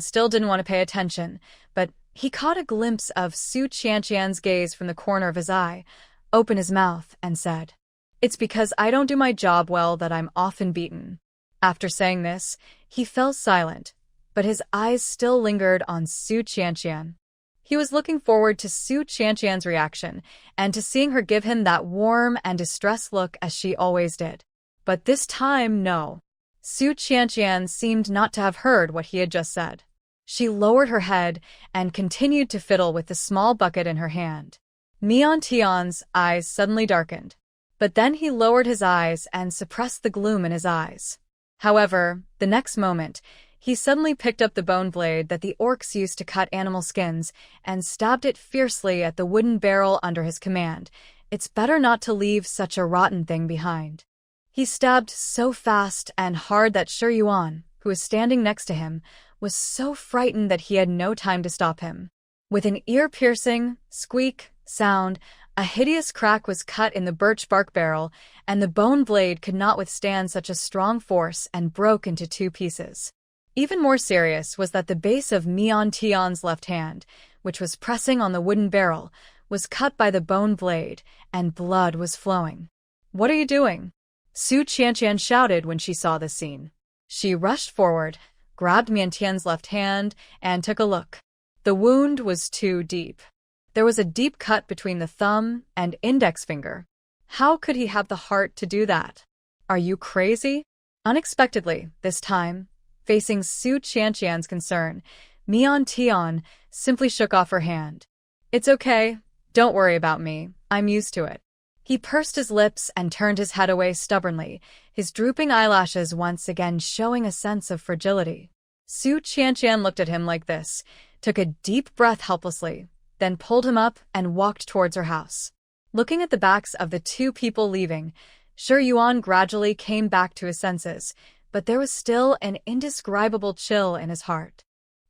A: still didn't want to pay attention, but he caught a glimpse of Su Qianqian's gaze from the corner of his eye, opened his mouth, and said, "It's because I don't do my job well that I'm often beaten." After saying this, he fell silent, but his eyes still lingered on Su Qianqian. He was looking forward to Su Qianqian's reaction and to seeing her give him that warm and distressed look as she always did. But this time, no. Su Qianqian seemed not to have heard what he had just said. She lowered her head and continued to fiddle with the small bucket in her hand. Meon's eyes suddenly darkened, but then he lowered his eyes and suppressed the gloom in his eyes. However, the next moment, he suddenly picked up the bone blade that the orcs used to cut animal skins and stabbed it fiercely at the wooden barrel under his command. "It's better not to leave such a rotten thing behind." He stabbed so fast and hard that Yuan, who was standing next to him, was so frightened that he had no time to stop him. With an ear-piercing squeak sound, a hideous crack was cut in the birch bark barrel, and the bone blade could not withstand such a strong force and broke into 2 pieces. Even more serious was that the base of Meon's left hand, which was pressing on the wooden barrel, was cut by the bone blade, and blood was flowing. "What are you doing?" Su Qianqian shouted when she saw the scene. She rushed forward, grabbed Mian Tian's left hand, and took a look. The wound was too deep. There was a deep cut between the thumb and index finger. How could he have the heart to do that? "Are you crazy?" Unexpectedly, this time, facing Su Qianqian's concern, Mian Tian simply shook off her hand. "It's okay. Don't worry about me. I'm used to it." He pursed his lips and turned his head away stubbornly, his drooping eyelashes once again showing a sense of fragility. Su Qianqian looked at him like this, took a deep breath helplessly, then pulled him up and walked towards her house. Looking at the backs of the two people leaving, Shi Yuan gradually came back to his senses, but there was still an indescribable chill in his heart.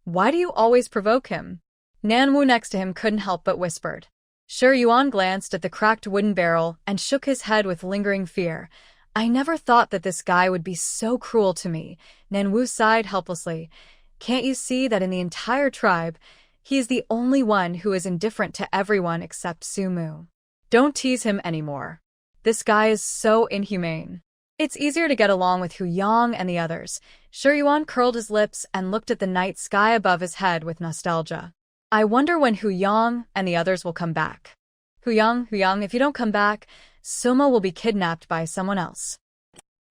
A: "Why do you always provoke him?" Nan Wu next to him couldn't help but whispered. Shi Yuan glanced at the cracked wooden barrel and shook his head with lingering fear. "I never thought that this guy would be so cruel to me." Nan Wu sighed helplessly. "Can't you see that in the entire tribe, he is the only one who is indifferent to everyone except Su Mu? Don't tease him anymore. This guy is so inhumane." "It's easier to get along with Hu Yang and the others." Shi Yuan curled his lips and looked at the night sky above his head with nostalgia. "I wonder when Hu Yang and the others will come back. Hu Yang, if you don't come back, Soma will be kidnapped by someone else."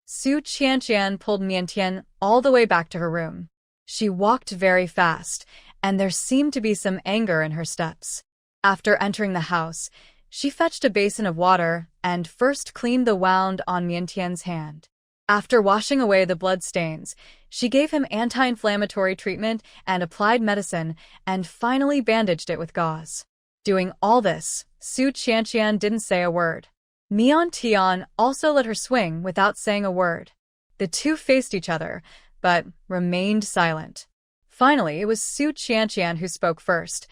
A: Su Qianqian pulled Mian Tian all the way back to her room. She walked very fast, and there seemed to be some anger in her steps. After entering the house, she fetched a basin of water and first cleaned the wound on Mian Tian's hand. After washing away the blood stains, she gave him anti-inflammatory treatment and applied medicine, and finally bandaged it with gauze. Doing all this, Su Qianqian didn't say a word. Mian Tian also let her swing without saying a word. The two faced each other, but remained silent. Finally, it was Su Qianqian who spoke first.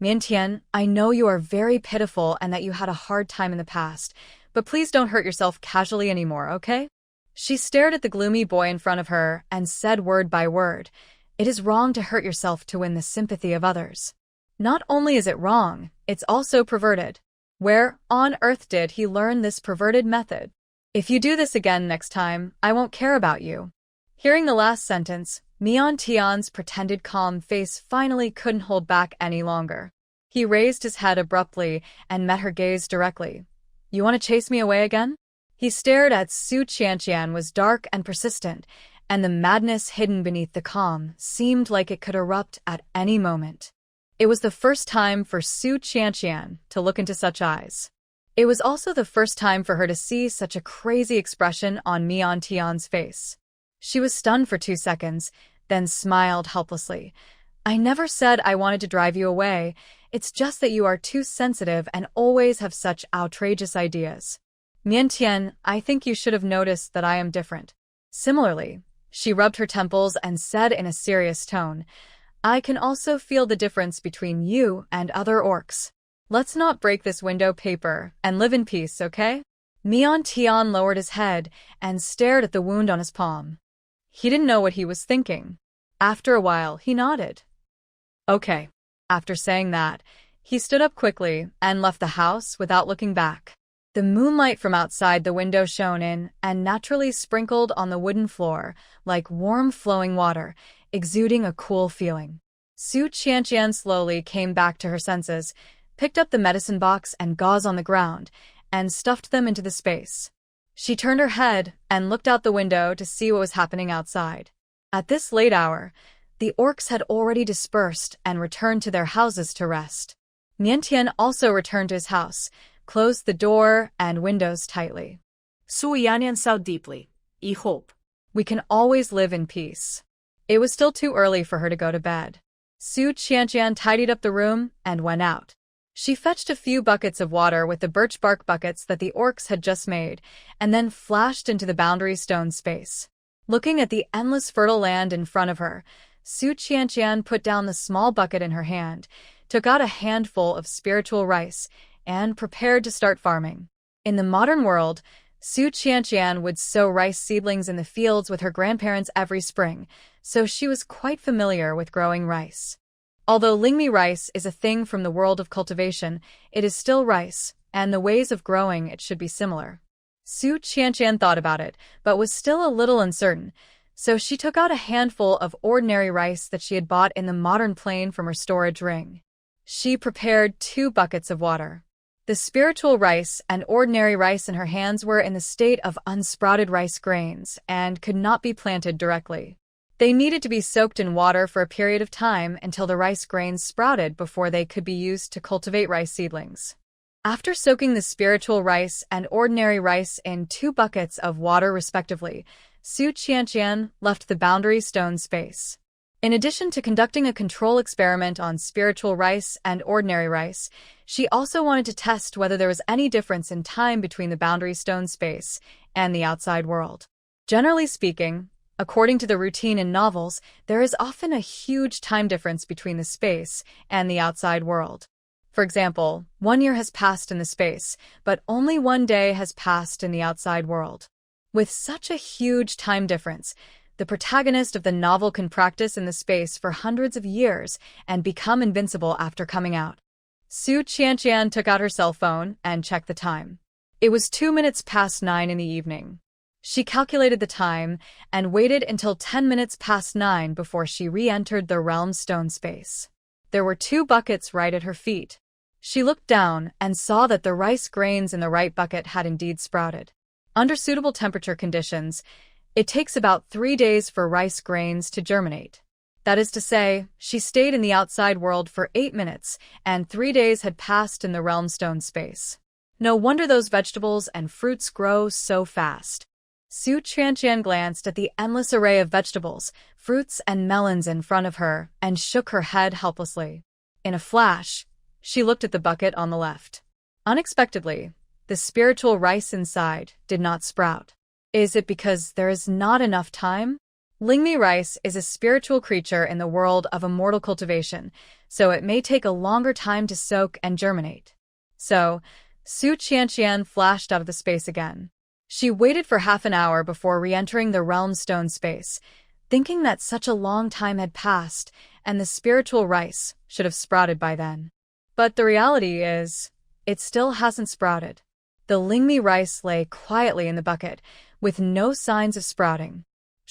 A: "Mian Tian, I know you are very pitiful and that you had a hard time in the past, but please don't hurt yourself casually anymore, okay?" She stared at the gloomy boy in front of her and said word by word, "It is wrong to hurt yourself to win the sympathy of others. Not only is it wrong, it's also perverted. Where on earth did he learn this perverted method? If you do this again next time, I won't care about you." Hearing the last sentence, Mian Tian's pretended calm face finally couldn't hold back any longer. He raised his head abruptly and met her gaze directly. "You want to chase me away again?" He stared at Su Qianqian was dark and persistent, and the madness hidden beneath the calm seemed like it could erupt at any moment. It was the first time for Su Qianqian to look into such eyes. It was also the first time for her to see such a crazy expression on Mian Tian's face. She was stunned for 2 seconds, then smiled helplessly. "I never said I wanted to drive you away. It's just that you are too sensitive and always have such outrageous ideas. Mian Tian, I think you should have noticed that I am different." Similarly, she rubbed her temples and said in a serious tone, "I can also feel the difference between you and other orcs. Let's not break this window paper and live in peace, okay?" Mian Tian lowered his head and stared at the wound on his palm. He didn't know what he was thinking. After a while, he nodded. "Okay." After saying that, he stood up quickly and left the house without looking back. The moonlight from outside the window shone in and naturally sprinkled on the wooden floor like warm flowing water, exuding a cool feeling. Su Qianqian slowly came back to her senses, picked up the medicine box and gauze on the ground, and stuffed them into the space. She turned her head and looked out the window to see what was happening outside. At this late hour, the orcs had already dispersed and returned to their houses to rest. Mian Tian also returned to his house, closed the door and windows tightly.
B: Su Yanyan sighed deeply. "I hope
A: we can always live in peace." It was still too early for her to go to bed. Su Qianqian tidied up the room and went out. She fetched a few buckets of water with the birch bark buckets that the orcs had just made, and then flashed into the boundary stone space. Looking at the endless fertile land in front of her, Su Qianqian put down the small bucket in her hand, took out a handful of spiritual rice, and prepared to start farming. In the modern world, Su Qianqian would sow rice seedlings in the fields with her grandparents every spring, so she was quite familiar with growing rice. Although lingmi rice is a thing from the world of cultivation, it is still rice, and the ways of growing it should be similar. Su Qianqian thought about it, but was still a little uncertain, so she took out a handful of ordinary rice that she had bought in the modern plane from her storage ring. She prepared 2 buckets of water. The spiritual rice and ordinary rice in her hands were in the state of unsprouted rice grains and could not be planted directly. They needed to be soaked in water for a period of time until the rice grains sprouted before they could be used to cultivate rice seedlings. After soaking the spiritual rice and ordinary rice in 2 buckets of water respectively, Su Qianqian left the boundary stone space. In addition to conducting a control experiment on spiritual rice and ordinary rice, she also wanted to test whether there was any difference in time between the boundary stone space and the outside world. Generally speaking, according to the routine in novels, there is often a huge time difference between the space and the outside world. For example, 1 year has passed in the space, but only 1 day has passed in the outside world. With such a huge time difference, the protagonist of the novel can practice in the space for hundreds of years and become invincible after coming out. Su Qianqian took out her cell phone and checked the time. It was 2 minutes past 9 in the evening. She calculated the time and waited until 10 minutes past 9 before she re-entered the realm stone space. There were 2 buckets right at her feet. She looked down and saw that the rice grains in the right bucket had indeed sprouted. Under suitable temperature conditions, it takes about 3 days for rice grains to germinate. That is to say, she stayed in the outside world for 8 minutes, and 3 days had passed in the realm stone space. No wonder those vegetables and fruits grow so fast. Su Qianqian glanced at the endless array of vegetables, fruits, and melons in front of her and shook her head helplessly. In a flash, she looked at the bucket on the left. Unexpectedly, the spiritual rice inside did not sprout. Is it because there is not enough time? Lingmi rice is a spiritual creature in the world of immortal cultivation, so it may take a longer time to soak and germinate. So, Su Qianqian flashed out of the space again. She waited for half an hour before re-entering the realm stone space, thinking that such a long time had passed and the spiritual rice should have sprouted by then. But the reality is, it still hasn't sprouted. The lingmi rice lay quietly in the bucket, with no signs of sprouting.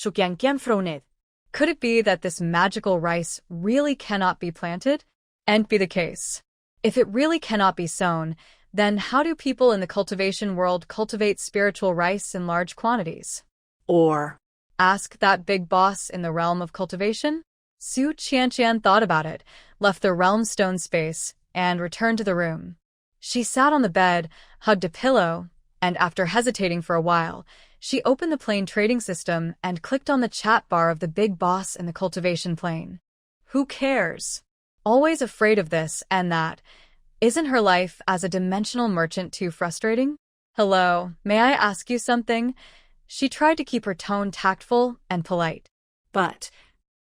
A: Could it be that this magical rice really cannot be planted? And be the case. If it really cannot be sown, then how do people in the cultivation world cultivate spiritual rice in large quantities?
B: Or
A: ask that big boss in the realm of cultivation? Su Qianqian thought about it, left the realm stone space, and returned to the room. She sat on the bed, hugged a pillow, and after hesitating for a while, she opened the plane trading system and clicked on the chat bar of the big boss in the cultivation plane. Who cares? Always afraid of this and that. Isn't her life as a dimensional merchant too frustrating? Hello, may I ask you something? She tried to keep her tone tactful and polite.
B: But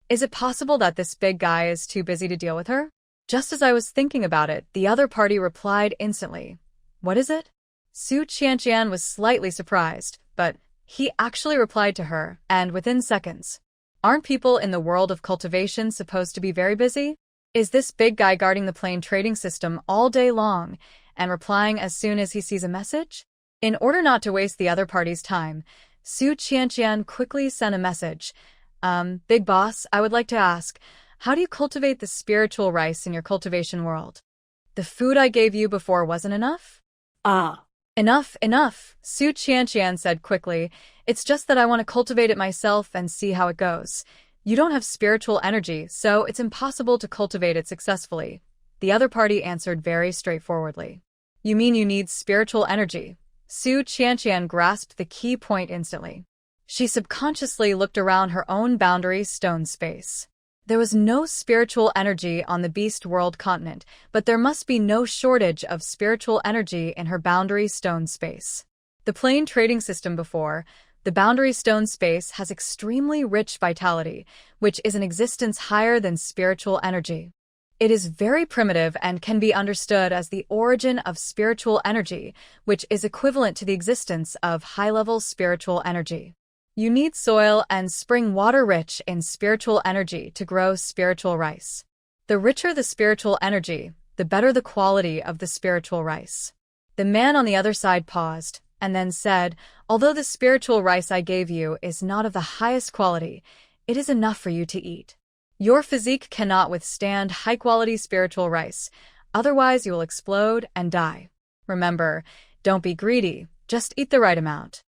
A: is it possible that this big guy is too busy to deal with her? Just as I was thinking about it, the other party replied instantly. What is it? Su Qianqian was slightly surprised, but he actually replied to her, and within seconds. Aren't people in the world of cultivation supposed to be very busy? Is this big guy guarding the plane trading system all day long and replying as soon as he sees a message? In order not to waste the other party's time, Su Qianqian quickly sent a message. Big boss, I would like to ask, how do you cultivate the spiritual rice in your cultivation world? The food I gave you before wasn't enough? Enough, Su Qianqian said quickly. It's just that I want to cultivate it myself and see how it goes. You don't have spiritual energy, so it's impossible to cultivate it successfully. The other party answered very straightforwardly. You mean you need spiritual energy? Su Qianqian grasped the key point instantly. She subconsciously looked around her own boundary stone space. There was no spiritual energy on the Beast World continent, but there must be no shortage of spiritual energy in her boundary stone space. The plane trading system before, the boundary stone space has extremely rich vitality, which is an existence higher than spiritual energy. It is very primitive and can be understood as the origin of spiritual energy, which is equivalent to the existence of high-level spiritual energy. You need soil and spring water rich in spiritual energy to grow spiritual rice. The richer the spiritual energy, the better the quality of the spiritual rice. The man on the other side paused, and then said, "Although the spiritual rice I gave you is not of the highest quality, it is enough for you to eat. Your physique cannot withstand high-quality spiritual rice, otherwise you will explode and die. Remember, don't be greedy, just eat the right amount."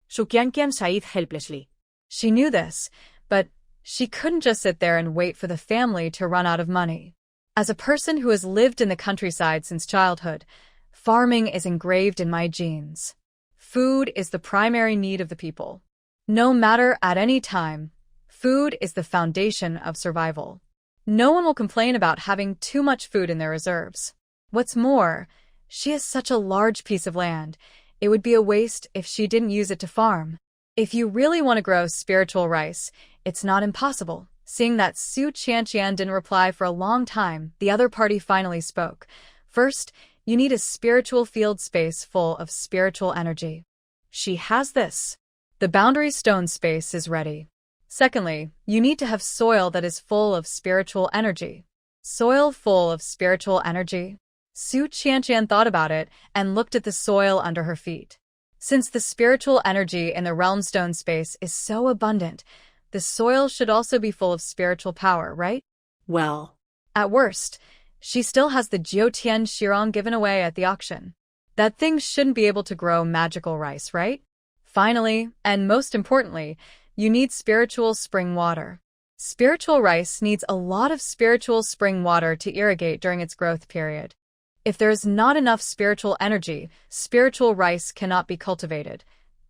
B: Shukyankyam sighed helplessly.
A: She knew this, but she couldn't just sit there and wait for the family to run out of money. As a person who has lived in the countryside since childhood, farming is engraved in my genes. Food is the primary need of the people. No matter at any time, food is the foundation of survival. No one will complain about having too much food in their reserves. What's more, she has such a large piece of land, it would be a waste if she didn't use it to farm. If you really want to grow spiritual rice, it's not impossible. Seeing that Su Qianqian didn't reply for a long time, the other party finally spoke. First, you need a spiritual field space full of spiritual energy. She has this. The boundary stone space is ready. Secondly, you need to have soil that is full of spiritual energy. Soil full of spiritual energy? Su Qianqian thought about it and looked at the soil under her feet. Since the spiritual energy in the realm stone space is so abundant, the soil should also be full of spiritual power, right?
B: Well,
A: at worst, she still has the Jiutian Shirong given away at the auction. That thing shouldn't be able to grow magical rice, right? Finally, and most importantly, you need spiritual spring water. Spiritual rice needs a lot of spiritual spring water to irrigate during its growth period. If there is not enough spiritual energy, spiritual rice cannot be cultivated.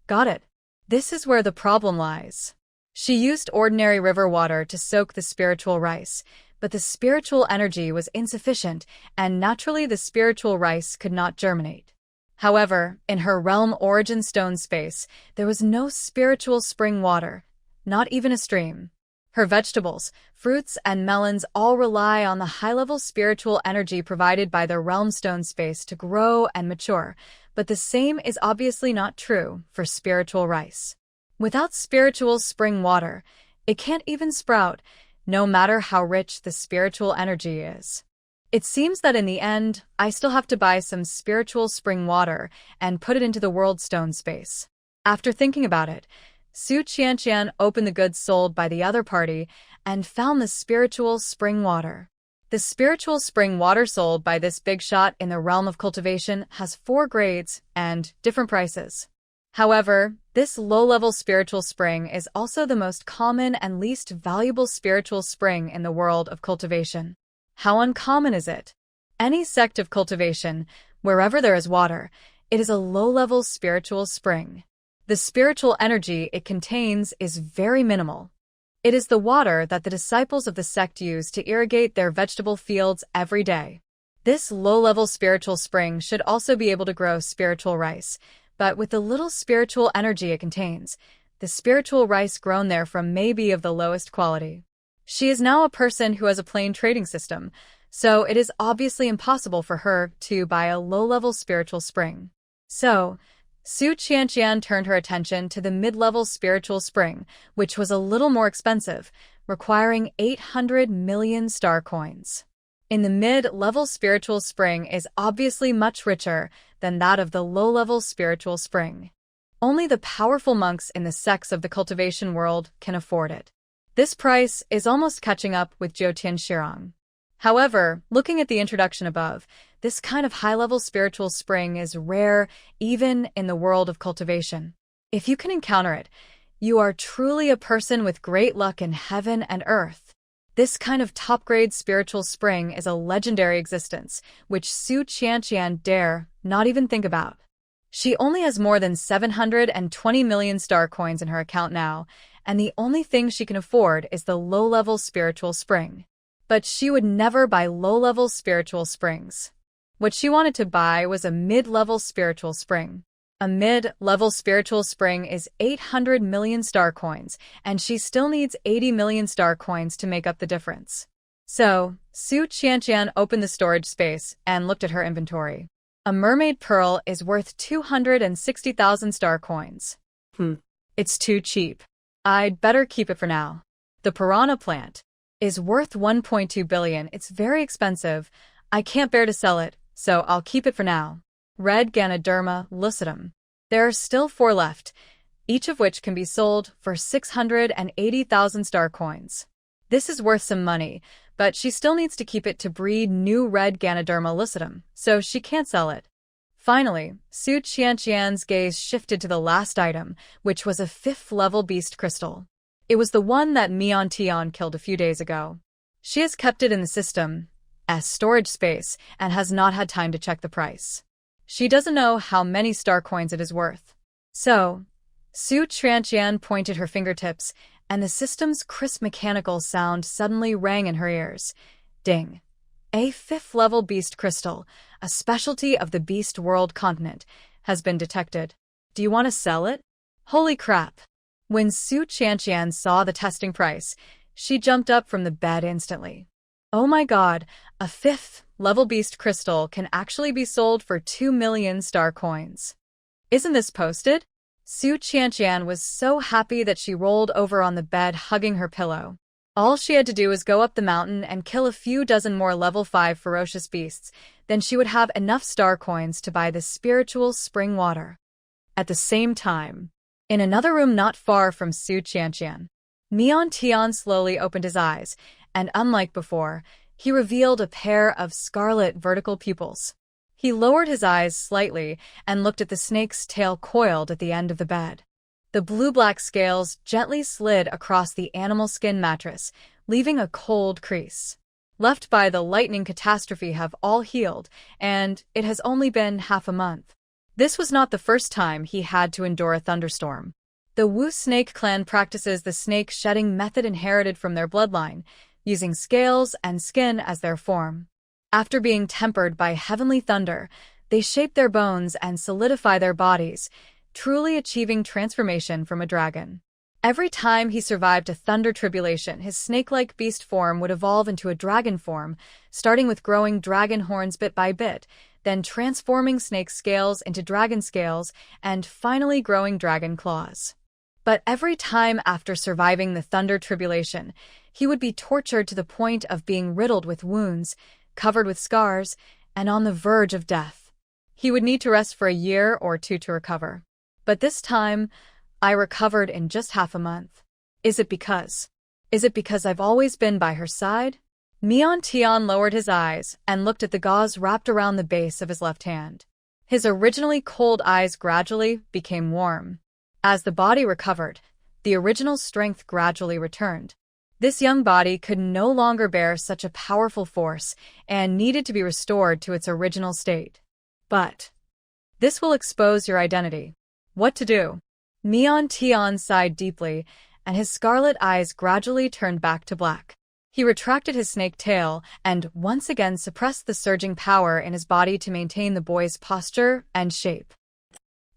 A: Got it. This is where the problem lies. She used ordinary river water to soak the spiritual rice, but the spiritual energy was insufficient, and naturally the spiritual rice could not germinate. However, in her realm origin stone space, there was no spiritual spring water, not even a stream. Her vegetables, fruits, and melons all rely on the high-level spiritual energy provided by the realm stone space to grow and mature, but the same is obviously not true for spiritual rice. Without spiritual spring water, it can't even sprout, no matter how rich the spiritual energy is. It seems that in the end, I still have to buy some spiritual spring water and put it into the world stone space. After thinking about it, Su Qianqian opened the goods sold by the other party and found the spiritual spring water. The spiritual spring water sold by this big shot in the realm of cultivation has 4 grades and different prices. However, this low-level spiritual spring is also the most common and least valuable spiritual spring in the world of cultivation. How uncommon is it? Any sect of cultivation, wherever there is water, it is a low-level spiritual spring. The spiritual energy it contains is very minimal. It is the water that the disciples of the sect use to irrigate their vegetable fields every day. This low-level spiritual spring should also be able to grow spiritual rice, but with the little spiritual energy it contains, the spiritual rice grown therefrom may be of the lowest quality. She is now a person who has a plain trading system, so it is obviously impossible for her to buy a low-level spiritual spring. So, Su Qianqian turned her attention to the mid-level spiritual spring, which was a little more expensive, requiring 800 million star coins. In the mid-level spiritual spring is obviously much richer than that of the low-level spiritual spring. Only the powerful monks in the sects of the cultivation world can afford it. This price is almost catching up with Jiutian Shirong. However, looking at the introduction above, this kind of high-level spiritual spring is rare even in the world of cultivation. If you can encounter it, you are truly a person with great luck in heaven and earth. This kind of top-grade spiritual spring is a legendary existence, which Su Qianqian dare not even think about. She only has more than 720 million star coins in her account now, and the only thing she can afford is the low-level spiritual spring. But she would never buy low-level spiritual springs. What she wanted to buy was a mid-level spiritual spring. A mid-level spiritual spring is 800 million star coins, and she still needs 80 million star coins to make up the difference. So, Su Qianqian opened the storage space and looked at her inventory. A mermaid pearl is worth 260,000 star coins. It's too cheap. I'd better keep it for now. The piranha plant. is worth 1.2 billion. It's very expensive. I can't bear to sell it, so I'll keep it for now. Red Ganoderma lucidum. There are still 4 left, each of which can be sold for 680,000 star coins. This is worth some money, but she still needs to keep it to breed new Red Ganoderma lucidum, so she can't sell it. Finally, Su Qianqian's gaze shifted to the last item, which was a 5th-level beast crystal. It was the one that Mian Tian killed a few days ago. She has kept it in the system as storage space and has not had time to check the price. She doesn't know how many star coins it is worth. So, Su Qianqian pointed her fingertips, and the system's crisp mechanical sound suddenly rang in her ears. Ding! A 5th-level beast crystal, a specialty of the beast world continent, has been detected. Do you want to sell it? Holy crap! When Su Qianqian saw the testing price, she jumped up from the bed instantly. Oh my god, a 5th-level beast crystal can actually be sold for 2 million star coins. Isn't this posted? Su Qianqian was so happy that she rolled over on the bed hugging her pillow. All she had to do was go up the mountain and kill a few dozen more level 5 ferocious beasts, then she would have enough star coins to buy the spiritual spring water. At the same time, in another room not far from Su Qianqian, Mian Tian slowly opened his eyes, and unlike before, he revealed a pair of scarlet vertical pupils. He lowered his eyes slightly and looked at the snake's tail coiled at the end of the bed. The blue-black scales gently slid across the animal skin mattress, leaving a cold crease. Left by the lightning catastrophe have all healed, and it has only been half a month. This was not the first time he had to endure a thunderstorm. The Wu snake clan practices the snake shedding method inherited from their bloodline, using scales and skin as their form. After being tempered by heavenly thunder, they shape their bones and solidify their bodies, truly achieving transformation from a dragon. Every time he survived a thunder tribulation, his snake-like beast form would evolve into a dragon form, starting with growing dragon horns bit by bit, then transforming snake scales into dragon scales, and finally growing dragon claws. But every time after surviving the thunder tribulation, he would be tortured to the point of being riddled with wounds, covered with scars, and on the verge of death. He would need to rest for a year or 2 to recover. But this time, I recovered in just half a month. Is it because I've always been by her side? Mian Tian lowered his eyes and looked at the gauze wrapped around the base of his left hand. His originally cold eyes gradually became warm. As the body recovered, the original strength gradually returned. This young body could no longer bear such a powerful force and needed to be restored to its original state. But this will expose your identity. What to do? Mian Tian sighed deeply, and his scarlet eyes gradually turned back to black. He retracted his snake tail and once again suppressed the surging power in his body to maintain the boy's posture and shape.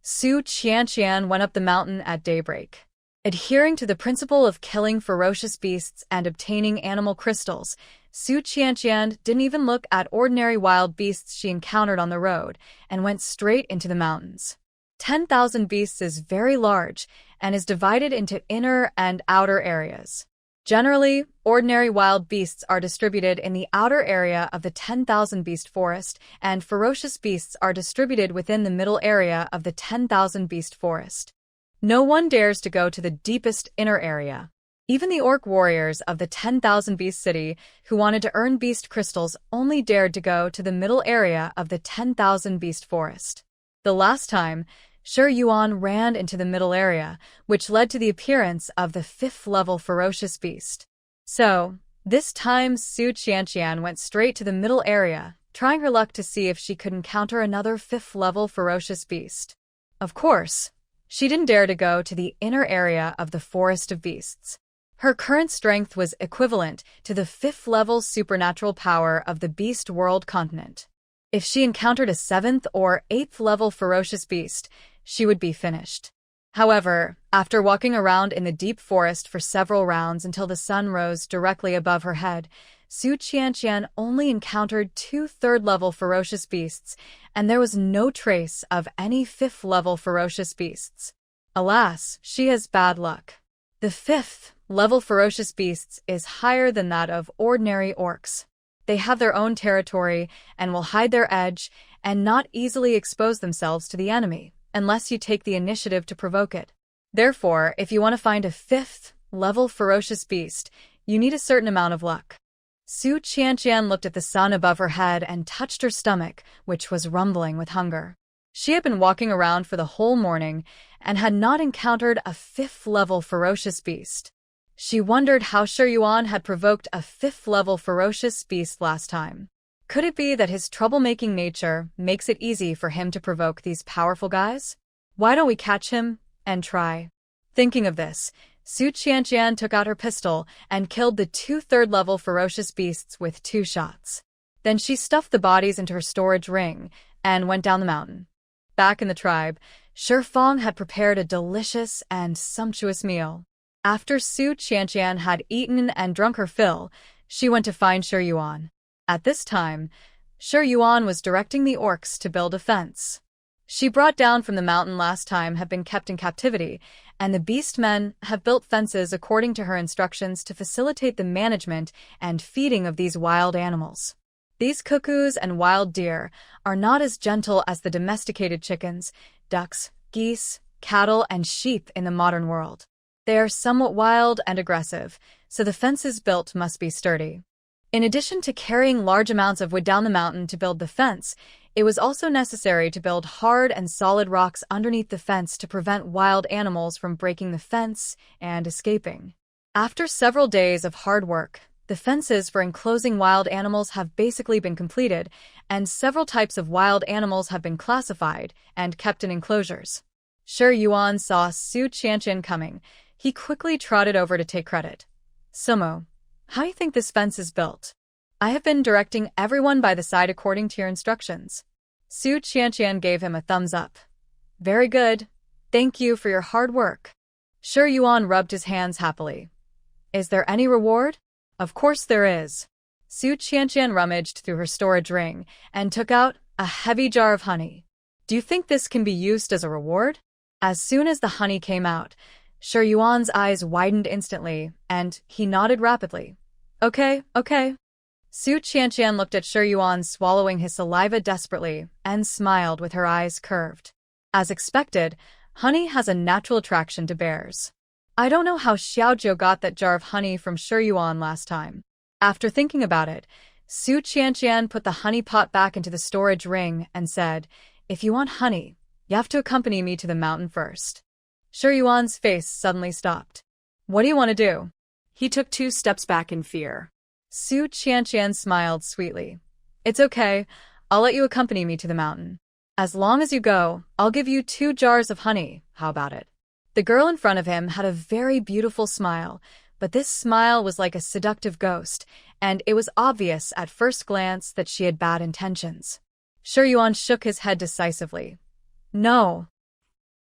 A: Su Qianqian went up the mountain at daybreak. Adhering to the principle of killing ferocious beasts and obtaining animal crystals, Su Qianqian didn't even look at ordinary wild beasts she encountered on the road and went straight into the mountains. 10,000 beasts is very large and is divided into inner and outer areas. Generally, ordinary wild beasts are distributed in the outer area of the 10,000 beast forest, and ferocious beasts are distributed within the middle area of the 10,000 beast forest. No one dares to go to the deepest inner area. Even the orc warriors of the 10,000 beast city who wanted to earn beast crystals only dared to go to the middle area of the 10,000 beast forest. The last time, Shi Yuan ran into the middle area, which led to the appearance of the 5th-level ferocious beast. So, this time Su Qianqian went straight to the middle area, trying her luck to see if she could encounter another 5th-level ferocious beast. Of course, she didn't dare to go to the inner area of the Forest of Beasts. Her current strength was equivalent to the 5th-level supernatural power of the Beast World continent. If she encountered a 7th or 8th-level ferocious beast, she would be finished. However, after walking around in the deep forest for several rounds until the sun rose directly above her head, Su Qianqian only encountered 2 3rd-level ferocious beasts, and there was no trace of any 5th-level ferocious beasts. Alas, she has bad luck. The 5th level ferocious beasts is higher than that of ordinary orcs. They have their own territory and will hide their edge and not easily expose themselves to the enemy, unless you take the initiative to provoke it. Therefore, if you want to find a 5th level ferocious beast, you need a certain amount of luck. Su Qianqian looked at the sun above her head and touched her stomach, which was rumbling with hunger. She had been walking around for the whole morning and had not encountered a 5th level ferocious beast. She wondered how Shi Yuan had provoked a 5th level ferocious beast last time. Could it be that his troublemaking nature makes it easy for him to provoke these powerful guys? Why don't we catch him and try? Thinking of this, Su Qianqian took out her pistol and killed the 2 third-level ferocious beasts with 2 shots. Then she stuffed the bodies into her storage ring and went down the mountain. Back in the tribe, Shi Fang had prepared a delicious and sumptuous meal. After Su Qianqian had eaten and drunk her fill, she went to find Shi Yuan. At this time, Shi Yuan was directing the orcs to build a fence. She brought down from the mountain last time have been kept in captivity, and the beast men have built fences according to her instructions to facilitate the management and feeding of these wild animals. These cuckoos and wild deer are not as gentle as the domesticated chickens, ducks, geese, cattle, and sheep in the modern world. They are somewhat wild and aggressive, so the fences built must be sturdy. In addition to carrying large amounts of wood down the mountain to build the fence, it was also necessary to build hard and solid rocks underneath the fence to prevent wild animals from breaking the fence and escaping. After several days of hard work, the fences for enclosing wild animals have basically been completed, and several types of wild animals have been classified and kept in enclosures. Shi Yuan saw Su Qianqian coming. He quickly trotted over to take credit. Sumo, how do you think this fence is built? I have been directing everyone by the side according to your instructions. Su Qianqian gave him a thumbs up. Very good. Thank you for your hard work. Shi Yuan rubbed his hands happily. Is there any reward? Of course there is. Su Qianqian rummaged through her storage ring and took out a heavy jar of honey. Do you think this can be used as a reward? As soon as the honey came out, Shi Yuan's eyes widened instantly, and he nodded rapidly. Okay. Su Qianqian looked at Shi Yuan swallowing his saliva desperately and smiled with her eyes curved. As expected, honey has a natural attraction to bears. I don't know how Xiaozhou got that jar of honey from Shi Yuan last time. After thinking about it, Su Qianqian put the honey pot back into the storage ring and said, If you want honey, you have to accompany me to the mountain first. Shi Yuan's face suddenly stopped. What do you want to do?
B: He took 2 steps back in fear.
A: Su Qianqian smiled sweetly. It's okay, I'll let you accompany me to the mountain. As long as you go, I'll give you 2 jars of honey, how about it? The girl in front of him had a very beautiful smile, but this smile was like a seductive ghost, and it was obvious at first glance that she had bad intentions. Shi Yuan shook his head decisively. No.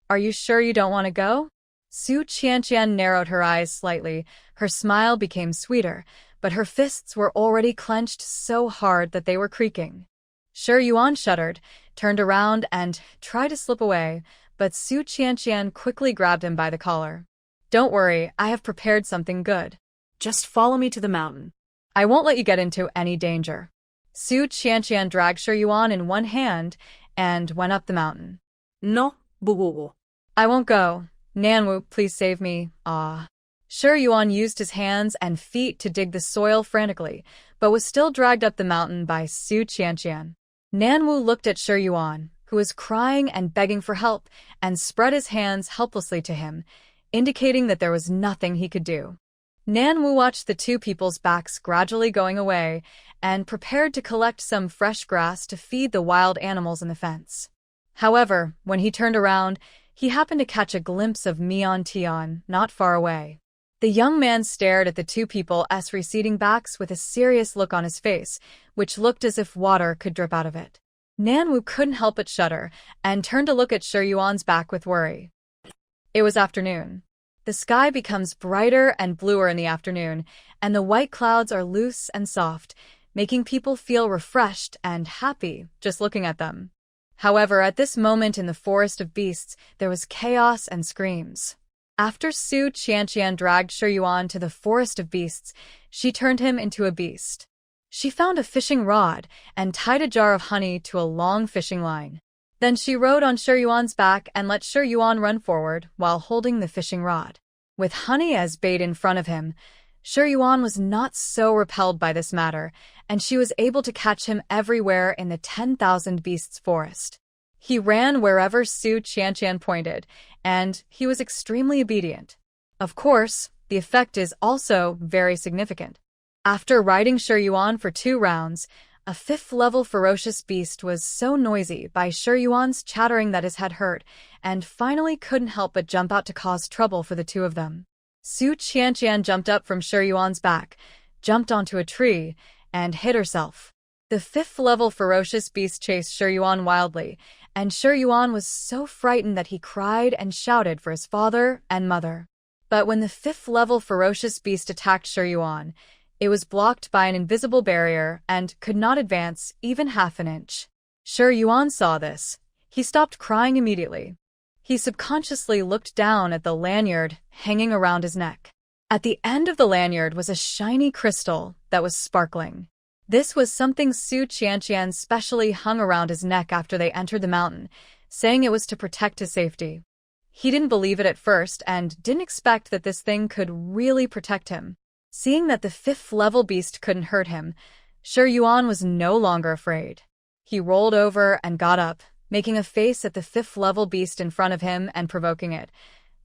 A: Are you sure you don't want to go? Su Qianqian narrowed her eyes slightly. Her smile became sweeter, but her fists were already clenched so hard that they were creaking. Shi Yuan shuddered, turned around, and tried to slip away, but Su Qianqian quickly grabbed him by the collar. Don't worry, I have prepared something good.
B: Just follow me to the mountain.
A: I won't let you get into any danger. Su Qianqian dragged Shi Yuan in one hand and went up the mountain.
B: No, bugugu.
A: I won't go. Nanwu, please save me. Ah. Shi Yuan used his hands and feet to dig the soil frantically, but was still dragged up the mountain by Su Qianqian. Nanwu looked at Shi Yuan, who was crying and begging for help, and spread his hands helplessly to him, indicating that there was nothing he could do. Nanwu watched the 2 people's backs gradually going away and prepared to collect some fresh grass to feed the wild animals in the fence. However, when he turned around, he happened to catch a glimpse of Mian Tian not far away. The young man stared at the 2 people's receding backs with a serious look on his face, which looked as if water could drip out of it. Nanwu couldn't help but shudder and turned to look at Shi Yuan's back with worry. It was afternoon. The sky becomes brighter and bluer in the afternoon, and the white clouds are loose and soft, making people feel refreshed and happy just looking at them. However, at this moment in the forest of beasts, there was chaos and screams. After Su Qianqian dragged Shi Yuan to the forest of beasts, she turned him into a beast. She found a fishing rod and tied a jar of honey to a long fishing line. Then she rode on Shi Yuan's back and let Shi Yuan run forward while holding the fishing rod. With honey as bait in front of him, Shi Yuan was not so repelled by this matter, and she was able to catch him everywhere in the 10,000 beasts forest. He ran wherever Su Qianqian pointed, and he was extremely obedient. Of course, the effect is also very significant. After riding Shi Yuan for 2 rounds, a 5th-level ferocious beast was so noisy by Shi Yuan's chattering that his head hurt, and finally couldn't help but jump out to cause trouble for the two of them. Su Qianqian jumped up from Shi Yuan's back, jumped onto a tree, and hid herself. The 5th-level ferocious beast chased Shi Yuan wildly, and Shi Yuan was so frightened that he cried and shouted for his father and mother. But when the 5th-level ferocious beast attacked Shi Yuan, it was blocked by an invisible barrier and could not advance even half an inch. Shi Yuan saw this. He stopped crying immediately. He subconsciously looked down at the lanyard hanging around his neck. At the end of the lanyard was a shiny crystal that was sparkling. This was something Su Qianqian specially hung around his neck after they entered the mountain, saying it was to protect his safety. He didn't believe it at first and didn't expect that this thing could really protect him. Seeing that the 5th-level beast couldn't hurt him, Shi Yuan was no longer afraid. He rolled over and got up, making a face at the 5th-level beast in front of him and provoking it.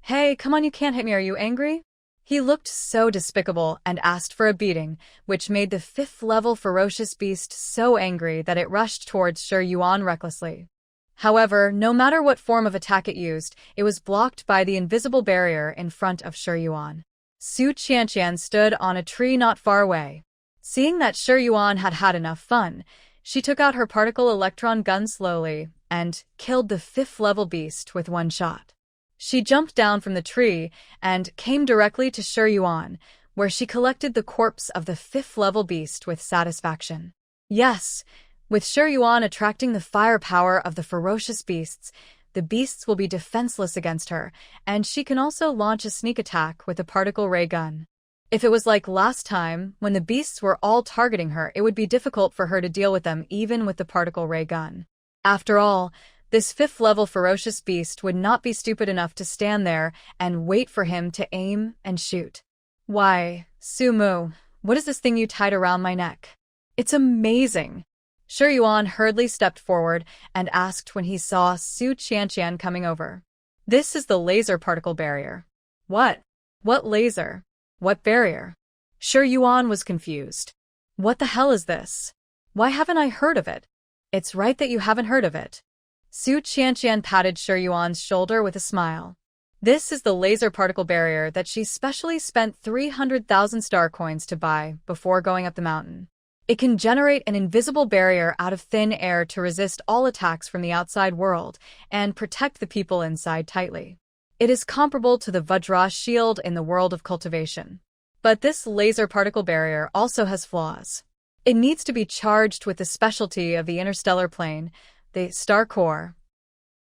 A: "Hey, come on, you can't hit me, are you angry?" He looked so despicable and asked for a beating, which made the 5th-level ferocious beast so angry that it rushed towards Shi Yuan recklessly. However, no matter what form of attack it used, it was blocked by the invisible barrier in front of Shi Yuan. Su Qianqian stood on a tree not far away. Seeing that Shi Yuan had had enough fun, she took out her particle electron gun slowly and killed the 5th-level beast with 1 shot. She jumped down from the tree and came directly to Shi Yuan, where she collected the corpse of the 5th-level beast with satisfaction. Yes, with Shi Yuan attracting the firepower of the ferocious beasts, the beasts will be defenseless against her, and she can also launch a sneak attack with a particle ray gun. If it was like last time, when the beasts were all targeting her, it would be difficult for her to deal with them even with the particle ray gun. After all, this 5th-level ferocious beast would not be stupid enough to stand there and wait for him to aim and shoot. "Why, Su Mu, what is this thing you tied around my neck? It's amazing!" Shi Yuan hurriedly stepped forward and asked when he saw Su Qianqian coming over. "This is the laser particle barrier." "What? What laser? What barrier?" Shi Yuan was confused. "What the hell is this? Why haven't I heard of it?" "It's right that you haven't heard of it." Su Qianqian patted Shi Yuan's shoulder with a smile. "This is the laser particle barrier that she specially spent 300,000 star coins to buy before going up the mountain. It can generate an invisible barrier out of thin air to resist all attacks from the outside world and protect the people inside tightly. It is comparable to the Vajra shield in the world of cultivation. But this laser particle barrier also has flaws. It needs to be charged with the specialty of the interstellar plane, the star core.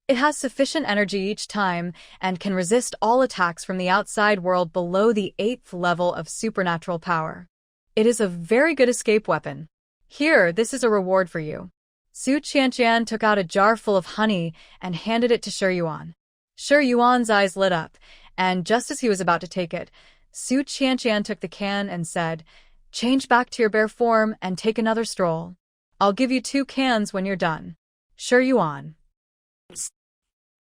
A: It has sufficient energy each time and can resist all attacks from the outside world below the 8th level of supernatural power. It is a very good escape weapon. Here, this is a reward for you." Su Qianqian took out a jar full of honey and handed it to Shi Yuan. Shi Yuan's eyes lit up, and just as he was about to take it, Su Qianqian took the can and said, "Change back to your bear form and take another stroll. I'll give you 2 cans when you're done." Shi Yuan.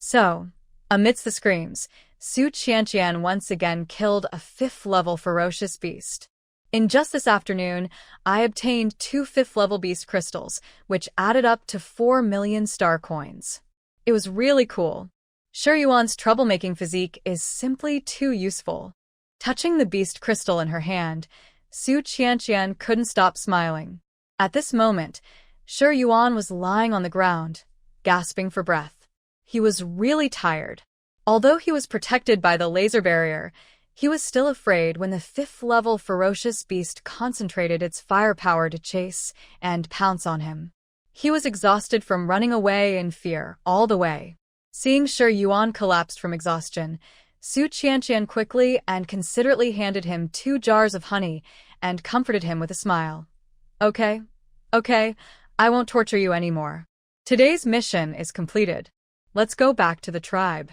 A: So, amidst the screams, Su Qianqian once again killed a 5th-level ferocious beast. In just this afternoon, I obtained 2 5th-level beast crystals, which added up to 4 million star coins. It was really cool. Shi Yuan's troublemaking physique is simply too useful. Touching the beast crystal in her hand, Su Qianqian couldn't stop smiling. At this moment, Shi Yuan was lying on the ground, gasping for breath. He was really tired. Although he was protected by the laser barrier, he was still afraid when the 5th-level ferocious beast concentrated its firepower to chase and pounce on him. He was exhausted from running away in fear all the way. Seeing Shi Yuan collapsed from exhaustion, Su Qianqian quickly and considerately handed him 2 jars of honey and comforted him with a smile. Okay, okay, I won't torture you anymore. Today's mission is completed. Let's go back to the tribe.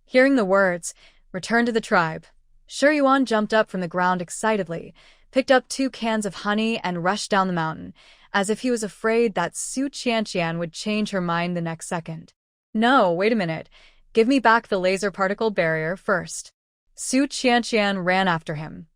A: Hearing the words, return to the tribe, Shi Yuan jumped up from the ground excitedly, picked up 2 cans of honey and rushed down the mountain, as if he was afraid that Su Qianqian would change her mind the next second. No, wait a minute. Give me back the laser particle barrier first. Su Qianqian ran after him.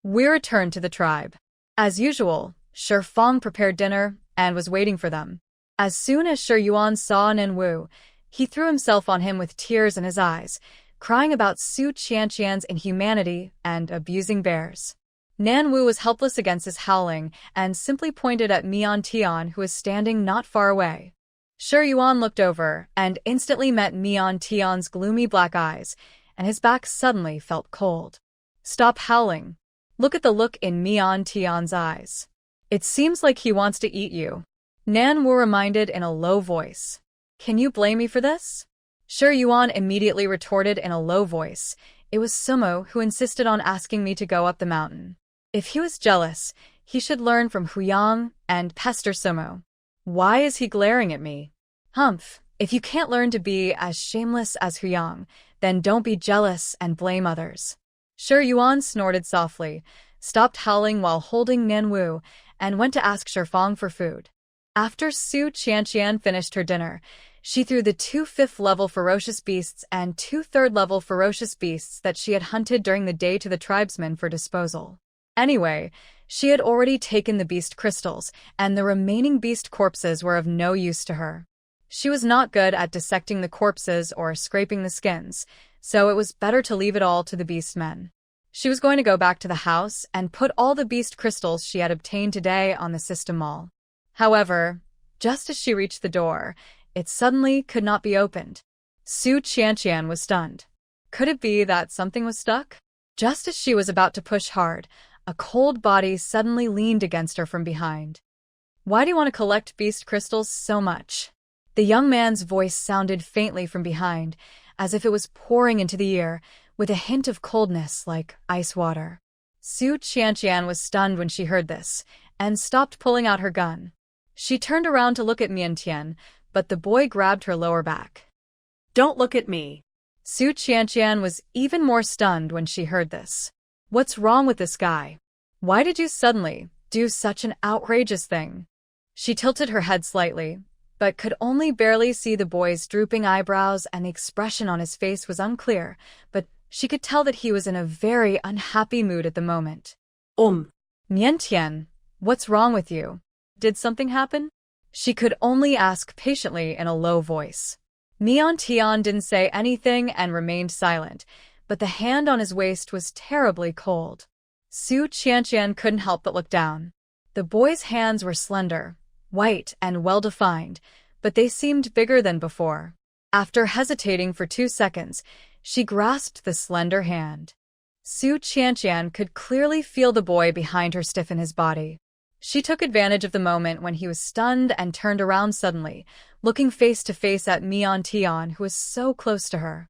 A: We returned to the tribe. As usual, Shi Fang prepared dinner and was waiting for them. As soon as Shi Yuan saw Nan Wu, he threw himself on him with tears in his eyes, crying about Su Qianqian's inhumanity and abusing bears. Nan Wu was helpless against his howling and simply pointed at Mian Tian, who was standing not far away. Shi Yuan looked over and instantly met Mian Tian's gloomy black eyes, and his back suddenly felt cold. Stop howling. Look at the look in Mian Tian's eyes. It seems like he wants to eat you. Nan Wu reminded in a low voice. Can you blame me for this? Shi Yuan immediately retorted in a low voice. It was Sumo who insisted on asking me to go up the mountain. If he was jealous, he should learn from Huyang and pester Sumo. Why is he glaring at me? Humph, if you can't learn to be as shameless as Huyang, then don't be jealous and blame others. Shi Yuan snorted softly, stopped howling while holding Nan Wu, and went to ask Shi Fang for food. After Su Qianqian finished her dinner, she threw the 2 5th-level ferocious beasts and 2 3rd-level ferocious beasts that she had hunted during the day to the tribesmen for disposal. Anyway, she had already taken the beast crystals, and the remaining beast corpses were of no use to her. She was not good at dissecting the corpses or scraping the skins, so it was better to leave it all to the beast men. She was going to go back to the house and put all the beast crystals she had obtained today on the system mall. However, just as she reached the door, it suddenly could not be opened. Su Qianqian was stunned. Could it be that something was stuck? Just as she was about to push hard, a cold body suddenly leaned against her from behind. Why do you want to collect beast crystals so much? The young man's voice sounded faintly from behind, as if it was pouring into the ear, with a hint of coldness like ice water. Su Qianqian was stunned when she heard this, and stopped pulling out her gun. She turned around to look at Mian Tian, but the boy grabbed her lower back.
B: Don't look at me.
A: Su Qianqian was even more stunned when she heard this. What's wrong with this guy? Why did you suddenly do such an outrageous thing? She tilted her head slightly, but could only barely see the boy's drooping eyebrows, and the expression on his face was unclear, but she could tell that he was in a very unhappy mood at the moment. Mian Tian, what's wrong with you? Did something happen? She could only ask patiently in a low voice. Mian Tian didn't say anything and remained silent, but the hand on his waist was terribly cold. Su Qianqian couldn't help but look down. The boy's hands were slender, white and well-defined, but they seemed bigger than before. After hesitating for 2 seconds, she grasped the slender hand. Su Qianqian could clearly feel the boy behind her stiffen his body. She took advantage of the moment when he was stunned and turned around suddenly, looking face to face at Mian Tian, who was so close to her.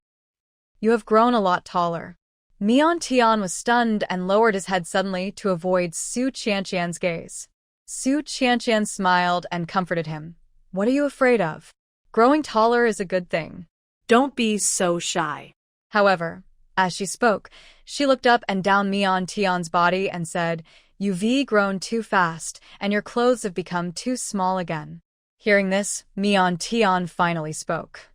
A: You have grown a lot taller. Mian Tian was stunned and lowered his head suddenly to avoid Su Qianqian's gaze. Su Qianqian smiled and comforted him. What are you afraid of? Growing taller is a good thing.
B: Don't be so shy.
A: However, as she spoke, she looked up and down Mian Tian's body and said, You've grown too fast, and your clothes have become too small again. Hearing this, Mian Tian finally spoke.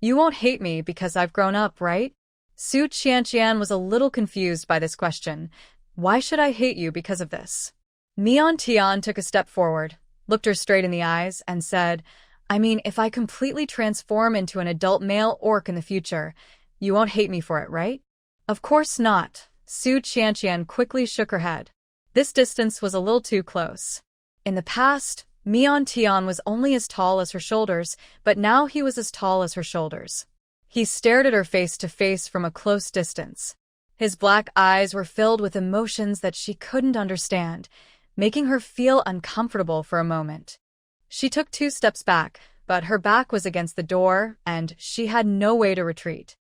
A: You won't hate me because I've grown up, right? Su Qianqian was a little confused by this question. Why should I hate you because of this? Mian Tian took a step forward, looked her straight in the eyes, and said, I mean, if I completely transform into an adult male orc in the future, you won't hate me for it, right? Of course not. Su Qianqian quickly shook her head. This distance was a little too close. In the past, Mian Tian was only as tall as her shoulders, but now he was as tall as her shoulders. He stared at her face to face from a close distance. His black eyes were filled with emotions that she couldn't understand, making her feel uncomfortable for a moment. She took 2 steps back, but her back was against the door, and she had no way to retreat.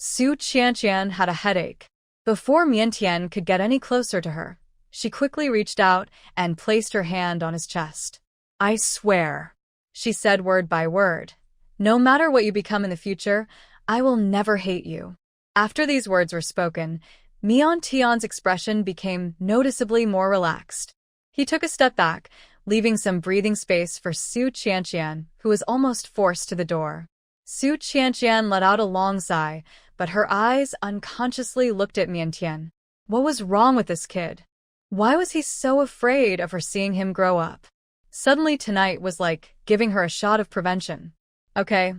A: Su Qianqian had a headache. Before Miantian could get any closer to her, she quickly reached out and placed her hand on his chest. I swear, she said word by word, no matter what you become in the future, I will never hate you. After these words were spoken, Miantian's expression became noticeably more relaxed. He took a step back, leaving some breathing space for Su Qianqian, who was almost forced to the door. Su Qianqian let out a long sigh, but her eyes unconsciously looked at Miantian. What was wrong with this kid? Why was he so afraid of her seeing him grow up? Suddenly tonight was like giving her a shot of prevention. Okay,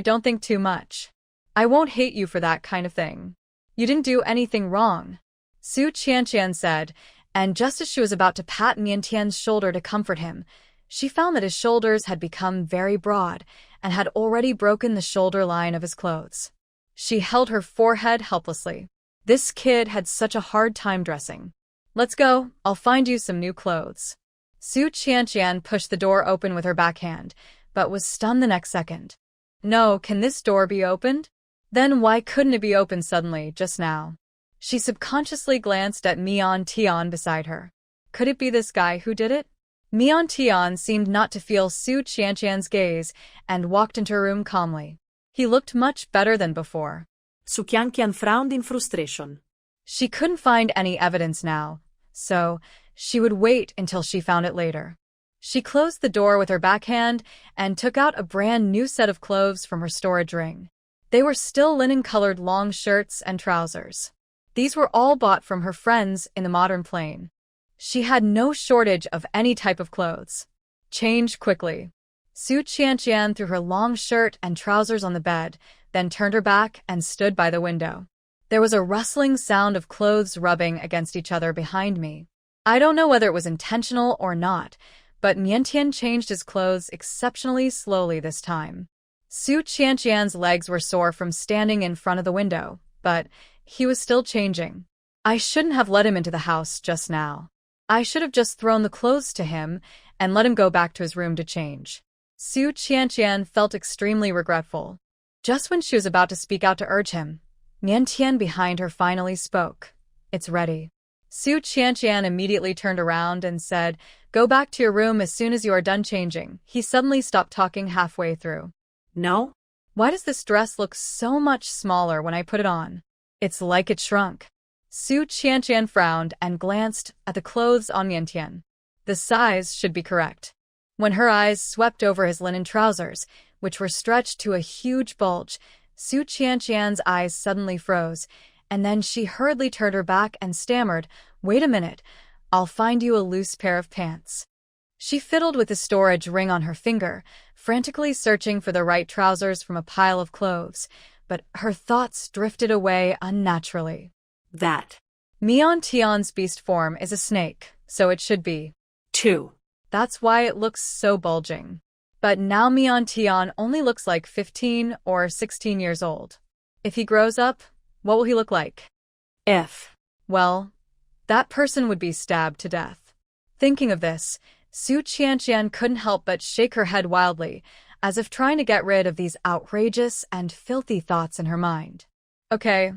A: don't think too much. I won't hate you for that kind of thing. You didn't do anything wrong, Su Qianqian said, and just as she was about to pat Miantian's shoulder to comfort him, she found that his shoulders had become very broad and had already broken the shoulder line of his clothes. She held her forehead helplessly. This kid had such a hard time dressing. Let's go, I'll find you some new clothes. Su Qianqian pushed the door open with her backhand, but was stunned the next second. No, can this door be opened? Then why couldn't it be opened suddenly, just now? She subconsciously glanced at Miantian beside her. Could it be this guy who did it? Miantian seemed not to feel Su Qianqian's gaze and walked into her room calmly. He looked much better than before.
B: Su Qianqian frowned in frustration.
A: She couldn't find any evidence now, so she would wait until she found it later. She closed the door with her backhand and took out a brand new set of clothes from her storage ring. They were still linen-colored long shirts and trousers. These were all bought from her friends in the modern plane. She had no shortage of any type of clothes. Change quickly. Su Qianqian threw her long shirt and trousers on the bed, then turned her back and stood by the window. There was a rustling sound of clothes rubbing against each other behind me. I don't know whether it was intentional or not, but Miantian changed his clothes exceptionally slowly this time. Su Qianqian's legs were sore from standing in front of the window, but he was still changing. I shouldn't have let him into the house just now. I should have just thrown the clothes to him and let him go back to his room to change. Su Qianqian felt extremely regretful. Just when she was about to speak out to urge him, Miantian behind her finally spoke. It's ready. Su Qianqian immediately turned around and said, Go back to your room as soon as you are done changing. He suddenly stopped talking halfway through. No? Why does this dress look so much smaller when I put it on? It's like it shrunk. Su Qianqian frowned and glanced at the clothes on Miantian. The size should be correct. When her eyes swept over his linen trousers, which were stretched to a huge bulge, Su Qianqian's eyes suddenly froze, and then she hurriedly turned her back and stammered, Wait a minute, I'll find you a loose pair of pants. She fiddled with the storage ring on her finger, frantically searching for the right trousers from a pile of clothes, but her thoughts drifted away unnaturally. That. Miantian's beast form is a snake, so it should be. 2. That's why it looks so bulging. But now Miantian only looks like 15 or 16 years old. If he grows up, what will he look like? Well, that person would be stabbed to death. Thinking of this, Su Qianqian couldn't help but shake her head wildly, as if trying to get rid of these outrageous and filthy thoughts in her mind. Okay,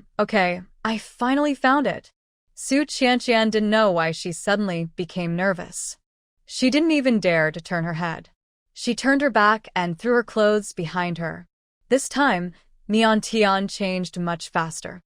A: I finally found it. Su Qianqian didn't know why she suddenly became nervous. She didn't even dare to turn her head. She turned her back and threw her clothes behind her. This time, Miantian changed much faster.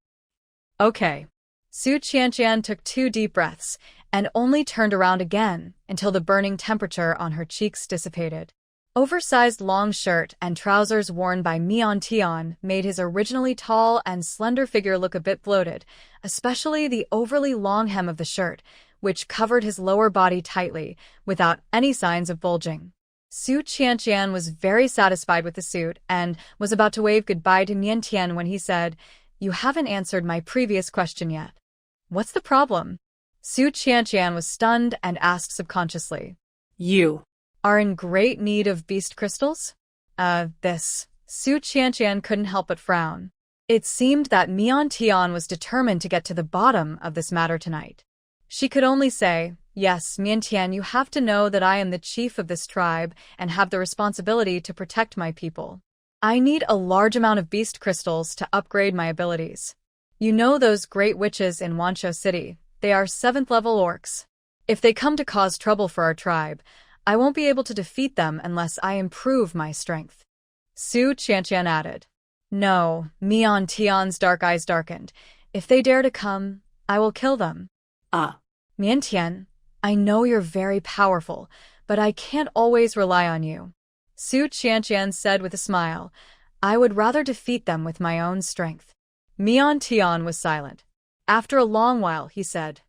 A: Okay. Su Qianqian took 2 deep breaths and only turned around again until the burning temperature on her cheeks dissipated. Oversized long shirt and trousers worn by Miantian made his originally tall and slender figure look a bit bloated, especially the overly long hem of the shirt, which covered his lower body tightly, without any signs of bulging. Su Qianqian was very satisfied with the suit and was about to wave goodbye to Miantian when he said, You haven't answered my previous question yet. What's the problem? Su Qianqian was stunned and asked subconsciously. You are in great need of beast crystals? Su Qianqian couldn't help but frown. It seemed that Miantian was determined to get to the bottom of this matter tonight. She could only say, Yes, Miantian, you have to know that I am the chief of this tribe and have the responsibility to protect my people. I need a large amount of beast crystals to upgrade my abilities. You know those great witches in Wancho City, they are 7th level orcs. If they come to cause trouble for our tribe, I won't be able to defeat them unless I improve my strength. Su Qianqian added. No, Mian Tian's dark eyes darkened. If they dare to come, I will kill them.
B: Ah.
A: Mian Tian, I know you're very powerful, but I can't always rely on you. Su Qianqian said with a smile. I would rather defeat them with my own strength. Mian Tian was silent. After a long while, he said,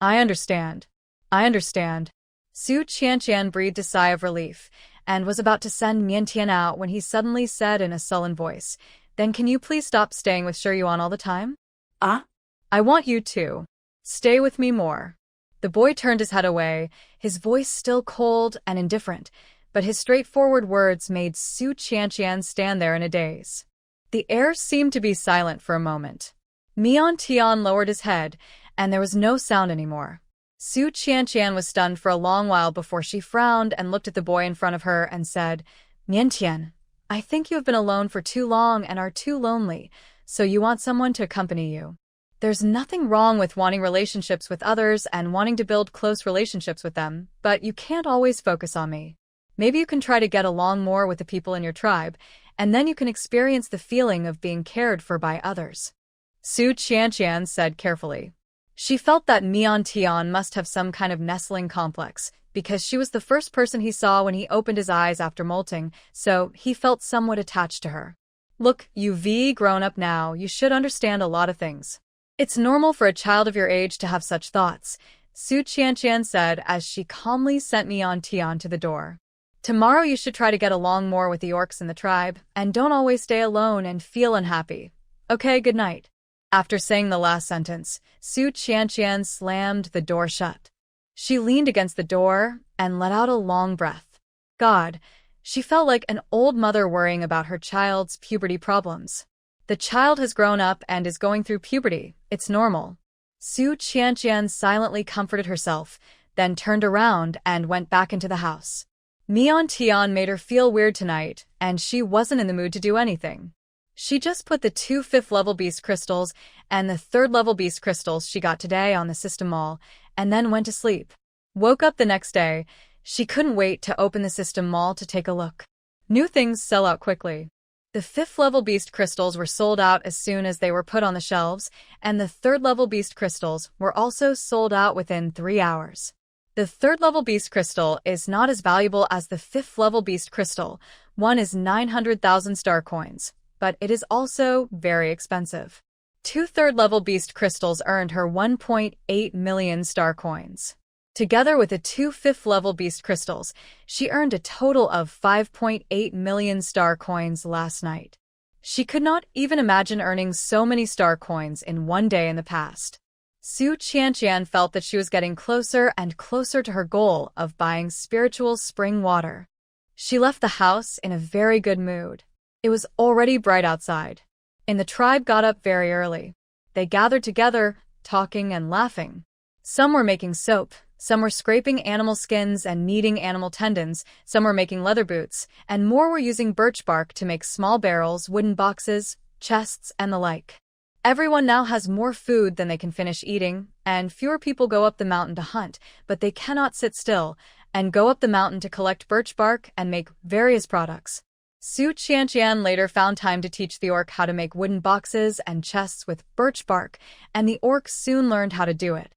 A: I understand. I understand. Su Qianqian breathed a sigh of relief, and was about to send Mian Tian out when he suddenly said in a sullen voice, Then can you please stop staying with Shiyuan all the time?
B: Ah?
A: I want you to stay with me more. The boy turned his head away, his voice still cold and indifferent, but his straightforward words made Su Qianqian stand there in a daze. The air seemed to be silent for a moment. Mian Tian lowered his head, and there was no sound anymore. Su Qianqian was stunned for a long while before she frowned and looked at the boy in front of her and said, Mian Tian, I think you have been alone for too long and are too lonely, so you want someone to accompany you. There's nothing wrong with wanting relationships with others and wanting to build close relationships with them, but you can't always focus on me. Maybe you can try to get along more with the people in your tribe, and then you can experience the feeling of being cared for by others. Su Qianqian said carefully. She felt that Mian Tian must have some kind of nestling complex, because she was the first person he saw when he opened his eyes after molting, so he felt somewhat attached to her. Look, you've grown up now, you should understand a lot of things. It's normal for a child of your age to have such thoughts, Su Qianqian said as she calmly sent Mian Tian to the door. Tomorrow you should try to get along more with the orcs in the tribe, and don't always stay alone and feel unhappy. Okay, good night. After saying the last sentence, Su Qianqian slammed the door shut. She leaned against the door and let out a long breath. God, she felt like an old mother worrying about her child's puberty problems. The child has grown up and is going through puberty. It's normal. Su Qianqian silently comforted herself, then turned around and went back into the house. Mian Tian made her feel weird tonight, and she wasn't in the mood to do anything. She just put the 2 5th-level beast crystals and the 3rd-level beast crystals she got today on the system mall, and then went to sleep. Woke up the next day, she couldn't wait to open the system mall to take a look. New things sell out quickly. The 5th-level beast crystals were sold out as soon as they were put on the shelves, and the 3rd-level beast crystals were also sold out within 3 hours. The 3rd-level beast crystal is not as valuable as the 5th-level beast crystal. One is 900,000 star coins, but it is also very expensive. 2 3rd-level beast crystals earned her 1.8 million star coins. Together with the 2 5th-level beast crystals, she earned a total of 5.8 million star coins last night. She could not even imagine earning so many star coins in one day in the past. Su Qianqian felt that she was getting closer and closer to her goal of buying spiritual spring water. She left the house in a very good mood. It was already bright outside, and the tribe got up very early. They gathered together, talking and laughing. Some were making soap, some were scraping animal skins and kneading animal tendons, some were making leather boots, and more were using birch bark to make small barrels, wooden boxes, chests, and the like. Everyone now has more food than they can finish eating, and fewer people go up the mountain to hunt, but they cannot sit still, and go up the mountain to collect birch bark and make various products. Su Qianqian later found time to teach the orc how to make wooden boxes and chests with birch bark, and the orcs soon learned how to do it.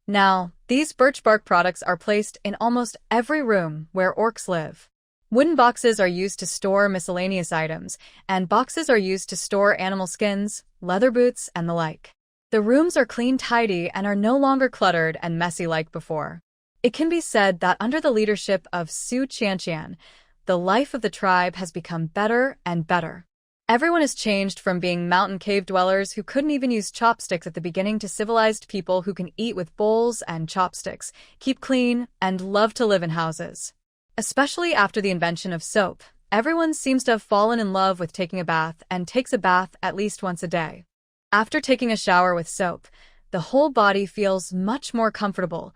A: Now, these birch bark products are placed in almost every room where orcs live. Wooden boxes are used to store miscellaneous items, and boxes are used to store animal skins, leather boots, and the like. The rooms are clean, tidy, and are no longer cluttered and messy like before. It can be said that under the leadership of Su Qianqian, the life of the tribe has become better and better. Everyone has changed from being mountain cave dwellers who couldn't even use chopsticks at the beginning to civilized people who can eat with bowls and chopsticks, keep clean, and love to live in houses. Especially after the invention of soap, everyone seems to have fallen in love with taking a bath and takes a bath at least once a day. After taking a shower with soap, the whole body feels much more comfortable,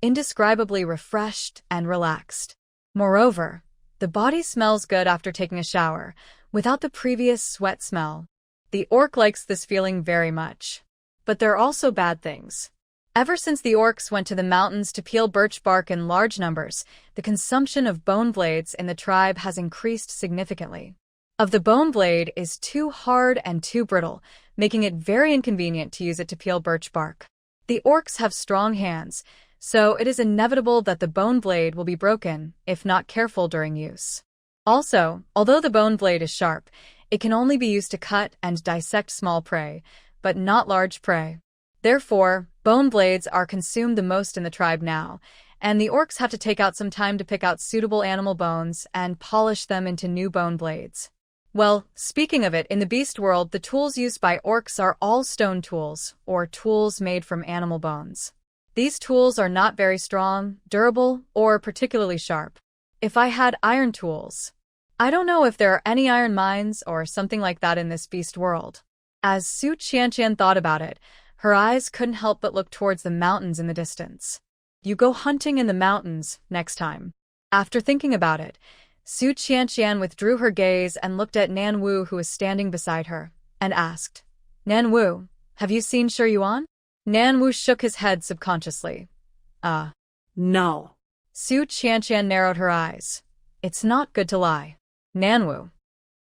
A: indescribably refreshed and relaxed. Moreover, the body smells good after taking a shower, without the previous sweat smell. The orc likes this feeling very much. But there are also bad things. Ever since the orcs went to the mountains to peel birch bark in large numbers, the consumption of bone blades in the tribe has increased significantly. The bone blade is too hard and too brittle, making it very inconvenient to use it to peel birch bark. The orcs have strong hands, so it is inevitable that the bone blade will be broken if not careful during use. Also, although the bone blade is sharp, it can only be used to cut and dissect small prey, but not large prey. Therefore, bone blades are consumed the most in the tribe now, and the orcs have to take out some time to pick out suitable animal bones and polish them into new bone blades. Well, speaking of it, in the beast world, the tools used by orcs are all stone tools, or tools made from animal bones. These tools are not very strong, durable, or particularly sharp. If I had iron tools, I don't know if there are any iron mines or something like that in this beast world. As Su Qianqian thought about it, her eyes couldn't help but look towards the mountains in the distance. You go hunting in the mountains next time. After thinking about it, Su Qianqian withdrew her gaze and looked at Nan Wu, who was standing beside her, and asked, "Nan Wu, have you seen Shi Yuan?" Nan Wu shook his head subconsciously.
B: No.
A: Su Qianqian narrowed her eyes. It's not good to lie. Nan Wu.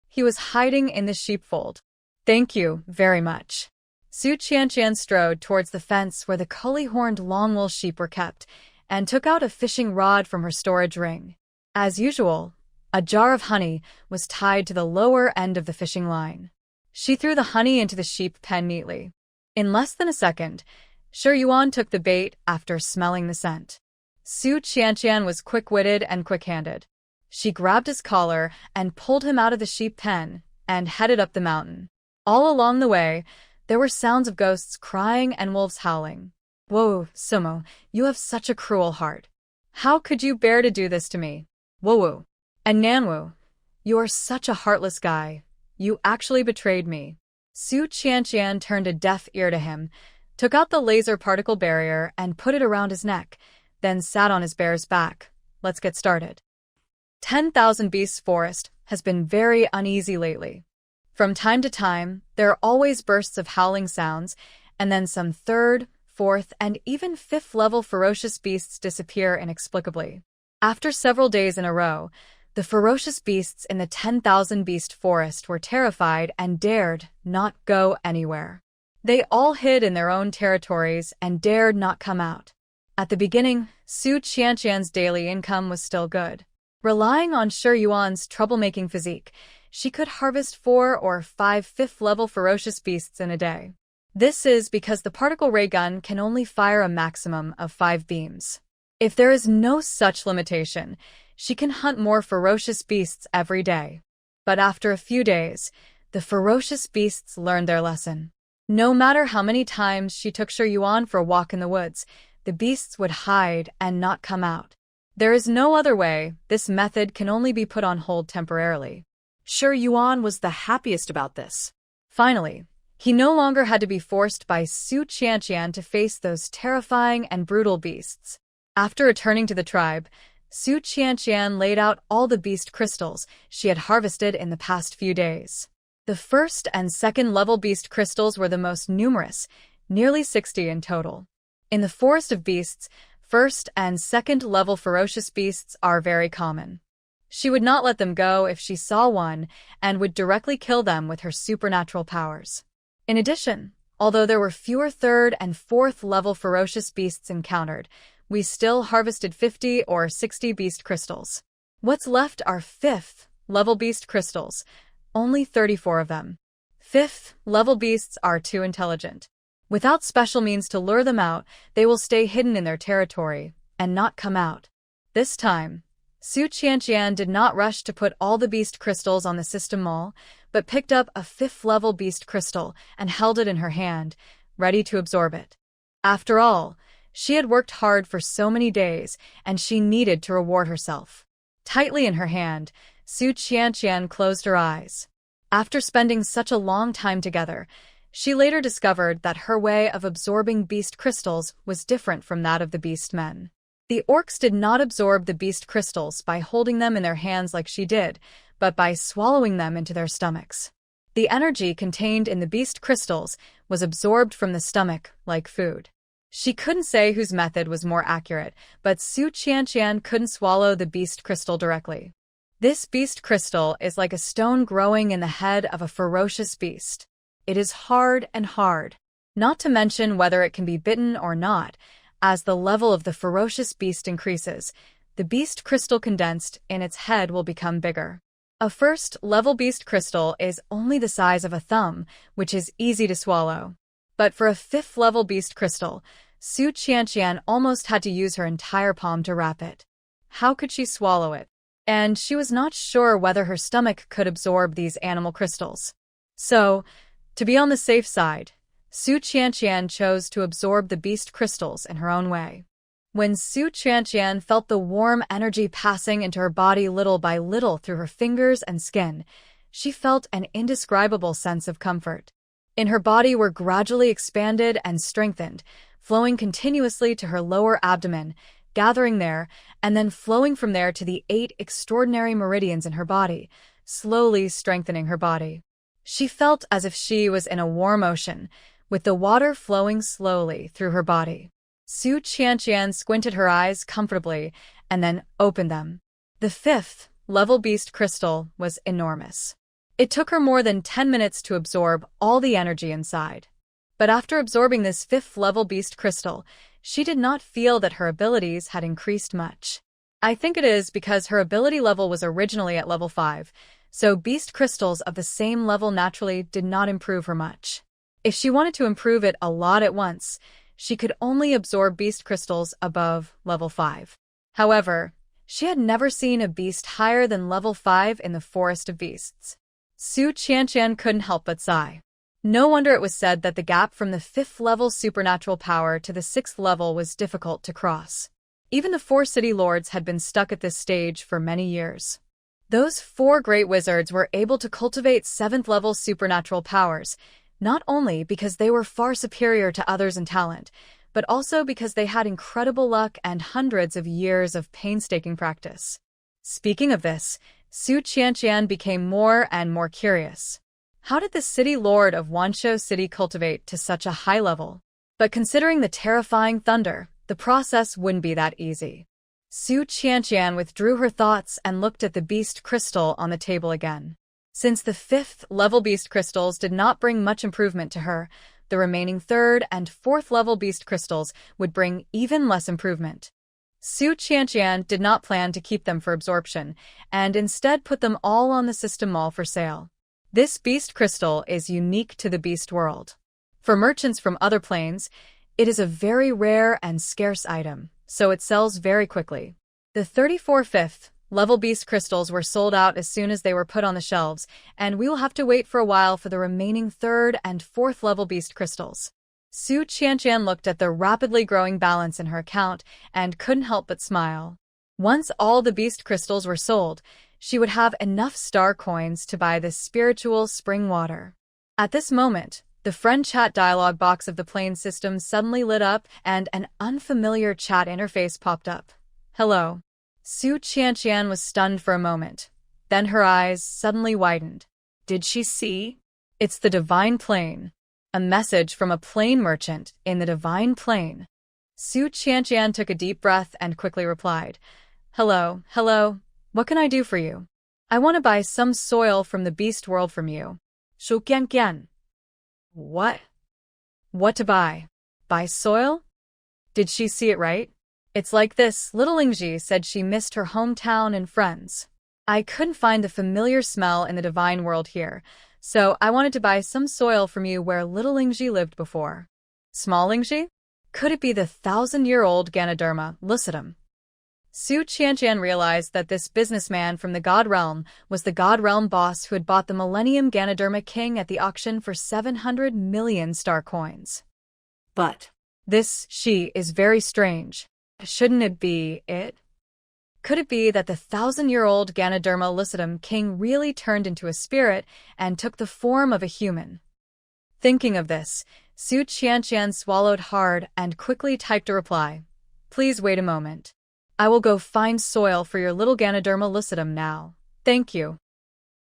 A: He was hiding in the sheepfold. Thank you very much. Su Qianqian strode towards the fence where the cully-horned long-wool sheep were kept, and took out a fishing rod from her storage ring. As usual, a jar of honey was tied to the lower end of the fishing line. She threw the honey into the sheep pen neatly. In less than a second, Shi Yuan took the bait after smelling the scent. Su Qianqian was quick-witted and quick-handed. She grabbed his collar and pulled him out of the sheep pen and headed up the mountain. All along the way, there were sounds of ghosts crying and wolves howling. Whoa, Sumo, you have such a cruel heart. How could you bear to do this to me? Whoa. And Nanwu, you are such a heartless guy. You actually betrayed me. Su Qianqian turned a deaf ear to him, took out the laser particle barrier and put it around his neck, then sat on his bear's back. Let's get started. 10,000 Beasts Forest has been very uneasy lately. From time to time, there are always bursts of howling sounds, and then some third, fourth, and even fifth-level ferocious beasts disappear inexplicably. After several days in a row, the ferocious beasts in the 10,000 Beast Forest were terrified and dared not go anywhere. They all hid in their own territories and dared not come out. At the beginning, Su Qianqian's daily income was still good. Relying on Shi Yuan's troublemaking physique, she could harvest 4 or 5 fifth-level ferocious beasts in a day. This is because the particle ray gun can only fire a maximum of 5 beams. If there is no such limitation, she can hunt more ferocious beasts every day. But after a few days, the ferocious beasts learned their lesson. No matter how many times she took Shi Yuan for a walk in the woods, the beasts would hide and not come out. There is no other way. This method can only be put on hold temporarily.
B: Shi Yuan was the happiest about this.
A: Finally, he no longer had to be forced by Su Qianqian to face those terrifying and brutal beasts. After returning to the tribe, Su Qianqian laid out all the beast crystals she had harvested in the past few days. The first and second level beast crystals were the most numerous, nearly 60 in total. In the Forest of Beasts, first and second level ferocious beasts are very common. She would not let them go if she saw one and would directly kill them with her supernatural powers. In addition, although there were fewer third and fourth level ferocious beasts encountered, we still harvested 50 or 60 beast crystals. What's left are 5th level beast crystals, only 34 of them. 5th level beasts are too intelligent. Without special means to lure them out, they will stay hidden in their territory and not come out. This time, Su Qianqian did not rush to put all the beast crystals on the system mall, but picked up a 5th level beast crystal and held it in her hand, ready to absorb it. After all, she had worked hard for so many days, and she needed to reward herself. Tightly in her hand, Su Qianqian closed her eyes. After spending such a long time together, she later discovered that her way of absorbing beast crystals was different from that of the beast men. The orcs did not absorb the beast crystals by holding them in their hands like she did, but by swallowing them into their stomachs. The energy contained in the beast crystals was absorbed from the stomach like food. She couldn't say whose method was more accurate, but Su Qianqian couldn't swallow the beast crystal directly. This beast crystal is like a stone growing in the head of a ferocious beast. It is hard and hard, not to mention whether it can be bitten or not. As the level of the ferocious beast increases, the beast crystal condensed in its head will become bigger. A first-level beast crystal is only the size of a thumb, which is easy to swallow. But for a fifth-level beast crystal, Su Qianqian almost had to use her entire palm to wrap it. How could she swallow it? And she was not sure whether her stomach could absorb these animal crystals. So, to be on the safe side, Su Qianqian chose to absorb the beast crystals in her own way. When Su Qianqian felt the warm energy passing into her body little by little through her fingers and skin, she felt an indescribable sense of comfort. In her body were gradually expanded and strengthened, flowing continuously to her lower abdomen, gathering there, and then flowing from there to the 8 extraordinary meridians in her body, slowly strengthening her body. She felt as if she was in a warm ocean, with the water flowing slowly through her body. Su Qianqian squinted her eyes comfortably and then opened them. The fifth-level beast crystal was enormous. It took her more than 10 minutes to absorb all the energy inside. But after absorbing this fifth-level beast crystal, she did not feel that her abilities had increased much. I think it is because her ability level was originally at level 5, so beast crystals of the same level naturally did not improve her much. If she wanted to improve it a lot at once, she could only absorb beast crystals above level 5. However, she had never seen a beast higher than level 5 in the Forest of Beasts. Su Qianqian couldn't help but sigh. No wonder it was said that the gap from the 5th-level supernatural power to the 6th level was difficult to cross. Even the 4 city lords had been stuck at this stage for many years. Those 4 great wizards were able to cultivate 7th-level supernatural powers, not only because they were far superior to others in talent, but also because they had incredible luck and hundreds of years of painstaking practice. Speaking of this, Su Qianqian became more and more curious. How did the city lord of Wanshou City cultivate to such a high level? But considering the terrifying thunder, the process wouldn't be that easy. Su Qianqian withdrew her thoughts and looked at the beast crystal on the table again. Since the 5th-level beast crystals did not bring much improvement to her, the remaining 3rd and 4th-level beast crystals would bring even less improvement. Su Qianqian did not plan to keep them for absorption, and instead put them all on the system mall for sale. This beast crystal is unique to the beast world. For merchants from other planes, it is a very rare and scarce item, so it sells very quickly. The 34 5th-level beast crystals were sold out as soon as they were put on the shelves, and we will have to wait for a while for the remaining 3rd and 4th-level beast crystals. Su Qianqian looked at the rapidly growing balance in her account and couldn't help but smile. Once all the beast crystals were sold, she would have enough star coins to buy the spiritual spring water. At this moment, the friend chat dialog box of the plane system suddenly lit up and an unfamiliar chat interface popped up. Hello. Su Qianqian was stunned for a moment. Then her eyes suddenly widened. Did she see? It's the Divine Plane. A message from a plane merchant in the Divine Plane. Su Qianqian took a deep breath and quickly replied. Hello. What can I do for you? I want to buy some soil from the beast world from you. Su Qianqian. What? What to buy? Buy soil? Did she see it right? It's like this, little Lingji said she missed her hometown and friends. I couldn't find the familiar smell in the divine world here, so I wanted to buy some soil from you where little Lingji lived before. Small Lingji? Could it be the 1,000-year-old Ganoderma, lucidum? Su Qianqian realized that this businessman from the God Realm was the God Realm boss who had bought the Millennium Ganoderma King at the auction for 700 million star coins.
B: But
A: this she is very strange. Shouldn't it be it? Could it be that the 1,000-year-old Ganoderma lucidum King really turned into a spirit and took the form of a human? Thinking of this, Su Qianqian swallowed hard and quickly typed a reply. Please wait a moment. I will go find soil for your little Ganoderma lucidum now. Thank you.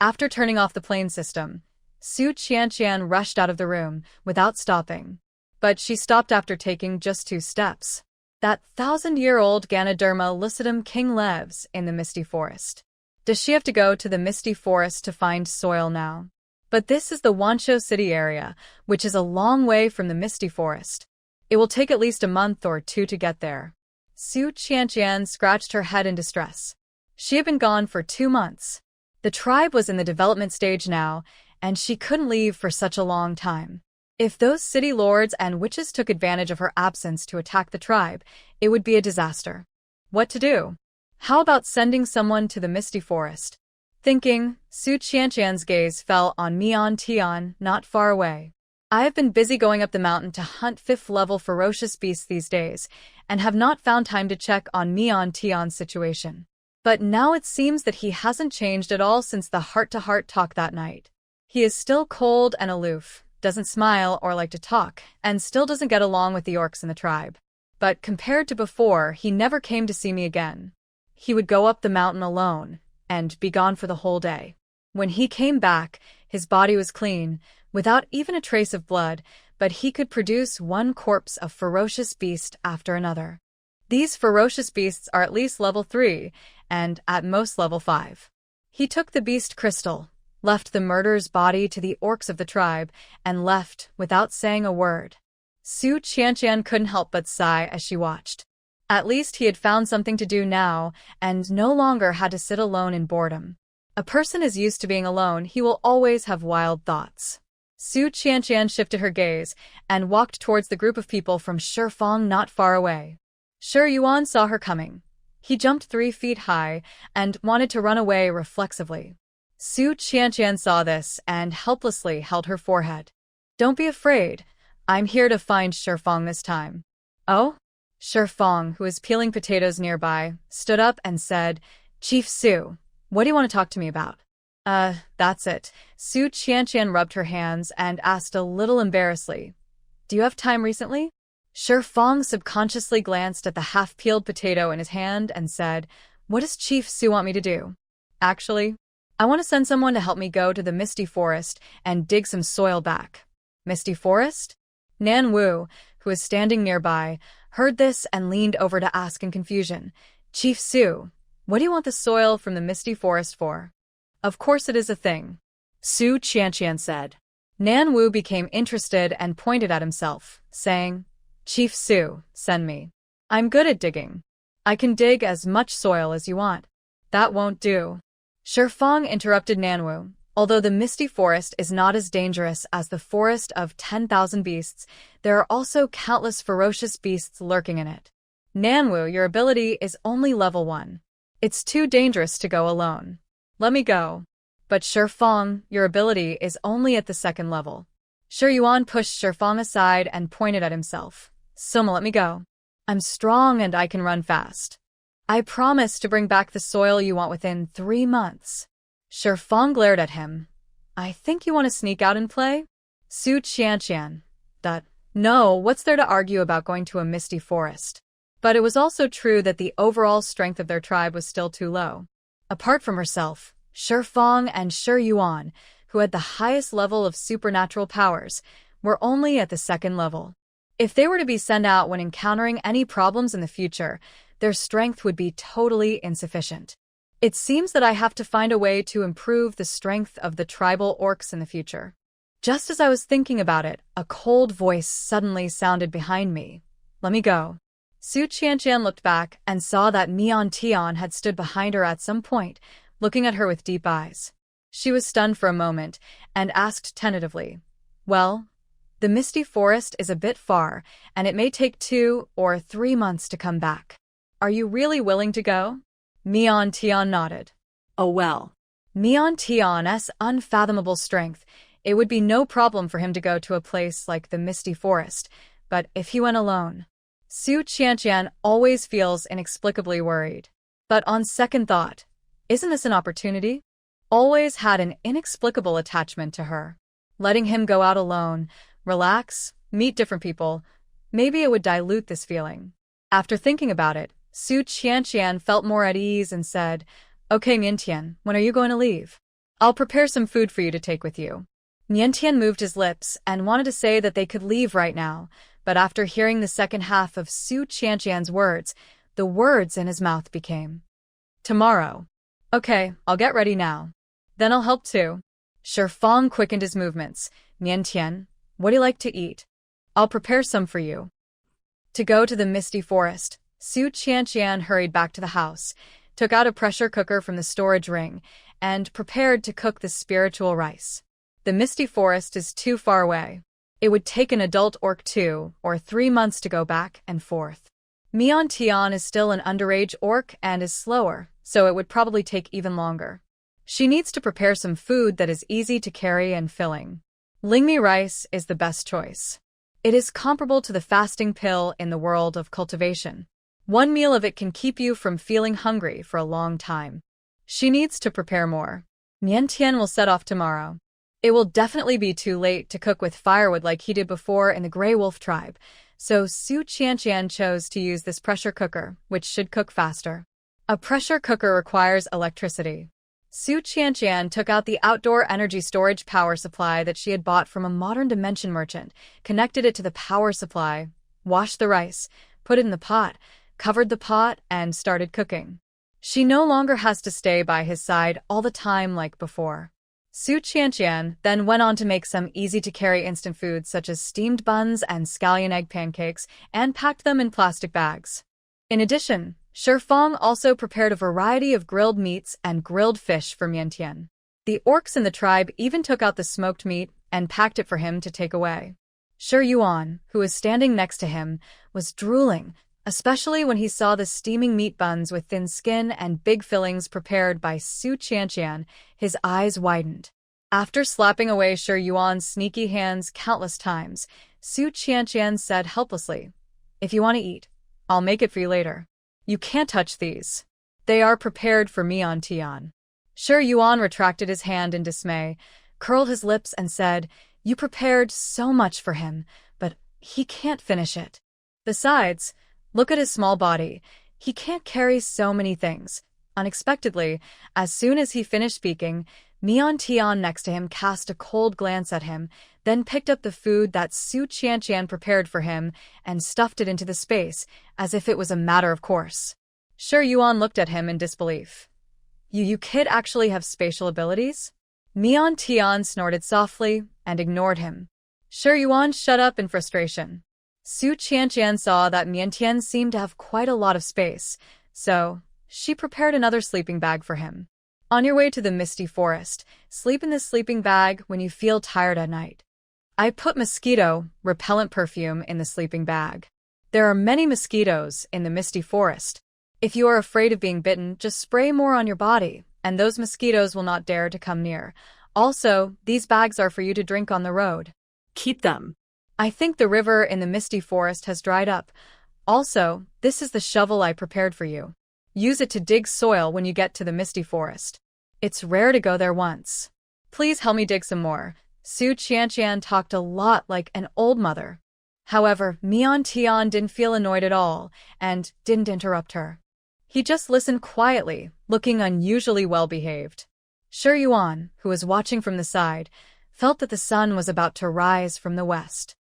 A: After turning off the plane system, Su Qianqian rushed out of the room without stopping. But she stopped after taking just 2 steps. That 1,000-year-old Ganoderma lucidum king lives in the Misty Forest. Does she have to go to the Misty Forest to find soil now? But this is the Wanshou City area, which is a long way from the Misty Forest. It will take at least a month or 2 to get there. Su Qianqian scratched her head in distress. She had been gone for 2 months. The tribe was in the development stage now, and she couldn't leave for such a long time. If those city lords and witches took advantage of her absence to attack the tribe, it would be a disaster. What to do? How about sending someone to the Misty Forest? Thinking, Su Qianqian's gaze fell on Mian Tian, not far away. I have been busy going up the mountain to hunt 5th-level ferocious beasts these days, and have not found time to check on Mian Tian's situation. But now it seems that he hasn't changed at all since the heart-to-heart talk that night. He is still cold and aloof, doesn't smile or like to talk, and still doesn't get along with the orcs in the tribe. But compared to before, he never came to see me again. He would go up the mountain alone, and be gone for the whole day. When he came back, his body was clean, without even a trace of blood, but he could produce one corpse of ferocious beast after another. These ferocious beasts are at least level 3, and at most level 5. He took the beast crystal, left the murderer's body to the orcs of the tribe, and left without saying a word. Su Qianqian couldn't help but sigh as she watched. At least he had found something to do now, and no longer had to sit alone in boredom. A person is used to being alone, he will always have wild thoughts. Su Qianqian shifted her gaze, and walked towards the group of people from Shifeng not far away. Shi Yuan saw her coming. He jumped 3 feet high, and wanted to run away reflexively. Su Qianqian saw this, and helplessly held her forehead. Don't be afraid. I'm here to find Shifeng this time. Oh? Shifeng, who was peeling potatoes nearby, stood up and said, Chief Su, what do you want to talk to me about? That's it. Su Qianqian rubbed her hands and asked a little embarrassedly, do you have time recently? Shifeng subconsciously glanced at the half-peeled potato in his hand and said, what does Chief Su want me to do? Actually, I want to send someone to help me go to the Misty Forest and dig some soil back. Misty Forest? Nan Wu, who was standing nearby, heard this and leaned over to ask in confusion, Chief Su, what do you want the soil from the Misty Forest for? Of course it is a thing, Su Qianqian said. Nan Wu became interested and pointed at himself, saying, Chief Su, send me. I'm good at digging. I can dig as much soil as you want. That won't do. Shifeng interrupted Nan Wu. Although the Misty Forest is not as dangerous as the Forest of 10,000 Beasts, there are also countless ferocious beasts lurking in it. Nan Wu, your ability is only level 1. It's too dangerous to go alone. Let me go. But Shifeng, your ability is only at the 2nd level. Shi Yuan pushed Shifeng aside and pointed at himself. Soma, let me go. I'm strong and I can run fast. I promise to bring back the soil you want within 3 months. Shifeng glared at him. I think you want to sneak out and play? Su Qianqian. No, what's there to argue about going to a misty forest? But it was also true that the overall strength of their tribe was still too low. Apart from herself, Shifeng and Shi Yuan, who had the highest level of supernatural powers, were only at the 2nd level. If they were to be sent out when encountering any problems in the future, their strength would be totally insufficient. It seems that I have to find a way to improve the strength of the tribal orcs in the future. Just as I was thinking about it, a cold voice suddenly sounded behind me. Let me go. Su Qianqian looked back and saw that Mian Tian had stood behind her at some point, looking at her with deep eyes. She was stunned for a moment and asked tentatively, well, the Misty Forest is a bit far, and it may take 2 or 3 months to come back. Are you really willing to go? Mian Tian nodded.
B: Oh well.
A: Mian Tian's unfathomable strength, it would be no problem for him to go to a place like the Misty Forest, but if he went alone. Su Qianqian always feels inexplicably worried. But on second thought, isn't this an opportunity? Always had an inexplicable attachment to her. Letting him go out alone, relax, meet different people, maybe it would dilute this feeling. After thinking about it, Su Qianqian felt more at ease and said, Okay Mintian, when are you going to leave? I'll prepare some food for you to take with you. Niantian moved his lips and wanted to say that they could leave right now, but after hearing the second half of Su Qianqian's words, the words in his mouth became, tomorrow. Okay, I'll get ready now. Then I'll help too. Feng quickened his movements. Niantian, what do you like to eat? I'll prepare some for you. To go to the misty forest, Su Qianqian hurried back to the house, took out a pressure cooker from the storage ring, and prepared to cook the spiritual rice. The misty forest is too far away. It would take an adult orc 2 or 3 months to go back and forth. Mian Tian is still an underage orc and is slower, so it would probably take even longer. She needs to prepare some food that is easy to carry and filling. Lingmi rice is the best choice. It is comparable to the fasting pill in the world of cultivation. One meal of it can keep you from feeling hungry for a long time. She needs to prepare more. Niantian will set off tomorrow. It will definitely be too late to cook with firewood like he did before in the Grey Wolf tribe, so Su Qianqian chose to use this pressure cooker, which should cook faster. A pressure cooker requires electricity. Su Qianqian took out the outdoor energy storage power supply that she had bought from a modern dimension merchant, connected it to the power supply, washed the rice, put it in the pot, covered the pot, and started cooking. She no longer has to stay by his side all the time like before. Su Qianqian then went on to make some easy-to-carry instant foods such as steamed buns and scallion egg pancakes and packed them in plastic bags. In addition, Feng also prepared a variety of grilled meats and grilled fish for Miantian. The orcs in the tribe even took out the smoked meat and packed it for him to take away. Yuan, who was standing next to him, was drooling, especially when he saw the steaming meat buns with thin skin and big fillings prepared by Su Qianqian. His eyes widened. After slapping away Yuan's sneaky hands countless times, Su Qianqian said helplessly, "If you want to eat, I'll make it for you later. You can't touch these. They are prepared for Mian Tian." Yuan retracted his hand in dismay, curled his lips and said, "You prepared so much for him, but he can't finish it. Besides, look at his small body. He can't carry so many things." Unexpectedly, as soon as he finished speaking, Mian Tian next to him cast a cold glance at him, then picked up the food that Su Qianqian prepared for him and stuffed it into the space, as if it was a matter of course. Yuan looked at him in disbelief. You kid actually have spatial abilities?" Mian Tian snorted softly and ignored him. Yuan shut up in frustration. Su Qianqian saw that Miantian seemed to have quite a lot of space, so she prepared another sleeping bag for him. On your way to the misty forest, sleep in this sleeping bag when you feel tired at night. I put mosquito repellent perfume in the sleeping bag. There are many mosquitoes in the misty forest. If you are afraid of being bitten, just spray more on your body, and those mosquitoes will not dare to come near. Also, these bags are for you to drink on the road.
B: Keep them.
A: I think the river in the misty forest has dried up. Also, this is the shovel I prepared for you. Use it to dig soil when you get to the misty forest. It's rare to go there once. Please help me dig some more. Su Qianqian talked a lot like an old mother. However, Mian Tian didn't feel annoyed at all and didn't interrupt her. He just listened quietly, looking unusually well-behaved. Yuan, who was watching from the side, felt that the sun was about to rise from the west.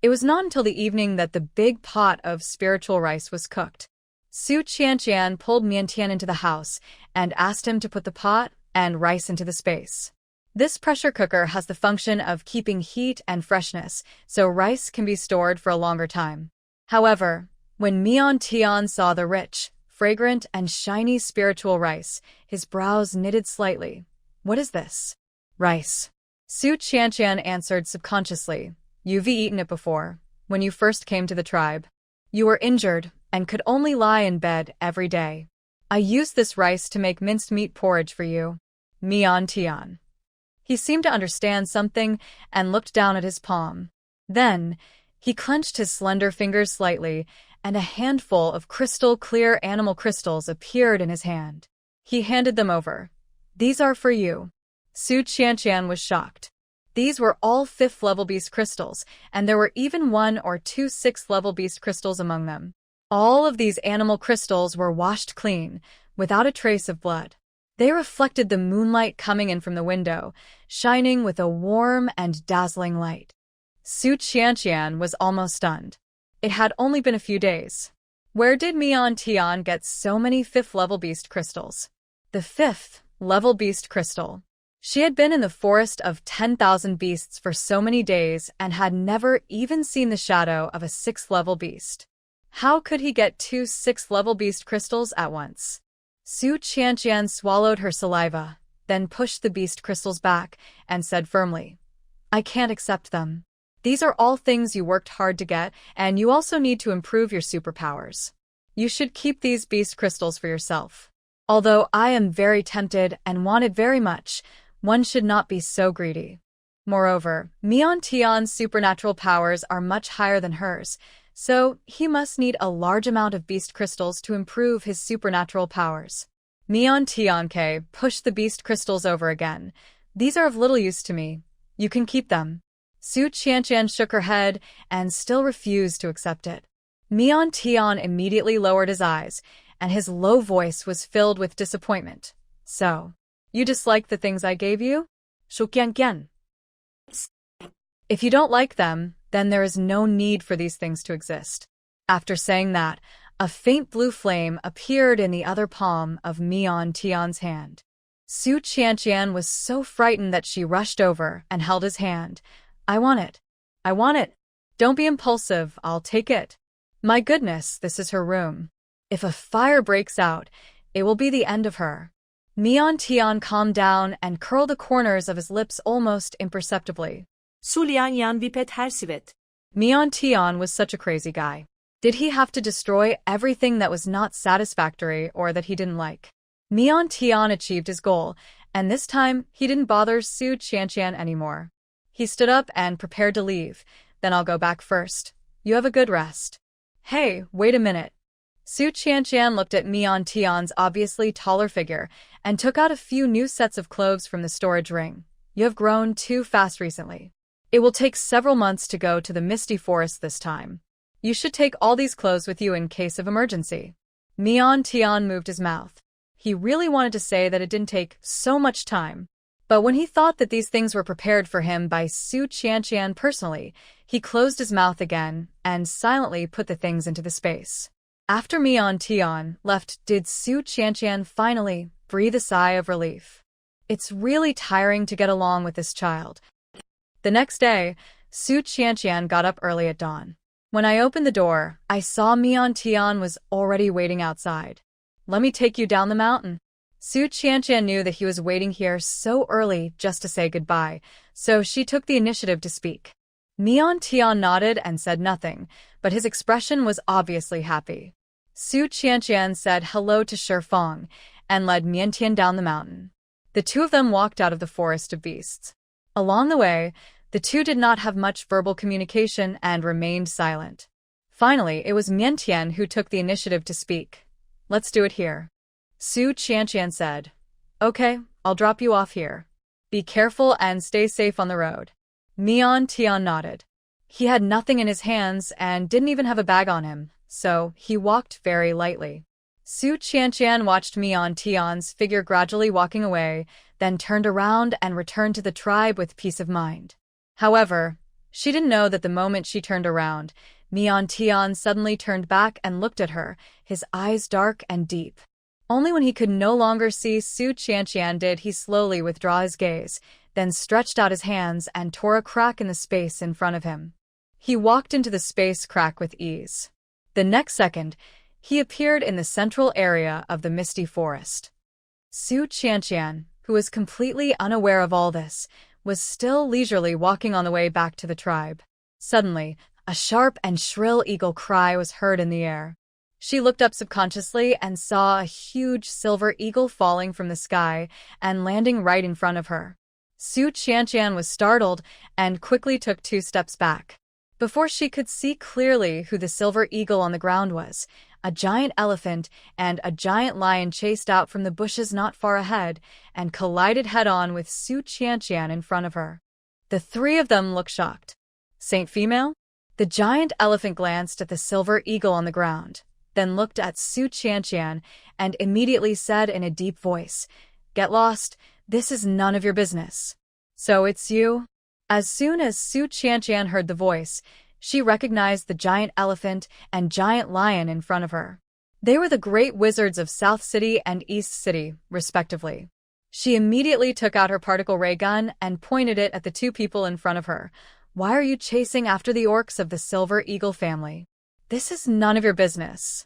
A: It was not until the evening that the big pot of spiritual rice was cooked. Su Qianqian pulled Miantian into the house and asked him to put the pot and rice into the space. This pressure cooker has the function of keeping heat and freshness, so rice can be stored for a longer time. However, when Mian Tian saw the rich, fragrant, and shiny spiritual rice, his brows knitted slightly. "What is this?" "Rice." Su Qianqian answered subconsciously. "You've eaten it before, when you first came to the tribe. You were injured and could only lie in bed every day. I used this rice to make minced meat porridge for you." Mian Tian. He seemed to understand something and looked down at his palm. Then, he clenched his slender fingers slightly, and a handful of crystal-clear animal crystals appeared in his hand. He handed them over. "These are for you." Su Qianqian was shocked. These were all 5th-level beast crystals, and there were even 1 or 2 6th-level beast crystals among them. All of these animal crystals were washed clean, without a trace of blood. They reflected the moonlight coming in from the window, shining with a warm and dazzling light. Su Qianqian was almost stunned. It had only been a few days. Where did Mian Tian get so many 5th-level beast crystals? The 5th-level beast crystal. She had been in the forest of 10,000 beasts for so many days and had never even seen the shadow of a 6th-level beast. How could he get 2 6th-level beast crystals at once? Su Qianqian swallowed her saliva, then pushed the beast crystals back and said firmly, "I can't accept them. These are all things you worked hard to get, and you also need to improve your superpowers. You should keep these beast crystals for yourself. Although I am very tempted and want it very much, one should not be so greedy." Moreover, Mian Tian's supernatural powers are much higher than hers, so he must need a large amount of beast crystals to improve his supernatural powers. Mian Tianke pushed the beast crystals over again. "These are of little use to me. You can keep them." Su Qianqian shook her head and still refused to accept it. Mian Tian immediately lowered his eyes, and his low voice was filled with disappointment. "So, you dislike the things I gave you? Shuqianqian. If you don't like them, then there is no need for these things to exist." After saying that, a faint blue flame appeared in the other palm of Mian Tian's hand. Su Qianqian was so frightened that she rushed over and held his hand. "I want it. I want it. Don't be impulsive, I'll take it. My goodness, this is her room. If a fire breaks out, it will be the end of her." Mian Tian calmed down and curled the corners of his lips almost imperceptibly.
B: Sulian yan vipet hersivet.
A: Mian Tian was such a crazy guy. Did he have to destroy everything that was not satisfactory or that he didn't like? Mian Tian achieved his goal, and this time he didn't bother Su Qianqian anymore. He stood up and prepared to leave. "Then I'll go back first. You have a good rest." "Hey, wait a minute." Su Qianqian looked at Mian Tian's obviously taller figure and took out a few new sets of clothes from the storage ring. "You have grown too fast recently. It will take several months to go to the Misty Forest this time. You should take all these clothes with you in case of emergency." Mian Tian moved his mouth. He really wanted to say that it didn't take so much time. But when he thought that these things were prepared for him by Su Qianqian personally, he closed his mouth again and silently put the things into the space. After Mian Tian left, did Su Qianqian finally breathe a sigh of relief. It's really tiring to get along with this child. The next day, Su Qianqian got up early at dawn. When I opened the door, I saw Mian Tian was already waiting outside. "Let me take you down the mountain." Su Qianqian knew that he was waiting here so early just to say goodbye, so she took the initiative to speak. Mian Tian nodded and said nothing, but his expression was obviously happy. Su Qianqian said hello to Shifeng and led Mian Tian down the mountain. The two of them walked out of the forest of beasts. Along the way, the two did not have much verbal communication and remained silent. Finally, it was Mian Tian who took the initiative to speak. "Let's do it here." Su Qianqian said, "Okay, I'll drop you off here. Be careful and stay safe on the road." Mian Tian nodded. He had nothing in his hands and didn't even have a bag on him, so he walked very lightly. Su Qianqian watched Mian Tian's figure gradually walking away, then turned around and returned to the tribe with peace of mind. However, she didn't know that the moment she turned around, Mian Tian suddenly turned back and looked at her, his eyes dark and deep. Only when he could no longer see Su Qianqian did he slowly withdraw his gaze, then stretched out his hands and tore a crack in the space in front of him. He walked into the space crack with ease. The next second, he appeared in the central area of the Misty Forest. Su Qianqian, who was completely unaware of all this, was still leisurely walking on the way back to the tribe. Suddenly, a sharp and shrill eagle cry was heard in the air. She looked up subconsciously and saw a huge silver eagle falling from the sky and landing right in front of her. Su Qianqian was startled and quickly took 2 steps back. Before she could see clearly who the silver eagle on the ground was, a giant elephant and a giant lion chased out from the bushes not far ahead and collided head-on with Su Qianqian in front of her. The 3 of them looked shocked. "Saint Female?" The giant elephant glanced at the silver eagle on the ground, then looked at Su Qianqian and immediately said in a deep voice, Get lost. This is none of your business. So it's you? As soon as Su Qianqian heard the voice, she recognized the giant elephant and giant lion in front of her. They were the great wizards of South City and East City, respectively. She immediately took out her particle ray gun and pointed it at the two people in front of her. Why are you chasing after the orcs of the Silver Eagle family? This is none of your business.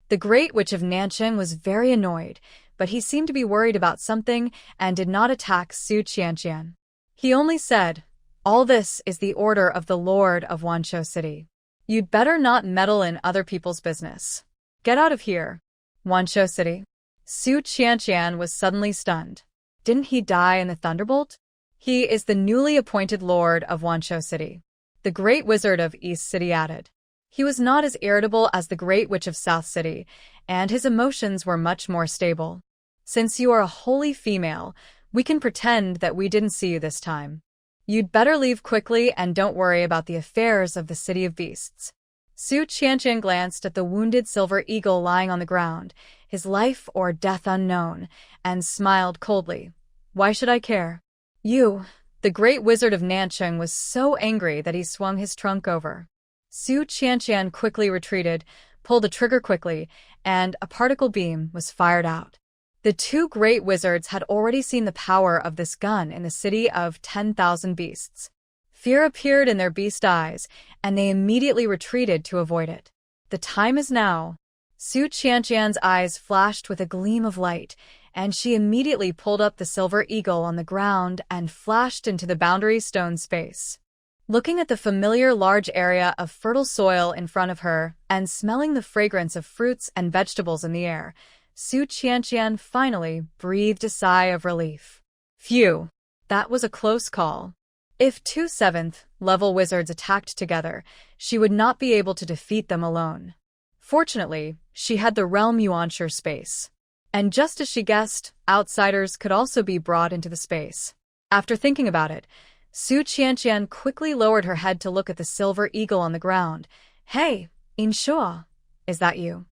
A: The Great Witch of Nancheng was very annoyed, but he seemed to be worried about something and did not attack Su Qianqian. He only said, "All this is the order of the Lord of Wanshou City. You'd better not meddle in other people's business. Get out of here." Wanshou City. Su Qianqian was suddenly stunned. Didn't he die in the thunderbolt? He is the newly appointed Lord of Wanshou City. The Great Wizard of East City added. He was not as irritable as the Great Witch of South City, and his emotions were much more stable. Since you are a holy female, we can pretend that we didn't see you this time. You'd better leave quickly and don't worry about the affairs of the City of Beasts. Su Qianqian glanced at the wounded silver eagle lying on the ground, his life or death unknown, and smiled coldly. Why should I care? You, the Great Wizard of Nancheng, was so angry that he swung his trunk over. Su Qianqian quickly retreated, pulled the trigger quickly, and a particle beam was fired out. The two great wizards had already seen the power of this gun in the city of 10,000 beasts. Fear appeared in their beast eyes, and they immediately retreated to avoid it. The time is now. Su Qianqian's eyes flashed with a gleam of light, and she immediately pulled up the silver eagle on the ground and flashed into the boundary stone space. Looking at the familiar large area of fertile soil in front of her and smelling the fragrance of fruits and vegetables in the air, Su Qianqian finally breathed a sigh of relief. Phew, that was a close call. If two 7th-level wizards attacked together, she would not be able to defeat them alone. Fortunately, she had the realm Yuanshi space. And just as she guessed, outsiders could also be brought into the space. After thinking about it, Su Qianqian quickly lowered her head to look at the silver eagle on the ground. Hey, Inshua, is that you?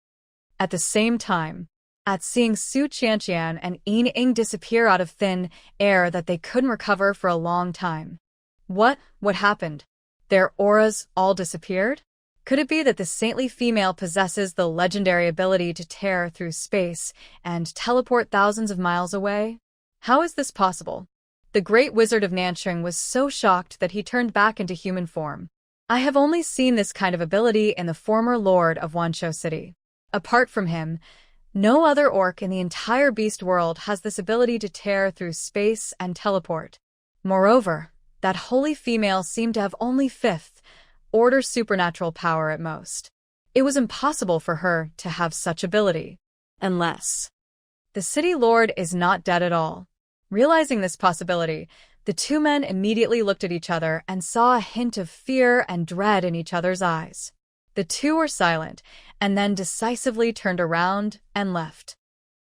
A: At the same time, at seeing Su Qianqian and Yin disappear out of thin air that they couldn't recover for a long time. What happened? Their auras all disappeared? Could it be that the saintly female possesses the legendary ability to tear through space and teleport thousands of miles away? How is this possible? The Great Wizard of Nancheng was so shocked that he turned back into human form. I have only seen this kind of ability in the former Lord of Wanshou City. Apart from him, no other orc in the entire beast world has this ability to tear through space and teleport. Moreover, that holy female seemed to have only 5th-order supernatural power at most. It was impossible for her to have such ability. Unless the city lord is not dead at all. Realizing this possibility, the two men immediately looked at each other and saw a hint of fear and dread in each other's eyes. The two were silent, and then decisively turned around and left.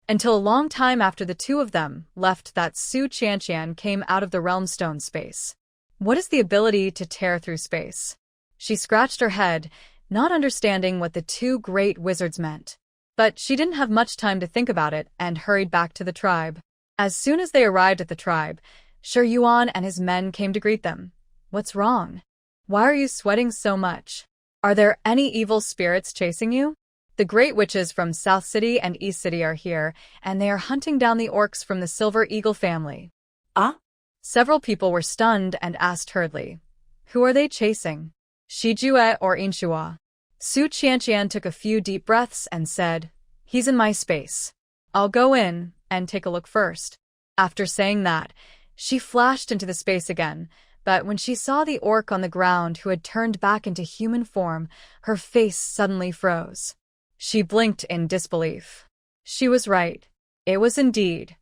A: Until a long time after the two of them left that Su Qianqian came out of the realm stone space. What is the ability to tear through space? She scratched her head, not understanding what the two great wizards meant. But she didn't have much time to think about it and hurried back to the tribe. As soon as they arrived at the tribe, Shi Yuan and his men came to greet them. What's wrong? Why are you sweating so much? Are there any evil spirits chasing you? The great witches from South City and East City are here, and they are hunting down the orcs from the Silver Eagle family. Ah? Several people were stunned and asked hurriedly, who are they chasing? Shi Jue or Inshua? Su Qianqian took a few deep breaths and said, he's in my space. I'll go in and take a look first. After saying that, she flashed into the space again, but when she saw the orc on the ground who had turned back into human form, her face suddenly froze. She blinked in disbelief. She was right. It was indeed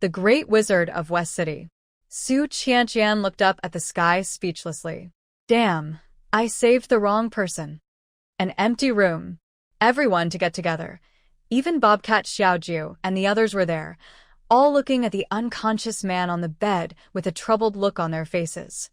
A: the Great Wizard of West City. Su Qianqian looked up at the sky speechlessly. Damn, I saved the wrong person. An empty room. Everyone to get together. Even Bobcat Xiaoju and the others were there, all looking at the unconscious man on the bed with a troubled look on their faces.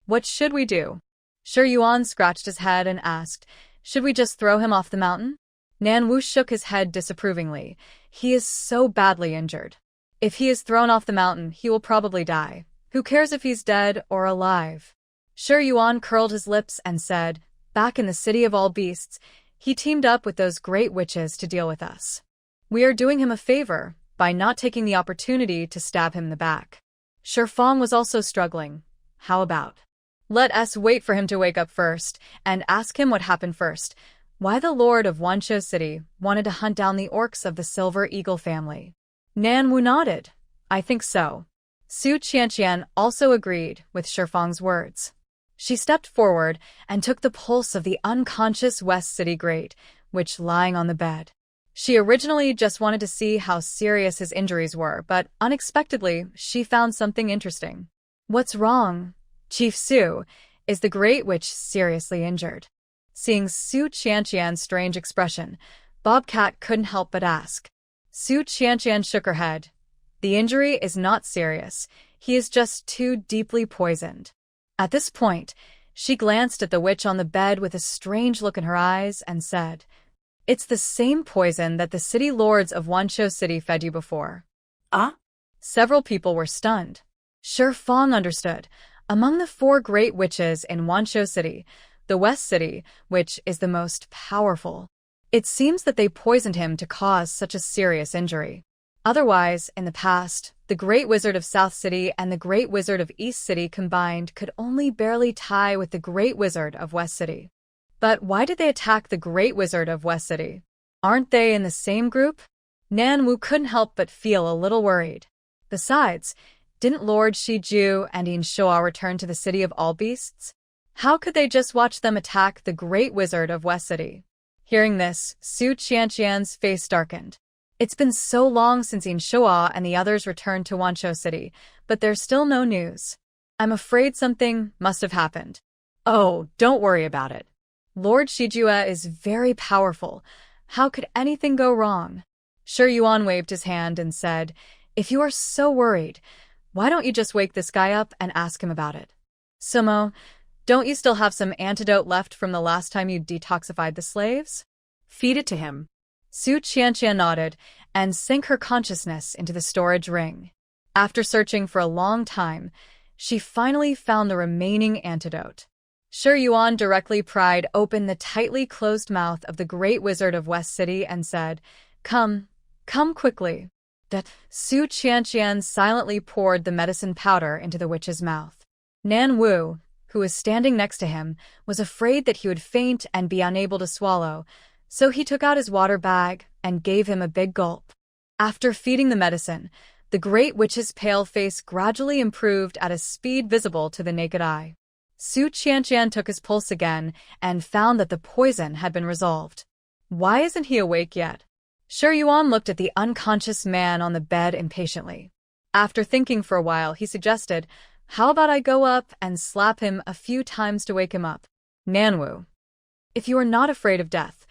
A: What should we do? Shi Yuan scratched his head and asked, should we just throw him off the mountain? Nan Wu shook his head disapprovingly. He is so badly injured. If he is thrown off the mountain, he will probably die. Who cares if he's dead or alive? Shi Yuan curled his lips and said, back in the city of all beasts, he teamed up with those great witches to deal with us. We are doing him a favor by not taking the opportunity to stab him in the back. Shi Fang was also struggling. How about? Let us wait for him to wake up first and ask him what happened first. Why the Lord of Wanzhou City wanted to hunt down the orcs of the Silver Eagle family. Nan Wu nodded. I think so. Su Qianqian also agreed with Shi Fang's words. She stepped forward and took the pulse of the unconscious West City Great, which lying on the bed. She originally just wanted to see how serious his injuries were, but unexpectedly, she found something interesting. What's wrong? Chief Su, is the Great Witch seriously injured? Seeing Su Qianqian's strange expression, Bobcat couldn't help but ask. Su Qianqian shook her head. The injury is not serious. He is just too deeply poisoned. At this point, she glanced at the witch on the bed with a strange look in her eyes and said, it's the same poison that the city lords of Wanzhou City fed you before.
B: Ah?
A: Several people were stunned. Shi Fang understood. Among the 4 great witches in Wanzhou City, the West City, which is the most powerful, it seems that they poisoned him to cause such a serious injury. Otherwise, in the past, the Great Wizard of South City and the Great Wizard of East City combined could only barely tie with the Great Wizard of West City. But why did they attack the Great Wizard of West City? Aren't they in the same group? Nan Wu couldn't help but feel a little worried. Besides, didn't Lord Shiju and Yin Shua return to the City of All Beasts? How could they just watch them attack the Great Wizard of West City? Hearing this, Su Qianqian's face darkened. It's been so long since Yin Shua and the others returned to Wanzhou City, but there's still no news. I'm afraid something must have happened. Oh, don't worry about it. Lord Shijue is very powerful. How could anything go wrong? Shi Yuan waved his hand and said, if you are so worried, why don't you just wake this guy up and ask him about it? Sumo, don't you still have some antidote left from the last time you detoxified the slaves?
B: Feed it to him.
A: Su Qianqian nodded and sank her consciousness into the storage ring. After searching for a long time, she finally found the remaining antidote. Shi Yuan directly pried open the tightly closed mouth of the Great Wizard of West City and said, come quickly. That Su Qianqian silently poured the medicine powder into the witch's mouth. Nan Wu, who was standing next to him, was afraid that he would faint and be unable to swallow, so he took out his water bag and gave him a big gulp. After feeding the medicine, the Great Witch's pale face gradually improved at a speed visible to the naked eye. Su Qianqian took his pulse again and found that the poison had been resolved. Why isn't he awake yet? Shi Yuan looked at the unconscious man on the bed impatiently. After thinking for a while, he suggested, how about I go up and slap him a few times to wake him up? Nanwu, if you are not afraid of death,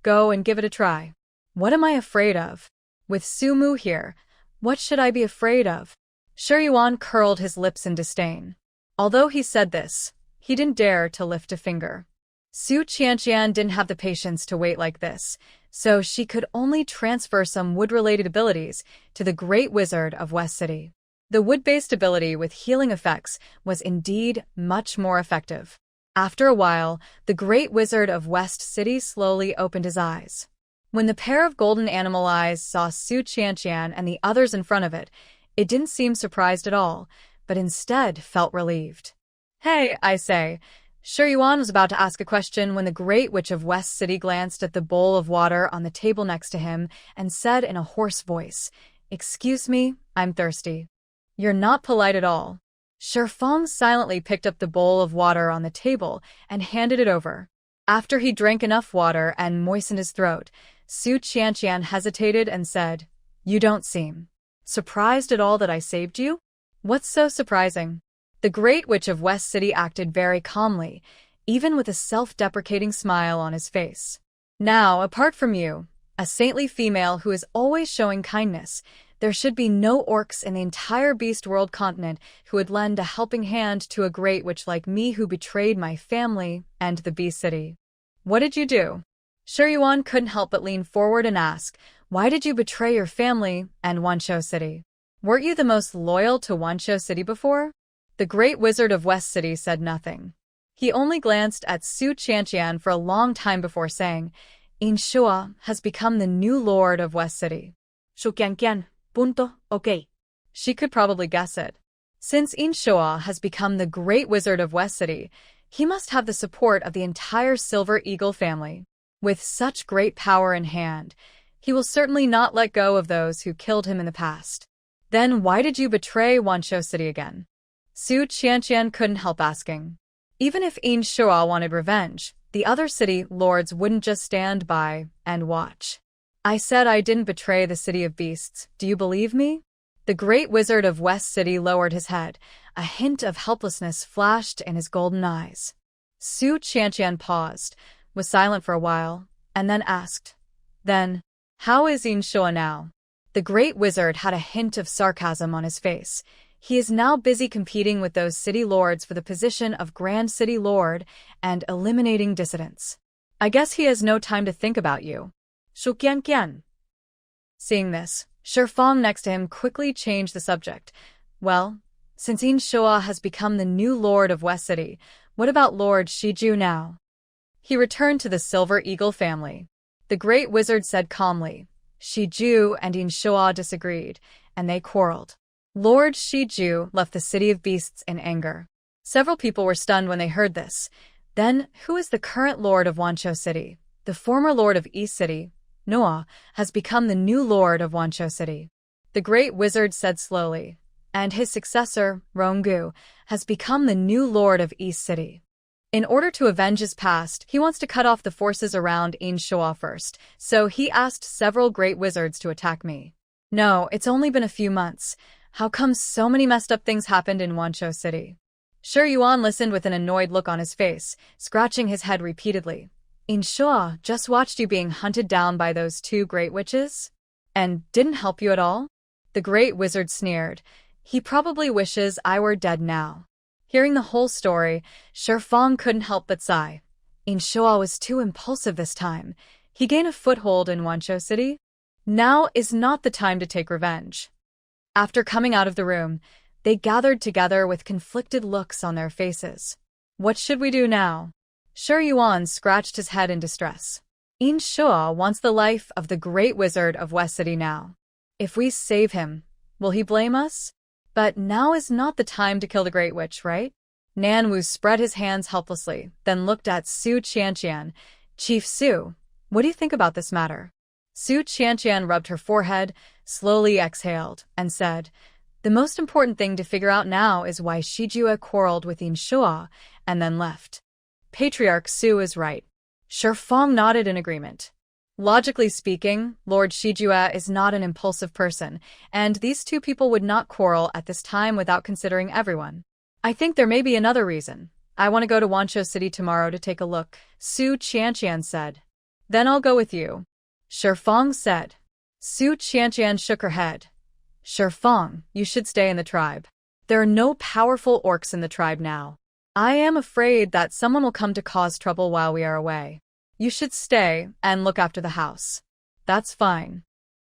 A: go and give it a try. What am I afraid of? With Su Mu here, what should I be afraid of? Shi Yuan curled his lips in disdain. Although he said this, he didn't dare to lift a finger. Su Qianqian didn't have the patience to wait like this, so she could only transfer some wood-related abilities to the Great Wizard of West City. The wood-based ability with healing effects was indeed much more effective. After a while, the Great Wizard of West City slowly opened his eyes. When the pair of golden animal eyes saw Su Qianqian and the others in front of it, it didn't seem surprised at all, but instead felt relieved. Hey, I say. Shi Yuan was about to ask a question when the Great Witch of West City glanced at the bowl of water on the table next to him and said in a hoarse voice, excuse me, I'm thirsty. You're not polite at all. Shi Fang silently picked up the bowl of water on the table and handed it over. After he drank enough water and moistened his throat, Su Qianqian hesitated and said, you don't seem surprised at all that I saved you? What's so surprising? The Great Witch of West City acted very calmly, even with a self-deprecating smile on his face. Now, apart from you, a saintly female who is always showing kindness, there should be no orcs in the entire Beast World continent who would lend a helping hand to a Great Witch like me who betrayed my family and the Beast City. What did you do? Shi Yuan couldn't help but lean forward and ask, why did you betray your family and Wanzhou City? Weren't you the most loyal to Wanshou City before? The Great Wizard of West City said nothing. He only glanced at Su Qianqian for a long time before saying, Inshua has become the new lord of West City.
B: Su Qianqian. Punto. Okay.
A: She could probably guess it. Since Inshua has become the Great Wizard of West City, he must have the support of the entire Silver Eagle family. With such great power in hand, he will certainly not let go of those who killed him in the past. Then why did you betray Wanshou City again? Su Qianqian couldn't help asking. Even if Inshua wanted revenge, the other city lords wouldn't just stand by and watch. I said I didn't betray the City of Beasts. Do you believe me? The Great Wizard of West City lowered his head. A hint of helplessness flashed in his golden eyes. Su Qianqian paused, was silent for a while, and then asked, Then, how is Inshua now? The Great Wizard had a hint of sarcasm on his face. He is now busy competing with those city lords for the position of Grand City Lord and eliminating dissidents. I guess he has no time to think about you.
B: Su Qianqian.
A: Seeing this, Shifeng next to him quickly changed the subject. Well, since Inshua has become the new lord of West City, what about Lord Shiju now? He returned to the Silver Eagle family. The Great Wizard said calmly. Shiju and Inshua disagreed, and they quarreled. Lord Shiju left the City of Beasts in anger. Several people were stunned when they heard this. Then, who is the current lord of Wanshou City? The former lord of East City, Noah, has become the new lord of Wanshou City. The Great Wizard said slowly, and his successor, Ronggu, has become the new lord of East City. In order to avenge his past, he wants to cut off the forces around Inshua first, so he asked several Great Wizards to attack me. No, it's only been a few months. How come so many messed up things happened in Wanshou City? Shi Yuan listened with an annoyed look on his face, scratching his head repeatedly. Inshua just watched you being hunted down by those two great witches? And didn't help you at all? The Great Wizard sneered. He probably wishes I were dead now. Hearing the whole story, Shifeng couldn't help but sigh. Inshua was too impulsive this time. He gained a foothold in Wanshou City. Now is not the time to take revenge. After coming out of the room, they gathered together with conflicted looks on their faces. What should we do now? Shi Yuan scratched his head in distress. Inshua wants the life of the Great Wizard of West City now. If we save him, will he blame us? But now is not the time to kill the Great Witch, right? Nanwu spread his hands helplessly, then looked at Su Qianqian. Chief Su, what do you think about this matter? Su Qianqian rubbed her forehead, slowly exhaled, and said, The most important thing to figure out now is why Shijue quarreled with Inshua and then left. Patriarch Su is right. Shifeng nodded in agreement. Logically speaking, Lord Shijue is not an impulsive person, and these two people would not quarrel at this time without considering everyone. I think there may be another reason. I want to go to Wanshou City tomorrow to take a look, Su Qianqian said. Then I'll go with you. Shifeng said. Su Qianqian shook her head. Shifeng, you should stay in the tribe. There are no powerful orcs in the tribe now. I am afraid that someone will come to cause trouble while we are away. You should stay and look after the house. That's fine.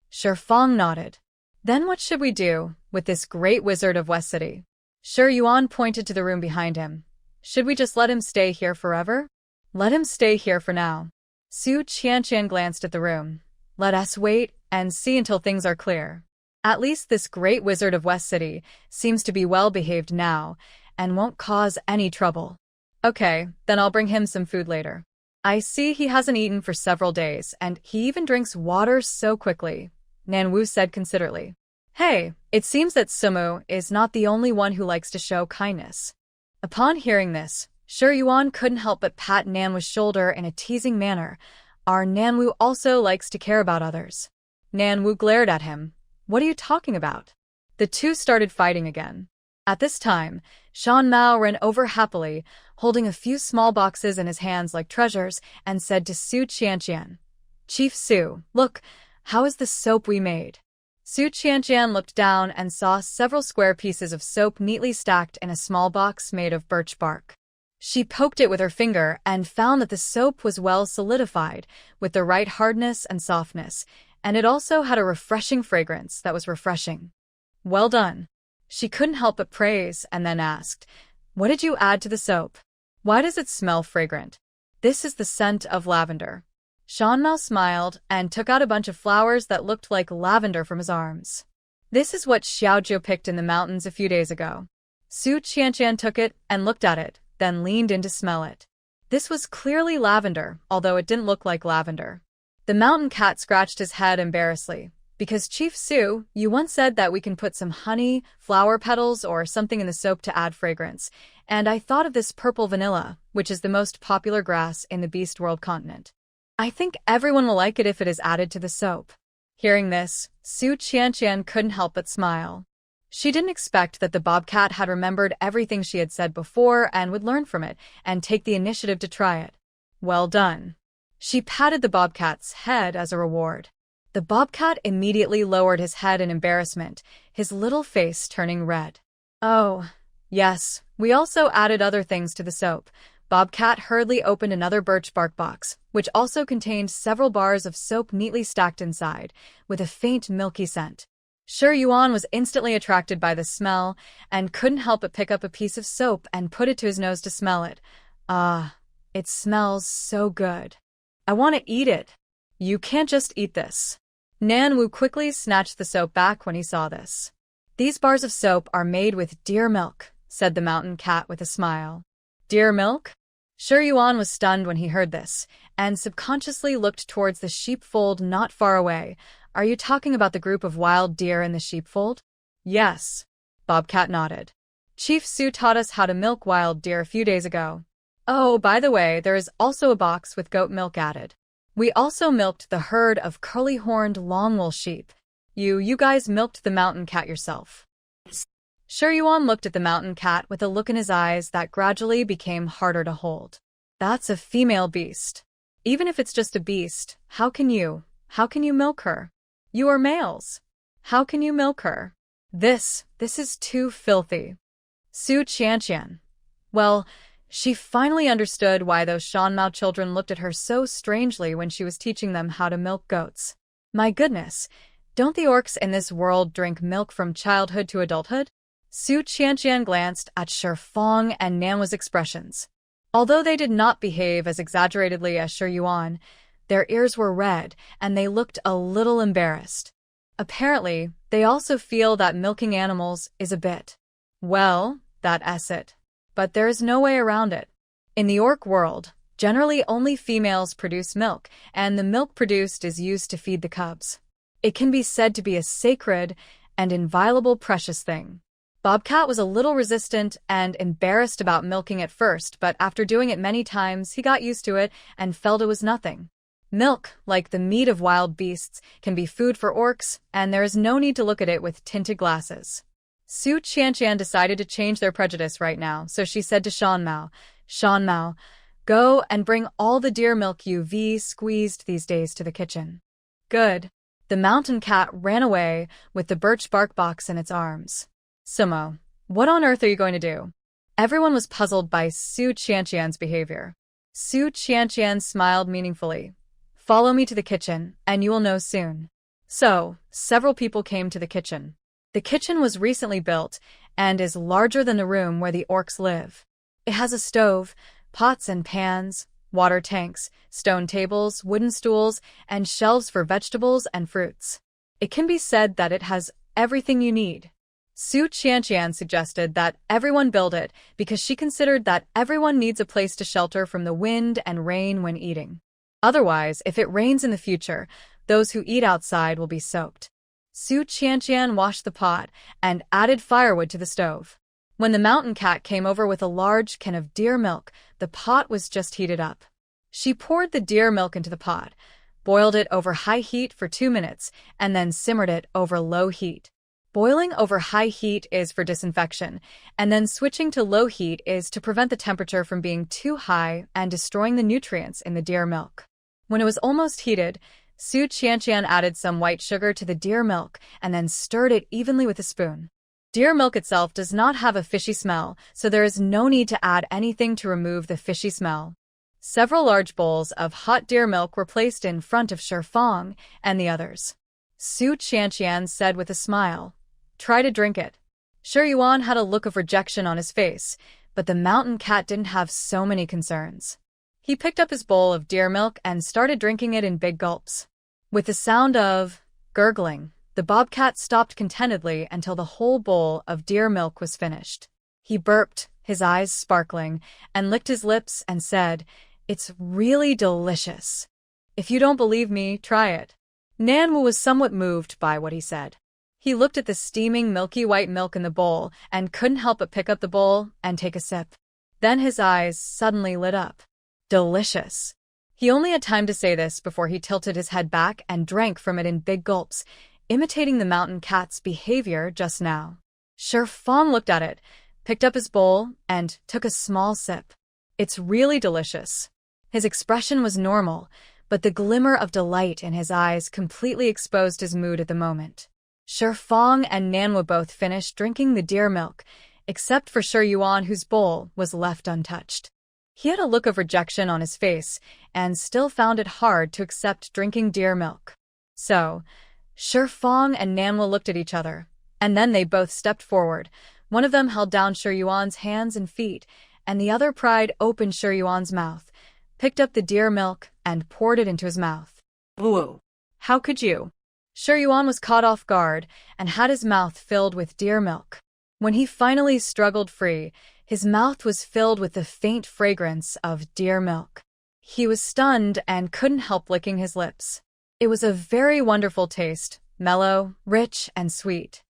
A: Shifeng nodded. Then what should we do with this Great Wizard of West City? Shi Yuan pointed to the room behind him. Should we just let him stay here forever? Let him stay here for now. Su Qianqian glanced at the room. Let us wait and see until things are clear. At least this Great Wizard of West City seems to be well behaved now and won't cause any trouble. Okay, then I'll bring him some food later. I see he hasn't eaten for several days, and he even drinks water so quickly, Nanwu said considerately. Hey, it seems that Sumu is not the only one who likes to show kindness. Upon hearing this, Shi Yuan couldn't help but pat Nanwu's shoulder in a teasing manner. Our Nanwu also likes to care about others. Nanwu glared at him. What are you talking about? The two started fighting again. At this time, Shan Mao ran over happily, holding a few small boxes in his hands like treasures, and said to Su Qianqian, Chief Su, look, how is the soap we made? Su Qianqian looked down and saw several square pieces of soap neatly stacked in a small box made of birch bark. She poked it with her finger and found that the soap was well solidified, with the right hardness and softness, and it also had a refreshing fragrance that was refreshing. Well done. She couldn't help but praise and then asked, "What did you add to the soap? Why does it smell fragrant?" "This is the scent of lavender." Shanmao smiled and took out a bunch of flowers that looked like lavender from his arms. "This is what Xiaojiu picked in the mountains a few days ago." Su Qianqian took it and looked at it, then leaned in to smell it. This was clearly lavender, although it didn't look like lavender. The mountain cat scratched his head embarrassedly. "Because Chief Su, you once said that we can put some honey, flower petals, or something in the soap to add fragrance, and I thought of this purple vanilla, which is the most popular grass in the Beast World continent. I think everyone will like it if it is added to the soap." Hearing this, Su Qianqian couldn't help but smile. She didn't expect that the bobcat had remembered everything she had said before and would learn from it and take the initiative to try it. "Well done." She patted the bobcat's head as a reward. The bobcat immediately lowered his head in embarrassment, his little face turning red. "Oh, yes, we also added other things to the soap." Bobcat hurriedly opened another birch bark box, which also contained several bars of soap neatly stacked inside, with a faint milky scent. Shi Yuan was instantly attracted by the smell and couldn't help but pick up a piece of soap and put it to his nose to smell it. "Ah, it smells so good. I want to eat it." "You can't just eat this." Nan Wu quickly snatched the soap back when he saw this. "These bars of soap are made with deer milk," said the mountain cat with a smile. "Deer milk?" Shi Yuan was stunned when he heard this, and subconsciously looked towards the sheepfold not far away. "Are you talking about the group of wild deer in the sheepfold?" "Yes." Bobcat nodded. "Chief Su taught us how to milk wild deer a few days ago. Oh, by the way, there is also a box with goat milk added. We also milked the herd of curly-horned longwool sheep. You guys milked the mountain cat yourself." Shi Yuan looked at the mountain cat with a look in his eyes that gradually became harder to hold. "That's a female beast. Even if it's just a beast, how can you milk her? You are males. How can you milk her? This is too filthy." Su Qianqian. Well, she finally understood why those Shanmao children looked at her so strangely when she was teaching them how to milk goats. My goodness, don't the orcs in this world drink milk from childhood to adulthood? Su Qianqian glanced at Shi Fong and Nanwa's expressions. Although they did not behave as exaggeratedly as Shi Yuan, their ears were red and they looked a little embarrassed. Apparently, they also feel that milking animals is a bit, well, that's it. But there is no way around it. In the orc world, generally only females produce milk, and the milk produced is used to feed the cubs. It can be said to be a sacred and inviolable precious thing. Bobcat was a little resistant and embarrassed about milking at first, but after doing it many times, he got used to it and felt it was nothing. Milk, like the meat of wild beasts, can be food for orcs, and there is no need to look at it with tinted glasses. Su Qianqian decided to change their prejudice right now, so she said to Shanmao, "Go and bring all the deer milk you've squeezed these days to the kitchen." "Good." The mountain cat ran away with the birch bark box in its arms. "Sumo, what on earth are you going to do?" Everyone was puzzled by Su Qianqian's behavior. Su Qianqian smiled meaningfully. "Follow me to the kitchen, and you will know soon." So, several people came to the kitchen. The kitchen was recently built and is larger than the room where the orcs live. It has a stove, pots and pans, water tanks, stone tables, wooden stools, and shelves for vegetables and fruits. It can be said that it has everything you need. Su Qianqian suggested that everyone build it because she considered that everyone needs a place to shelter from the wind and rain when eating. Otherwise, if it rains in the future, those who eat outside will be soaked. Su Qianqian washed the pot and added firewood to the stove. When the mountain cat came over with a large can of deer milk, the pot was just heated up. She poured the deer milk into the pot, boiled it over high heat for 2 minutes, and then simmered it over low heat. Boiling over high heat is for disinfection, and then switching to low heat is to prevent the temperature from being too high and destroying the nutrients in the deer milk. When it was almost heated, Su Qianqian added some white sugar to the deer milk and then stirred it evenly with a spoon. Deer milk itself does not have a fishy smell, so there is no need to add anything to remove the fishy smell. Several large bowls of hot deer milk were placed in front of Shi Fong and the others. Su Qianqian said with a smile, Try to drink it. Shi Yuan had a look of rejection on his face, but the mountain cat didn't have so many concerns. He picked up his bowl of deer milk and started drinking it in big gulps. With the sound of gurgling, the bobcat stopped contentedly until the whole bowl of deer milk was finished. He burped, his eyes sparkling, and licked his lips and said, "It's really delicious. If you don't believe me, try it." Nanwu was somewhat moved by what he said. He looked at the steaming milky white milk in the bowl and couldn't help but pick up the bowl and take a sip. Then his eyes suddenly lit up. Delicious. He only had time to say this before he tilted his head back and drank from it in big gulps, imitating the mountain cat's behavior just now. Shi Fang looked at it, picked up his bowl, and took a small sip. It's really delicious. His expression was normal, but the glimmer of delight in his eyes completely exposed his mood at the moment. Shi Fang and Nanwu both finished drinking the deer milk, except for Shi Yuan, whose bowl was left untouched. He had a look of rejection on his face and still found it hard to accept drinking deer milk. So, Shi Fang and Nanwu looked at each other, and then they both stepped forward. One of them held down Shi Yuan's hands and feet, and the other pried open Shi Yuan's mouth, picked up the deer milk, and poured it into his mouth.
B: Whoa.
A: How could you? Shi Yuan was caught off guard and had his mouth filled with deer milk. When he finally struggled free, his mouth was filled with the faint fragrance of deer milk. He was stunned and couldn't help licking his lips. It was a very wonderful taste, mellow, rich, and sweet.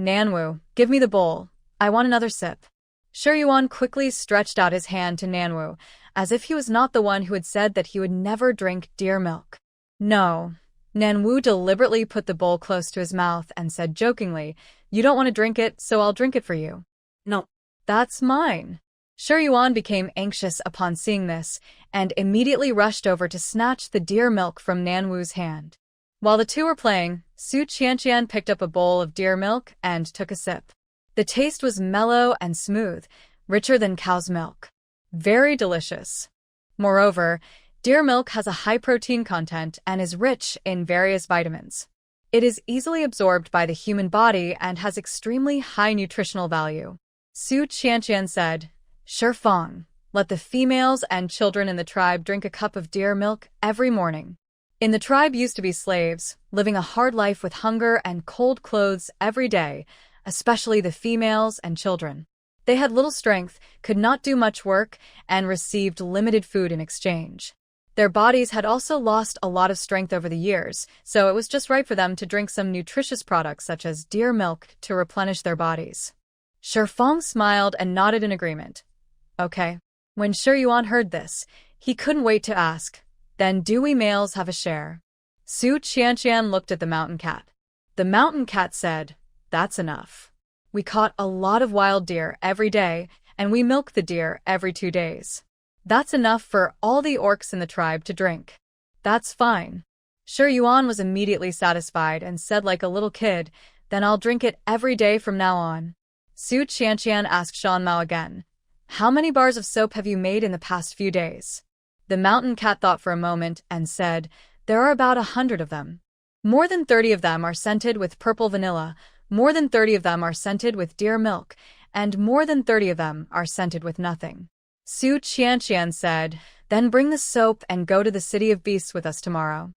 A: Nanwu, give me the bowl. I want another sip. Shi Yuan quickly stretched out his hand to Nanwu, as if he was not the one who had said that he would never drink deer milk. No. Nanwu deliberately put the bowl close to his mouth and said jokingly, "You don't want to drink it, so I'll drink it for you."
B: No.
A: That's mine. Shi Yuan became anxious upon seeing this and immediately rushed over to snatch the deer milk from Nanwu's hand. While the two were playing, Su Qianqian picked up a bowl of deer milk and took a sip. The taste was mellow and smooth, richer than cow's milk. Very delicious. Moreover, deer milk has a high protein content and is rich in various vitamins. It is easily absorbed by the human body and has extremely high nutritional value. Su Qianqian said, "Shi Fang, let the females and children in the tribe drink a cup of deer milk every morning." In the tribe used to be slaves, living a hard life with hunger and cold clothes every day, especially the females and children. They had little strength, could not do much work, and received limited food in exchange. Their bodies had also lost a lot of strength over the years, so it was just right for them to drink some nutritious products such as deer milk to replenish their bodies. Shi Fang smiled and nodded in agreement. Okay. When Shi Yuan heard this, he couldn't wait to ask, "Then do we males have a share?" Su Qianqian looked at the mountain cat. The mountain cat said, "That's enough. We caught a lot of wild deer every day, and we milk the deer every 2 days. That's enough for all the orcs in the tribe to drink." "That's fine." Shi Yuan was immediately satisfied and said like a little kid, "Then I'll drink it every day from now on." Su Qianqian asked Shan Mao again, "How many bars of soap have you made in the past few days?" The mountain cat thought for a moment and said, "There are about 100 of them. More than 30 of them are scented with purple vanilla, more than 30 of them are scented with deer milk, and more than 30 of them are scented with nothing." Su Qianqian said, "Then bring the soap and go to the city of beasts with us tomorrow.